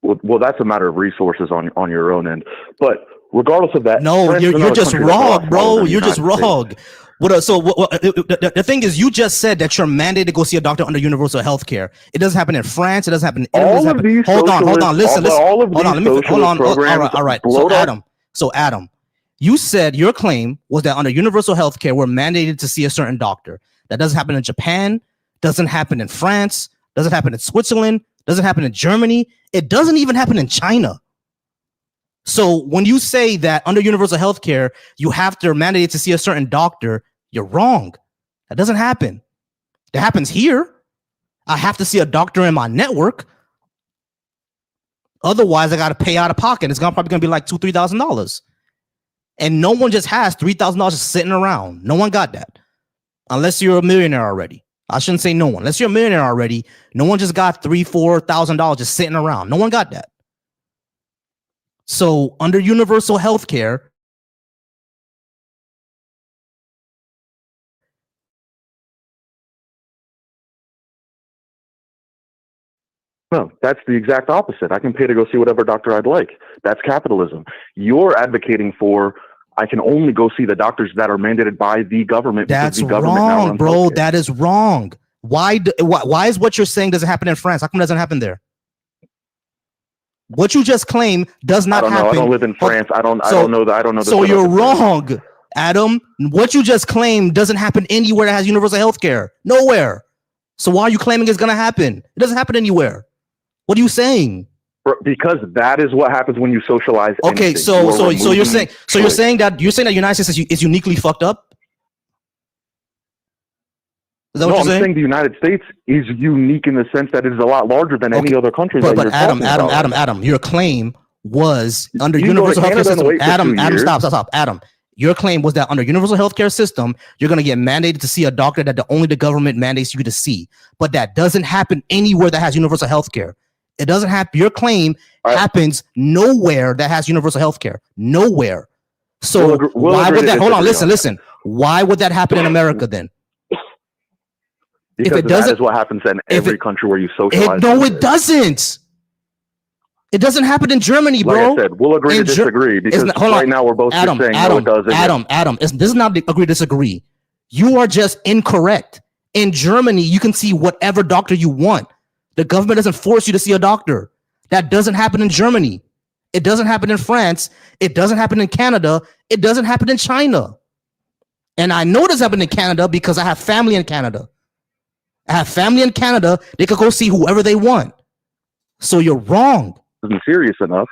Well, that's a matter of resources on your own end. But regardless of that, no, you're just wrong, bro. You're just wrong. The thing is, you just said that you're mandated to go see a doctor under universal health care. It doesn't happen in France. It doesn't happen in Italy. Hold on. Listen. Hold on. All right. So Adam, you said your claim was that under universal health care, we're mandated to see a certain doctor. That doesn't happen in Japan. Doesn't happen in France. Doesn't happen in Switzerland. Doesn't happen in Germany. It doesn't even happen in China. So when you say that under universal health care, you have to mandate to see a certain doctor, you're wrong. That doesn't happen. That happens here. I have to see a doctor in my network. Otherwise, I got to pay out of pocket. It's probably going to be like $2,000, $3,000. And no one just has $3,000 just sitting around. No one got that. Unless you're a millionaire already. I shouldn't say no one. Unless you're a millionaire already, no one just got $3,000, $4,000 just sitting around. No one got that. So under universal health care, no, that's the exact opposite. I can pay to go see whatever doctor I'd like. That's capitalism. You're advocating for I can only go see the doctors that are mandated by the government. That's the government wrong, bro. That is wrong. Why is what you're saying doesn't happen in France? How come it doesn't happen there? What you just claimed does not happen. I don't live in France. I don't know that. So you're wrong, Adam. What you just claimed doesn't happen anywhere that has universal health care. Nowhere. So why are you claiming it's going to happen? It doesn't happen anywhere. What are you saying? Because that is what happens when you socialize. Okay, so you're saying that the United States is uniquely fucked up? Is that what you're saying? I'm saying the United States is unique in the sense that it is a lot larger than any other country. But Adam, your claim was under universal healthcare system. Adam, stop. Adam, your claim was that under universal healthcare system, you're going to get mandated to see a doctor that only the government mandates you to see. But that doesn't happen anywhere that has universal healthcare. It doesn't happen. Your claim happens nowhere that has universal health care. Nowhere. So why would that? Hold on. Listen. Why would that happen in America then? Because that is what happens in every country where you socialize. No, it doesn't. It doesn't happen in Germany, bro. Like I said, we'll agree to disagree because right now we're both just saying no, it doesn't. Adam, this is not agree disagree. You are just incorrect. In Germany, you can see whatever doctor you want. The government doesn't force you to see a doctor. That doesn't happen in Germany. It doesn't happen in France. It doesn't happen in Canada. It doesn't happen in China. And I know this happened in Canada because I have family in Canada. They could go see whoever they want. So you're wrong. Isn't serious enough,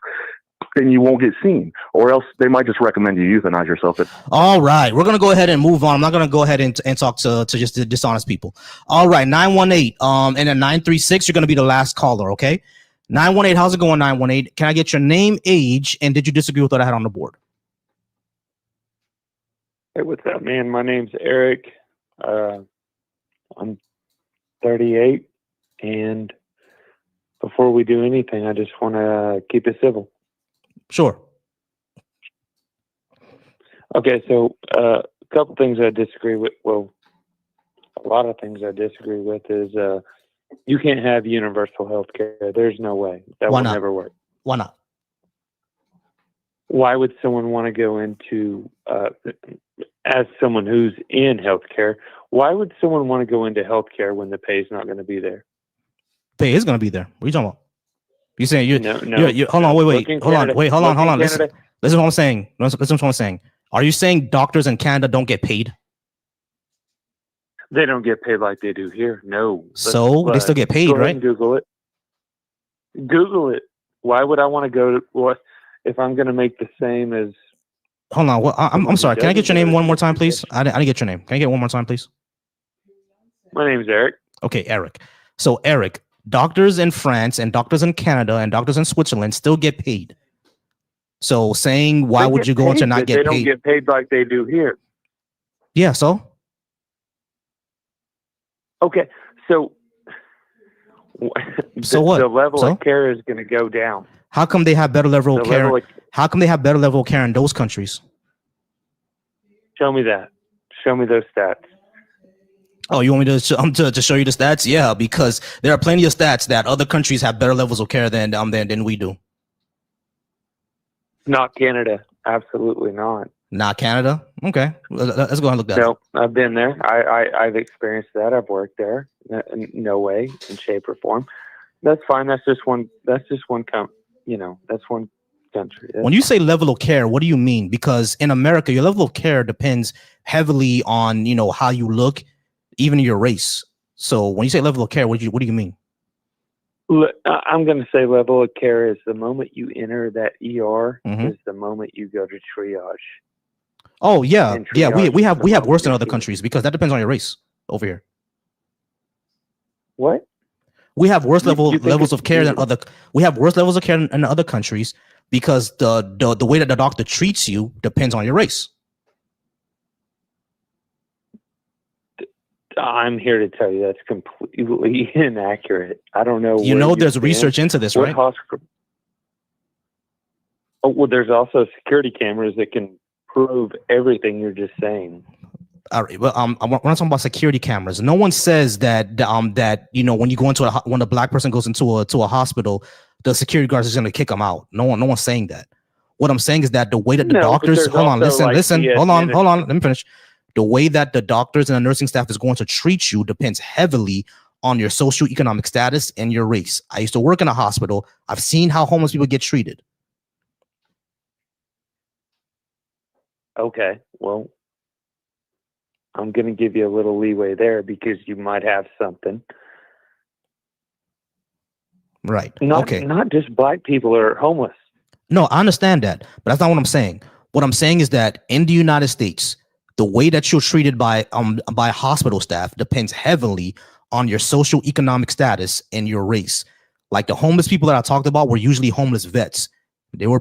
then you won't get seen, or else they might just recommend you euthanize yourself. All right, we're gonna go ahead and move on. I'm not gonna go ahead and talk to just the dishonest people. All right, 918 and then 936. You're gonna be the last caller. Okay, 918. How's it going? 918. Can I get your name, age, and did you disagree with what I had on the board? Hey, what's up, man? My name's Eric. I'm 38, and before we do anything, I just want to keep it civil. Sure. Okay, so couple things I disagree with. Well, a lot of things I disagree with is you can't have universal health care. There's no way. That Why will not? never work. Why not? Why would someone want to go into, as someone who's in healthcare, why would someone want to go into healthcare when the pay is not going to be there? Pay is going to be there. What are you talking about? You saying you? No, Hold on, Look in hold on, Canada. hold Look in on. Listen, Canada. listen to what I'm saying. Listen to what I'm saying. Are you saying doctors in Canada don't get paid? They don't get paid like they do here. No. So they still get paid, go ahead right? and Google it. Google it. Why would I want to go to what if I'm going to make the same as? Hold on. I'm someone who sorry. Can I get doesn't your name go to one more time, school? please? I didn't get your name. Can I get it one more time, please? My name's Eric. Okay, Eric. So Eric, doctors in France and doctors in Canada and doctors in Switzerland still get paid. So saying why They would get you go into paid, not but get they don't paid? get paid like they do here. Yeah. So Okay, so So what? The level So? of care is going to go down. how come they have better level The of care? level of- How come they have better level of care in those countries? Show me that. Show me those stats. Oh, you want me to show you the stats? Yeah, because there are plenty of stats that other countries have better levels of care than we do. Not Canada. Absolutely not. Not Canada. Okay, let's go ahead and look that up. No, I've been there. I've experienced that. I've worked there. No way, in shape or form. That's fine. That's just one. That's one that's one country. When you say level of care, what do you mean? Because in America, your level of care depends heavily on how you look, even your race. So when you say level of care, what do you mean? I'm going to say level of care is the moment you enter that ER Mhm. is the moment you go to triage. Oh yeah, And yeah. We triage have is the worse moment than you're other seen. countries because that depends on your race over here. What? We have worse You think levels it's of care than easy? other. We have worse levels of care in other countries because the way that the doctor treats you depends on your race. I'm here to tell you that's completely inaccurate. I don't know. You where know, you've there's been. research into this, What right? hospital? Oh, well, there's also security cameras that can prove everything you're just saying. All right. Well, we're not talking about security cameras. No one says that when you go into when a black person goes into a hospital, the security guards is going to kick them out. No one's saying that. What I'm saying is that the way that the No, but doctors there's hold on, also, listen, like, the hold on, let me finish. The way that the doctors and the nursing staff is going to treat you depends heavily on your socioeconomic status and your race. I used to work in a hospital. I've seen how homeless people get treated. Okay, well, I'm going to give you a little leeway there because you might have something. Right. Not just black people are homeless. No, I understand that, but that's not what I'm saying. What I'm saying is that in the United States, the way that you're treated by hospital staff depends heavily on your social economic status and your race. Like the homeless people that I talked about were usually homeless vets. They're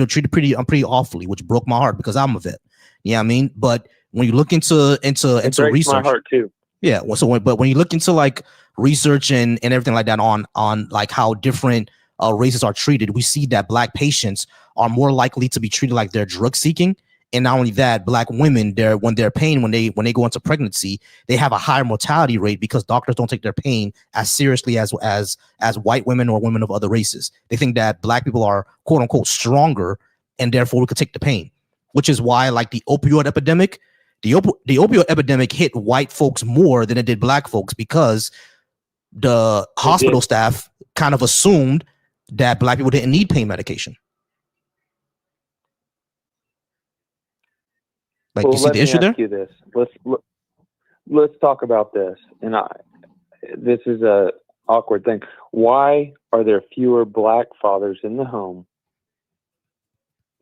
treated pretty awfully, which broke my heart because I'm a vet. Yeah, I mean, but when you look into It breaks research, my heart too. yeah. But when you look into like research and everything like that on like how different races are treated, we see that black patients are more likely to be treated like they're drug seeking. And not only that, black women, when they go into pregnancy, they have a higher mortality rate because doctors don't take their pain as seriously as white women or women of other races. They think that black people are quote unquote stronger and therefore we could take the pain, which is why like the opioid epidemic, the opioid epidemic hit white folks more than it did black folks because the hospital staff kind of assumed that black people didn't need pain medication. Like, Well, you see let the me issue there? ask you this. Let's talk about this. And this is a awkward thing. Why are there fewer black fathers in the home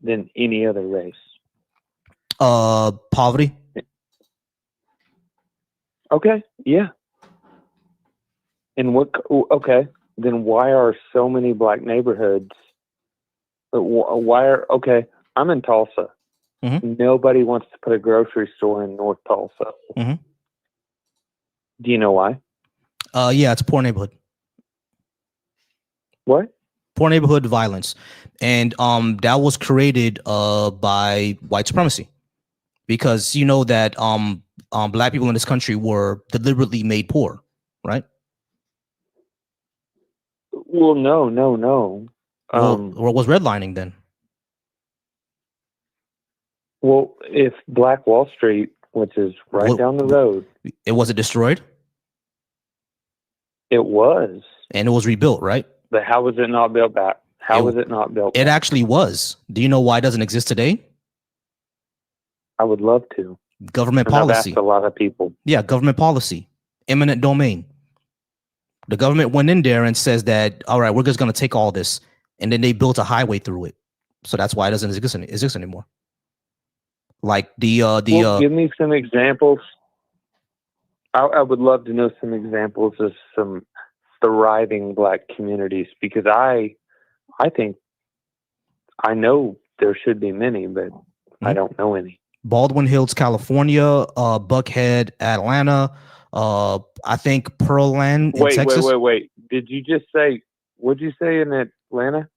than any other race? Poverty. Okay, yeah. And okay, then why are so many black neighborhoods? Okay, I'm in Tulsa. Mm-hmm. Nobody wants to put a grocery store in North Tulsa. Mm-hmm. Do you know why? Yeah, it's a poor neighborhood. What? Poor neighborhood violence. And that was created by white supremacy. because you know that black people in this country were deliberately made poor, right? Well, no. What was redlining then? Well, if Black Wall Street, which is right down the road, it wasn't destroyed. It was, and it was rebuilt, right? But how was it not built back? How was it not built? It actually was. Do you know why it doesn't exist today? I would love to. Government And I've policy. asked a lot of people. Yeah, government policy. Eminent domain. The government went in there and says that, all right, we're just going to take all this, and then they built a highway through it. So that's why it doesn't exist anymore. Like give me some examples. I would love to know some examples of some thriving black communities, because I think I know there should be many, but I don't know any. Baldwin Hills, California, Buckhead, Atlanta, I think Pearland in Texas. Wait. Did you just say, what'd you say in Atlanta?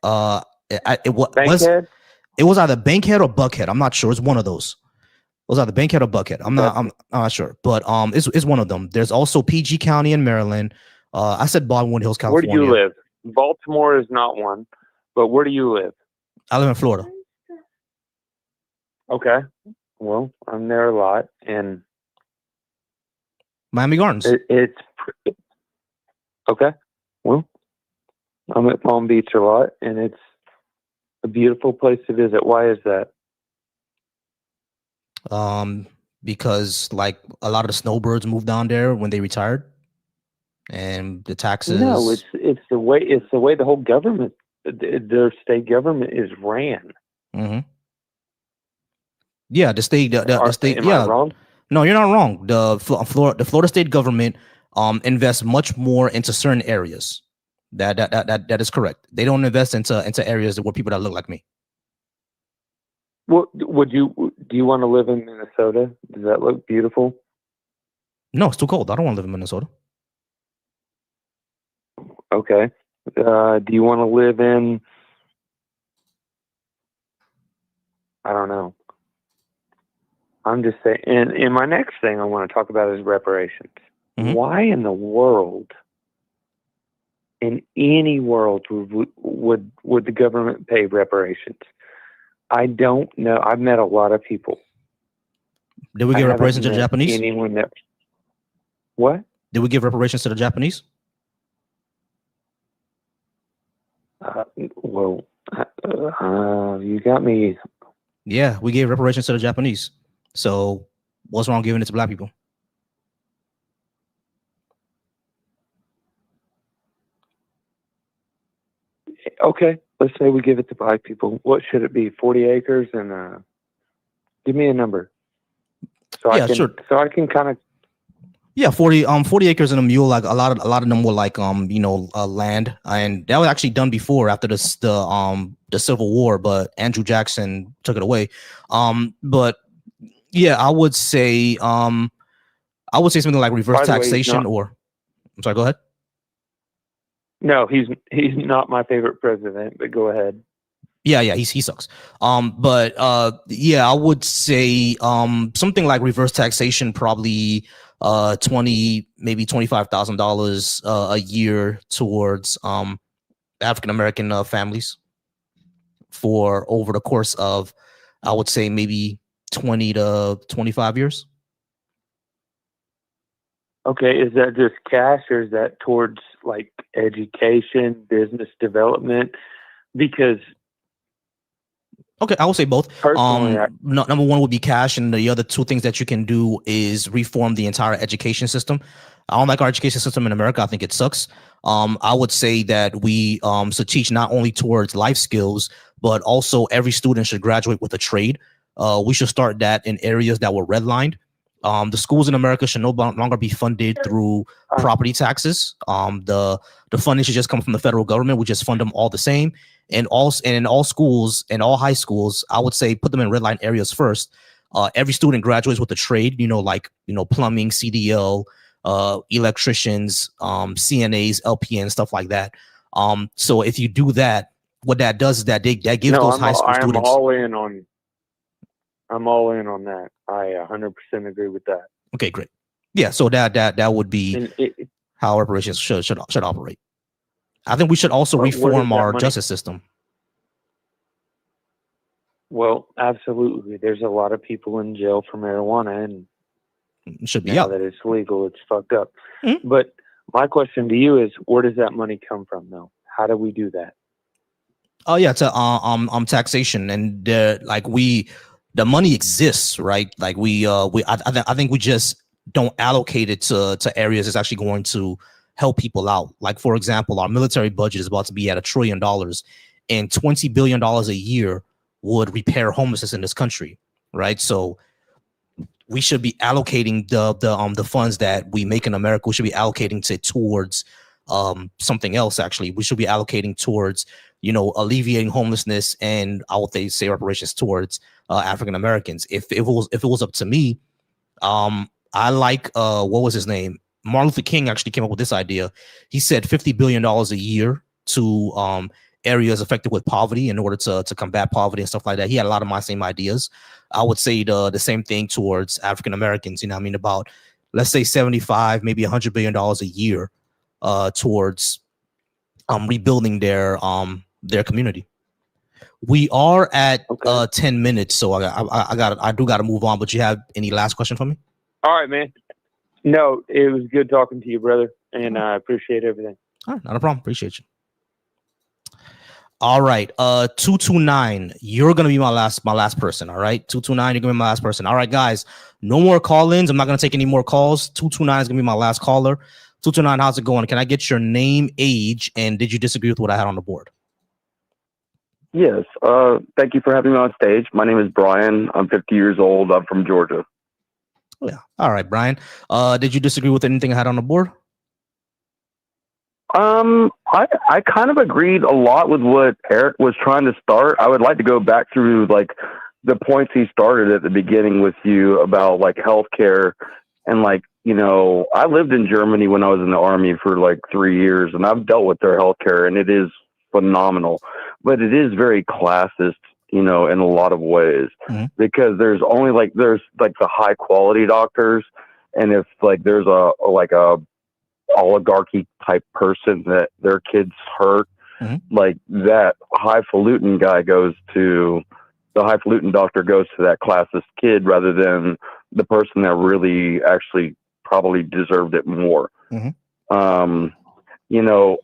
Bankhead? It was either Bankhead or Buckhead. I'm not sure. It's one of those. It was either Bankhead or Buckhead. I'm not sure, but it's one of them. There's also PG County in Maryland. I said Baldwin Hills, California. Where do you live? Baltimore is not one, but where do you live? I live in Florida. Okay. Well, I'm there a lot, and Miami Gardens. Okay. Well, I'm at Palm Beach a lot, and it's a beautiful place to visit. Why is that? Because like a lot of the snowbirds moved down there when they retired, and the taxes. No, it's the way the whole government, their state government is ran. Mm-hmm. Yeah, the state. The state. Am I wrong? No, you're not wrong. The Florida state government invests much more into certain areas. That is correct. They don't invest into areas where people that look like me. Well, do you want to live in Minnesota? Does that look beautiful? No, it's too cold. I don't want to live in Minnesota. Okay. Do you want to live in? I don't know. I'm just saying. And my next thing I want to talk about is reparations. Mm-hmm. Why in the world, in any world, would the government pay reparations? I don't know. I've met a lot of people. Did we give reparations to the Japanese? Anyone that? What? Did we give reparations to the Japanese? You got me. Yeah, we gave reparations to the Japanese. So what's wrong giving it to black people? Okay, let's say we give it to black people. What should it be? 40 acres and give me a number. So I can kind of. Yeah, 40 acres and a mule. Like a lot of them were like land, and that was actually done before after the Civil War, but Andrew Jackson took it away. But yeah, I would say something like reverse taxation or. I'm sorry. Go ahead. No, he's not my favorite president, but go ahead. Yeah, he sucks. But I would say something like reverse taxation, probably maybe $25,000 a year towards African American families for over the course of, I would say, maybe 20 to 25 years. Okay, is that just cash, or is that towards like education, business development? Because okay, I will say both. Personally, number one would be cash, and the other two things that you can do is reform the entire education system. I don't like our education system in America. I think it sucks. I would say that we should teach not only towards life skills, but also every student should graduate with a trade. We should start that in areas that were redlined. The schools in America should no longer be funded through property taxes. The funding should just come from the federal government. We just fund them all the same. And in all schools, in all high schools, I would say put them in red line areas first. Every student graduates with a trade, plumbing, CDL, electricians, CNAs, LPN, stuff like that. So if you do that, what that does is that gives those high school students. I am all in on. I'm all in on that. I 100% agree with that. Okay, great. Yeah, so that would be And how reparations should operate. I think we should also But where reform does that our money- justice system. Well, absolutely. There's a lot of people in jail for marijuana, and It should be now up. that it's legal, it's fucked up. Mhm. But my question to you is, where does that money come from, though? How do we do that? Oh yeah, to taxation, and the money exists, right? Like I think we just don't allocate it to areas that's actually going to help people out. Like for example, our military budget is about to be at $1 trillion, and $20 billion a year would repair homelessness in this country, right? So we should be allocating the funds that we make in America. We should be allocating towards something else. Actually, we should be allocating towards alleviating homelessness, and I would say reparations towards African Americans. If it was up to me, I like what was his name? Martin Luther King actually came up with this idea. He said $50 billion a year to areas affected with poverty in order to combat poverty and stuff like that. He had a lot of my same ideas. I would say the same thing towards African Americans. I mean, about, let's say 75, maybe $100 billion a year towards rebuilding their community. We are at 10 minutes, so I do got to move on. But you have any last question for me? All right, man. No, it was good talking to you, brother, and I appreciate everything. All right, not a problem. Appreciate you. All right, 229. You're gonna be my last person. All right, 229. You're gonna be my last person. All right, guys. No more call-ins. I'm not gonna take any more calls. 229 is gonna be my last caller. 229, how's it going? Can I get your name, age, and did you disagree with what I had on the board? Yes. Thank you for having me on stage. My name is Brian. I'm 50 years old. I'm from Georgia. Oh, yeah. All right, Brian. Did you disagree with anything I had on the board? I kind of agreed a lot with what Eric was trying to start. I would like to go back through like the points he started at the beginning with you about like healthcare and like, I lived in Germany when I was in the army for like 3 years, and I've dealt with their healthcare, and it is phenomenal, but it is very classist, in a lot of ways, because there's the high quality doctors. And if like there's a oligarchy type person that their kids hurt, like that highfalutin doctor goes to that classist kid rather than the person that really actually probably deserved it more. And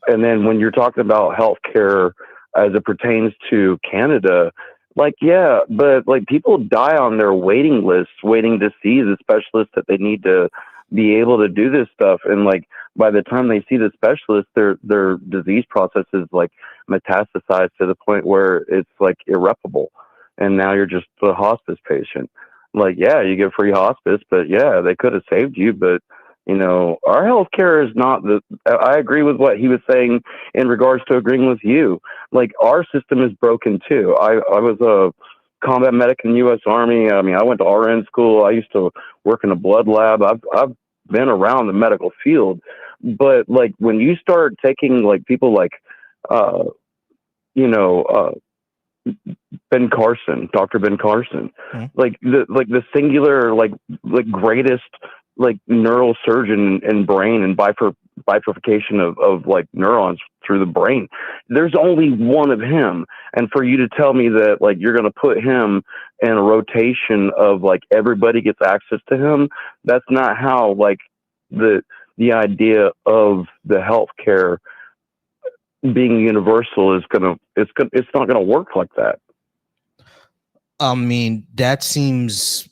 then when you're talking about healthcare as it pertains to Canada, like, yeah, but like people die on their waiting lists, waiting to see the specialist that they need to be able to do this stuff. And like, by the time they see the specialist, their disease process is like metastasized to the point where it's like irreparable. And now you're just a hospice patient. Like, yeah, you get free hospice, but yeah, they could have saved you. But, our healthcare is not I agree with what he was saying in regards to agreeing with you. Like, our system is broken too. I was a combat medic in the U.S. Army. I mean, I went to RN school. I used to work in a blood lab. I've been around the medical field, but like when you start taking like people like, Ben Carson, Dr. Ben Carson, like the singular, like greatest, like neurosurgeon in brain and bifurcation of like neurons through the brain. There's only one of him. And for you to tell me that like you're going to put him in a rotation of like everybody gets access to him, that's not how like the idea of the healthcare being universal it's not gonna work like that. I mean, that seems.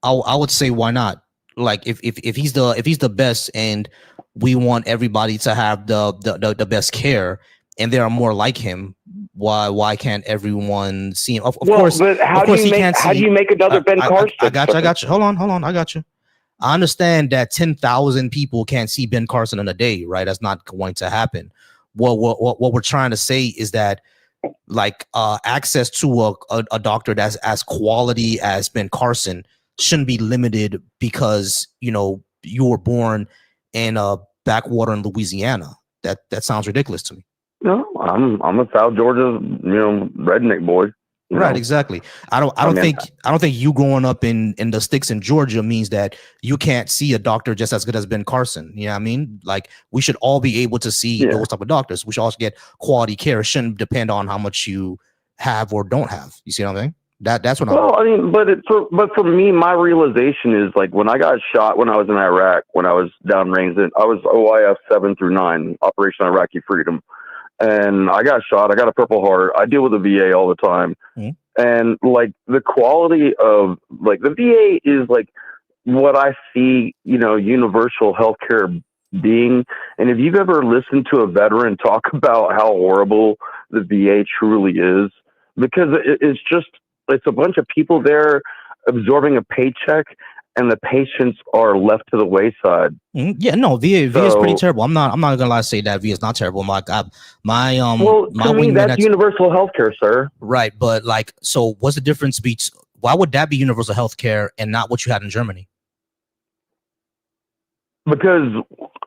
I would say why not? Like if he's the best, and we want everybody to have the best care, and there are more like him, why can't everyone see him? Of course, but how do you make another Ben Carson? I got you. Hold on. I got you. I understand that 10,000 people can't see Ben Carson in a day, right? That's not going to happen. What we're trying to say is that like access to a doctor that's as quality as Ben Carson shouldn't be limited because you were born in a backwater in Louisiana. That sounds ridiculous to me. No, I'm a South Georgia redneck boy. Right, know? exactly. I don't think you growing up in the sticks in Georgia means that you can't see a doctor just as good as Ben Carson. You know what I mean? Like, we should all be able to see those type of doctors. We should also get quality care. It shouldn't depend on how much you have or don't have. You see what I'm saying? That's what Well, I mean, but for me, my realization is like when I got shot when I was in Iraq, when I was downrange, I was OIF 7 through 9, Operation Iraqi Freedom, and I got shot. I got a Purple Heart. I deal with the VA all the time, and like the quality of like the VA is like what I see, you know, universal healthcare being. And if you've ever listened to a veteran talk about how horrible the VA truly is, because it's a bunch of people there absorbing a paycheck, and the patients are left to the wayside. Yeah, no, VA is pretty terrible. I'm not gonna lie to say that VA is not terrible. Well, My to me, that's universal healthcare, sir. Right, but like, so what's the difference between? Why would that be universal healthcare and not what you had in Germany? Because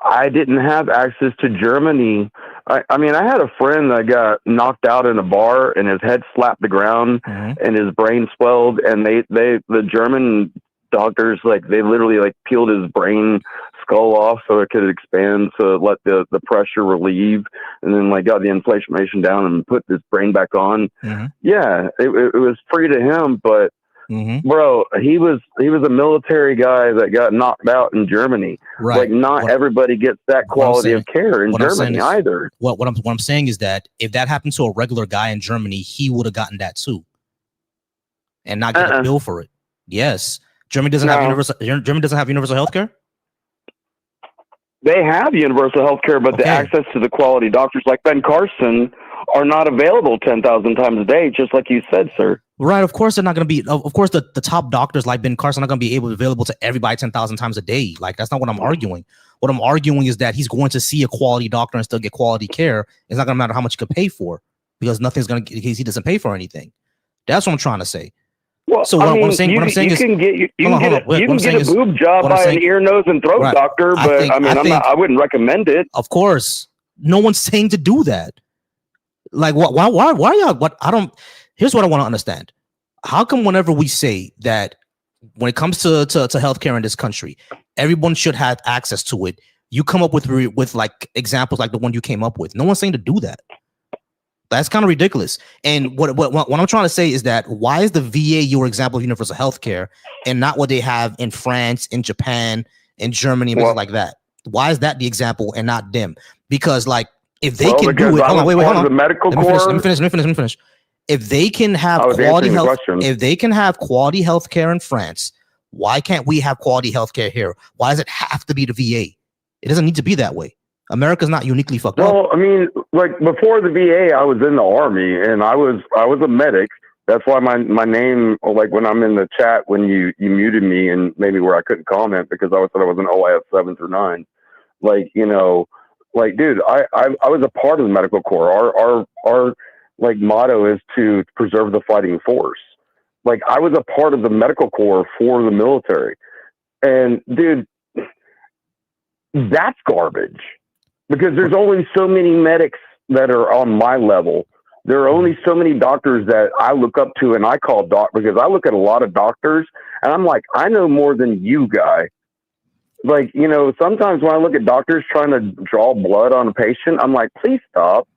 I didn't have access to Germany. I mean, I had a friend that got knocked out in a bar and his head slapped the ground and his brain swelled, and the German doctors, like, they literally like peeled his brain skull off so it could expand, so it let the pressure relieve, and then like got the inflammation down and put his brain back on. Yeah, it was free to him, but bro, he was a military guy that got knocked out in Germany. Right. Like, not everybody gets that quality of care in Germany either. What I'm saying is that if that happened to a regular guy in Germany, he would have gotten that too, and not get a bill for it. Yes, Germany doesn't have universal health care. They have universal health care, but the access to the quality doctors like Ben Carson are not available 10,000 times a day, just like you said, sir. Right, of course they're not going to be. Of course, the top doctors like Ben Carson are not going to be available to everybody 10,000 times a day. Like, that's not what I'm arguing. What I'm arguing is that he's going to see a quality doctor and still get quality care. It's not going to matter how much you could pay for, because nothing's going to, because he doesn't pay for anything. That's what I'm trying to say. Well, so what I'm saying is, you can get a boob job by an ear, nose, and throat doctor, but I wouldn't recommend it. Of course, no one's saying to do that. Like, why y'all? What I don't. Here's what I want to understand. How come whenever we say that when it comes to healthcare in this country, everyone should have access to it, you come up with like examples like the one you came up with? No one's saying to do that. That's kind of ridiculous. And what I'm trying to say is that why is the VA your example of universal healthcare and not what they have in France, in Japan, in Germany, and places like that? Why is that the example and not them? Because like, if they can do it, hold on. The medical corps. Let me finish. If they can have quality health, if they can have quality health care in France, why can't we have quality health care here? Why does it have to be the VA? It doesn't need to be that way. America's not uniquely fucked up. Well, I mean, like before the VA, I was in the Army and I was a medic. That's why my name, like when I'm in the chat, when you muted me and maybe where I couldn't comment because I said I was an OIF 7 through 9. Like, you know, like, dude, I was a part of the medical corps. Our like motto is to preserve the fighting force. Like, I was a part of the medical corps for the military, and dude, that's garbage because there's only so many medics that are on my level. There are only so many doctors that I look up to and I call doc, because I look at a lot of doctors and I'm like, I know more than you, guy. Like, you know, sometimes when I look at doctors trying to draw blood on a patient, I'm like, please stop.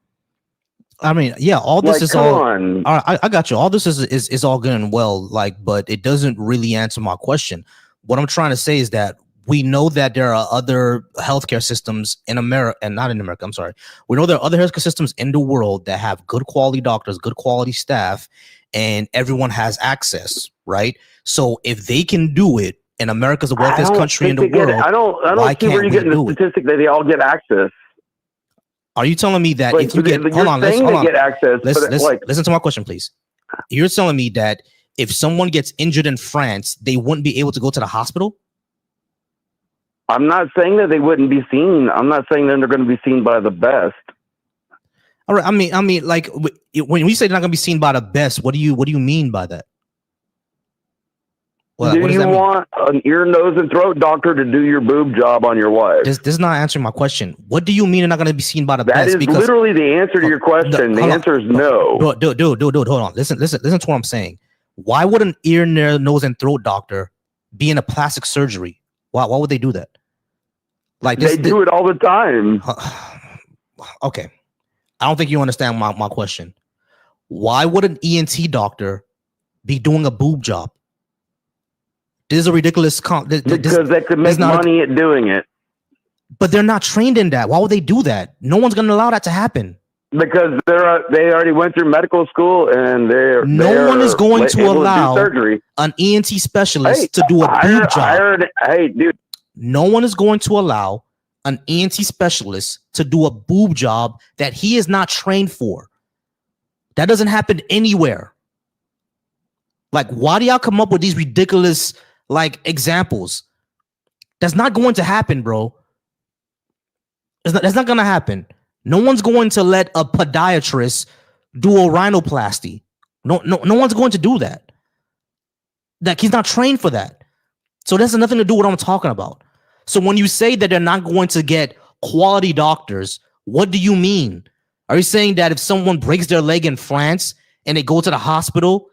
I mean, yeah, all this like, is come all. on. I got you. All this is all good and well, like, but it doesn't really answer my question. What I'm trying to say is that we know that there are other healthcare systems in America, and not in America. I'm sorry. We know there are other healthcare systems in the world that have good quality doctors, good quality staff, and everyone has access, right? So if they can do it, and America's the wealthiest country in the world, I don't see where you're getting the statistic that they all get access. Are you telling me that like, if you get get access, listen to my question, please. You're telling me that if someone gets injured in France, they wouldn't be able to go to the hospital? I'm not saying that they wouldn't be seen. I'm not saying that they're going to be seen by the best. All right. I mean, like when we say they're not going to be seen by the best, what do you mean by that? Do you want an ear, nose, and throat doctor to do your boob job on your wife? This is not answering my question. What do you mean you're not going to be seen by the That best? is literally the answer to your question. The answer is no. Dude, hold on. Listen to what I'm saying. Why would an ear, nose, and throat doctor be in a plastic surgery? Why would they do that? Like they do it all the time. Okay. I don't think you understand my question. Why would an ENT doctor be doing a boob job? This is a ridiculous because they could make money at doing it. But they're not trained in that. Why would they do that? No one's going to allow that to happen. Because they already went through medical school and no one is going to allow an ENT specialist to do a boob job. Hey, dude. No one is going to allow an ENT specialist to do a boob job that he is not trained for. That doesn't happen anywhere. Like, why do y'all come up with these ridiculous examples? That's not going to happen, bro. That's not going to happen. No one's going to let a podiatrist do a rhinoplasty. No one's going to do that. Like, he's not trained for that. So that's nothing to do with what I'm talking about. So when you say that they're not going to get quality doctors, what do you mean? Are you saying that if someone breaks their leg in France and they go to the hospital,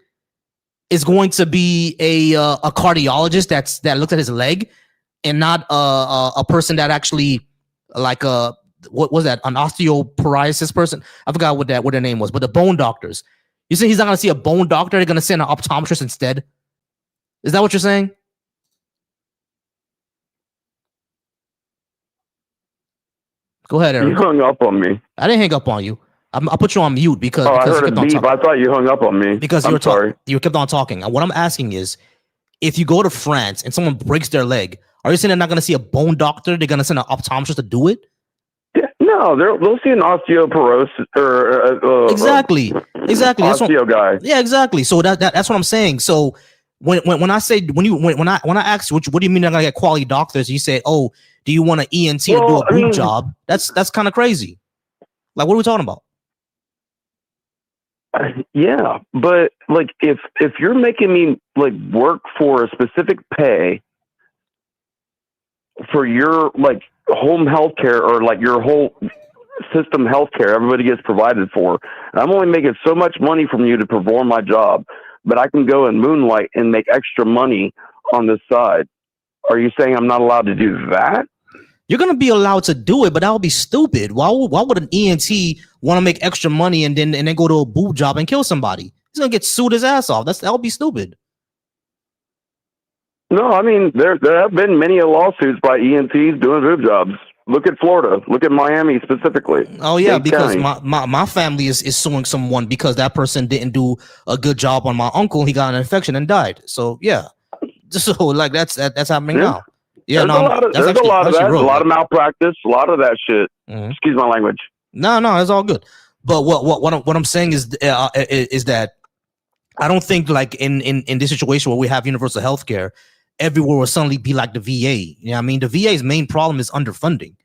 it's going to be a cardiologist that looks at his leg and not a person that actually what was that? An osteoporosis person? I forgot what their name was, but the bone doctors. You say he's not going to see a bone doctor? They're going to send an optometrist instead? Is that what you're saying? Go ahead, Eric. You hung up on me. I didn't hang up on you. I'll put you on mute because I you heard a beep. I thought you hung up on me. Because I'm sorry. You kept on talking. And what I'm asking is, if you go to France and someone breaks their leg, are you saying they're not going to see a bone doctor? They're going to send an optometrist to do it? No, they'll see an osteoporosis or exactly. Osteo guy. Yeah, exactly. So that's what I'm saying. So when I ask you, what do you mean they're gonna get quality doctors? You say, oh, do you want an ENT to do a boob job? That's kind of crazy. Like, what are we talking about? Yeah, but if you're making me work for a specific pay for your home health care or your whole system health care everybody gets provided for, and I'm only making so much money from you to perform my job, but I can go and moonlight and make extra money on this side. Are you saying I'm not allowed to do that? You're going to be allowed to do it, but that would be stupid. Why would an ENT want to make extra money and then go to a boob job and kill somebody? He's going to get sued his ass off. That would be stupid. No, I mean, there have been many lawsuits by ENTs doing boob jobs. Look at Florida. Look at Miami specifically. Oh, yeah, Dade because County. my family is suing someone because that person didn't do a good job on my uncle. He got an infection and died. So, yeah. So, that's happening now. Yeah, there's a lot of that. A lot of malpractice. A lot of that shit. Mm-hmm. Excuse my language. No, it's all good. But what I'm saying is that I don't think in this situation where we have universal health care, everywhere will suddenly be like the VA. You know what I mean? The VA's main problem is underfunding.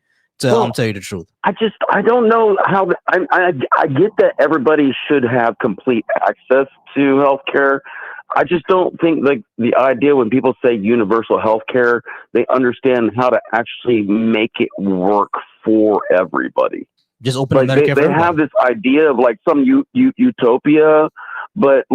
I'll tell you the truth. I don't know how. I get that everybody should have complete access to healthcare. I just don't think the idea when people say universal healthcare, they understand how to actually make it work for everybody. Just open Medicare. They have this idea of some utopia, but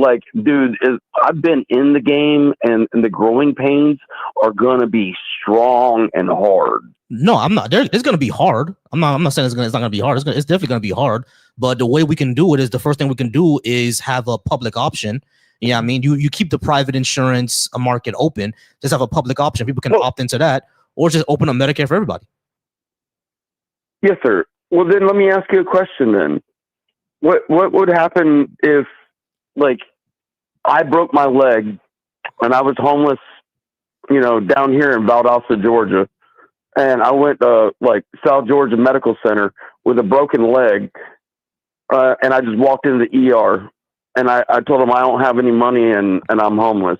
dude, I've been in the game, and the growing pains are gonna be strong and hard. No, I'm not. It's gonna be hard. I'm not saying it's not gonna be hard. It's definitely gonna be hard. But the way we can do it is the first thing we can do is have a public option. Yeah, I mean, you keep the private insurance market open. Just have a public option. People can opt into that, or just open up Medicare for everybody. Yes, sir. Well, then let me ask you a question. Then, what would happen if, I broke my leg and I was homeless, down here in Valdosta, Georgia, and I went to South Georgia Medical Center with a broken leg, and I just walked into the ER. And I told them I don't have any money and I'm homeless.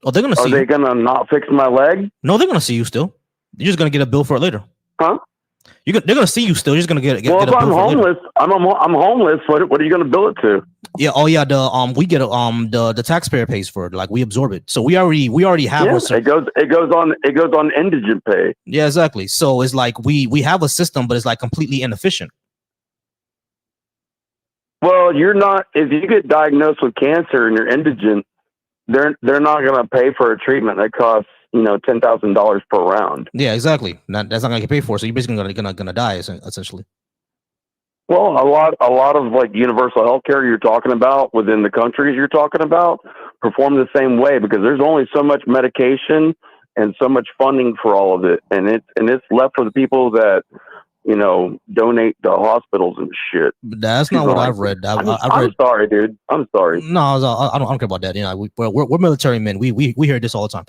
Oh, they're gonna see. Are they gonna not fix my leg? No, they're gonna see you still. You're just gonna get a bill for it later. Huh? They're gonna see you still. You're just gonna get Well, get if a I'm bill for later. homeless, I'm homeless. What are you going to bill it to? Yeah. Oh yeah. We get the taxpayer pays for it. Like we absorb it. So we already have Yeah, a it goes on indigent pay. yeah, exactly. So it's like we have a system, but it's like completely inefficient. Well, you're not. If you get diagnosed with cancer and you're indigent, they're not going to pay for a treatment that costs $10,000 per round. Yeah, exactly. That's not gonna get paid for. So you're basically gonna die essentially. Well, a lot of like universal health care you're talking about within the countries you're talking about perform the same way because there's only so much medication and so much funding for all of it, and it's left for the people that donate to hospitals and shit. That's not what I've read. I'm sorry, dude. I'm sorry. No, I don't care about that. We're military men. We hear this all the time.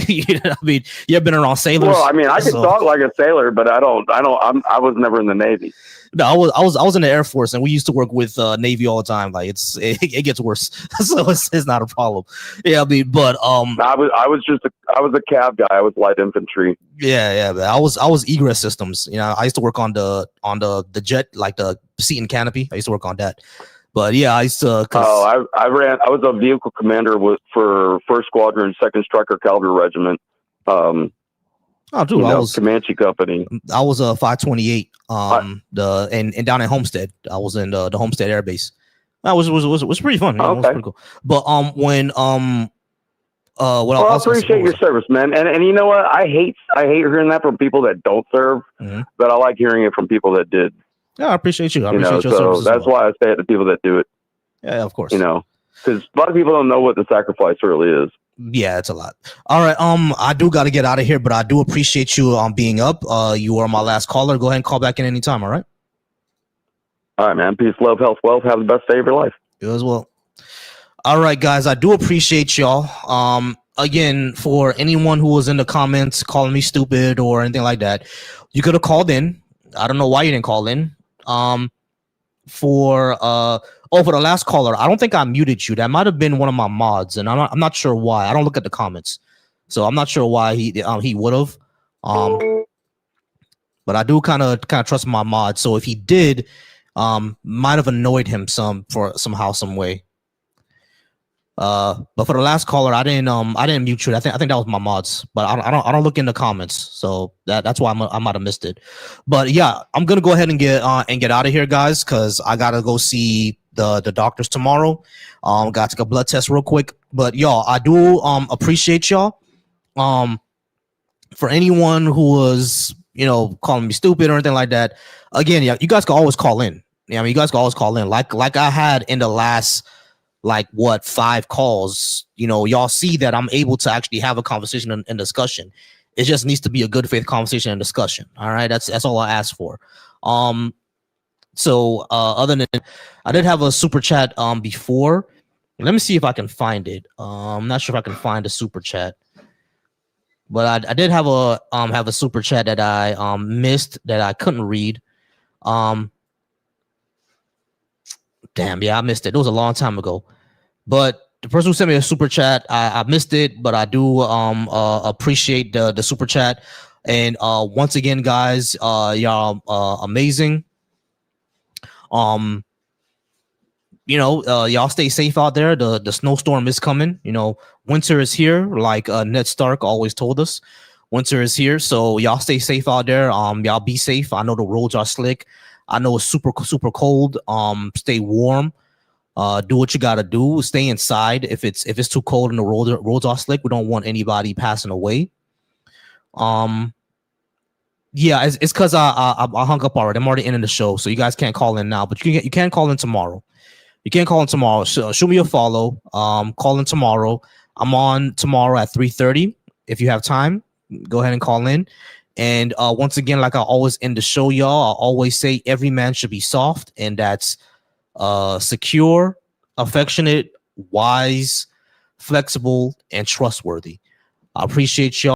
You know what I mean, you've been around sailors. Well, I mean, I can talk like a sailor, but I was never in the Navy. No, I was in the Air Force, and we used to work with Navy all the time. Like it gets worse, so it's not a problem. Yeah, I mean, but I was a cav guy. I was light infantry. Yeah, but I was egress systems. I used to work on the jet, like the seat and canopy. I used to work on that. But yeah, I used to. I was a vehicle commander for 1st Squadron, 2nd Striker Cavalry Regiment. Oh, dude, I was Comanche Company. I was a 528. And down in Homestead, I was in the Homestead Air Base. That was pretty fun. Okay. It was pretty cool. But when I appreciate your service, man. And you know what? I hate hearing that from people that don't serve, but I like hearing it from people that did. Yeah, I appreciate you. I appreciate your so service. that's why I say it to people that do it. Yeah, of course. Because a lot of people don't know what the sacrifice really is. Yeah, it's a lot. All right. I do got to get out of here, but I do appreciate you being up. You are my last caller. Go ahead and call back in anytime. All right. All right, man. Peace, love, health, wealth. Have the best day of your life. You as well. All right, guys. I do appreciate y'all. Again, for anyone who was in the comments calling me stupid or anything like that, you could have called in. I don't know why you didn't call in. For the last caller, I don't think I muted you. That might have been one of my mods, and I'm not sure why. I don't look at the comments, so I'm not sure why he would have. But I do kind of trust my mod. So if he did, might have annoyed him somehow, some way. But for the last caller, I didn't mute you. I think that was my mods, but I don't look in the comments, so that's why I might have missed it. But yeah, I'm gonna go ahead and get out of here, guys, because I gotta go see the doctors tomorrow. Got to take a blood test real quick. But y'all, I do appreciate y'all. For anyone who was calling me stupid or anything like that, again, yeah, you guys can always call in. Yeah, I mean, you guys can always call in, like I had in the last 5 calls. Y'all see that I'm able to actually have a conversation and discussion. It just needs to be a good faith conversation and discussion. All right, that's all I ask for. So other than I did have a super chat before. Let me see if I can find it. I'm not sure if I can find a super chat, but I did have a super chat that I missed that I couldn't read. Damn, yeah, I missed it. It was a long time ago. But the person who sent me a super chat, I missed it, but I do appreciate the super chat. And once again, guys, y'all amazing. Y'all stay safe out there. The snowstorm is coming. Winter is here, like Ned Stark always told us. Winter is here, so y'all stay safe out there. Y'all be safe. I know the roads are slick. I know it's super cold. Stay warm. Do what you gotta do. Stay inside. If it's too cold and the roads are slick, we don't want anybody passing away. Yeah, it's because I hung up already. I'm already ending the show, so you guys can't call in now. But you can call in tomorrow. You can call in tomorrow. Shoot me a follow. Call in tomorrow. I'm on tomorrow at 3:30. If you have time, go ahead and call in. And once again, like I always end the show, y'all, I always say every man should be soft, and that's secure, affectionate, wise, flexible, and trustworthy. I appreciate y'all.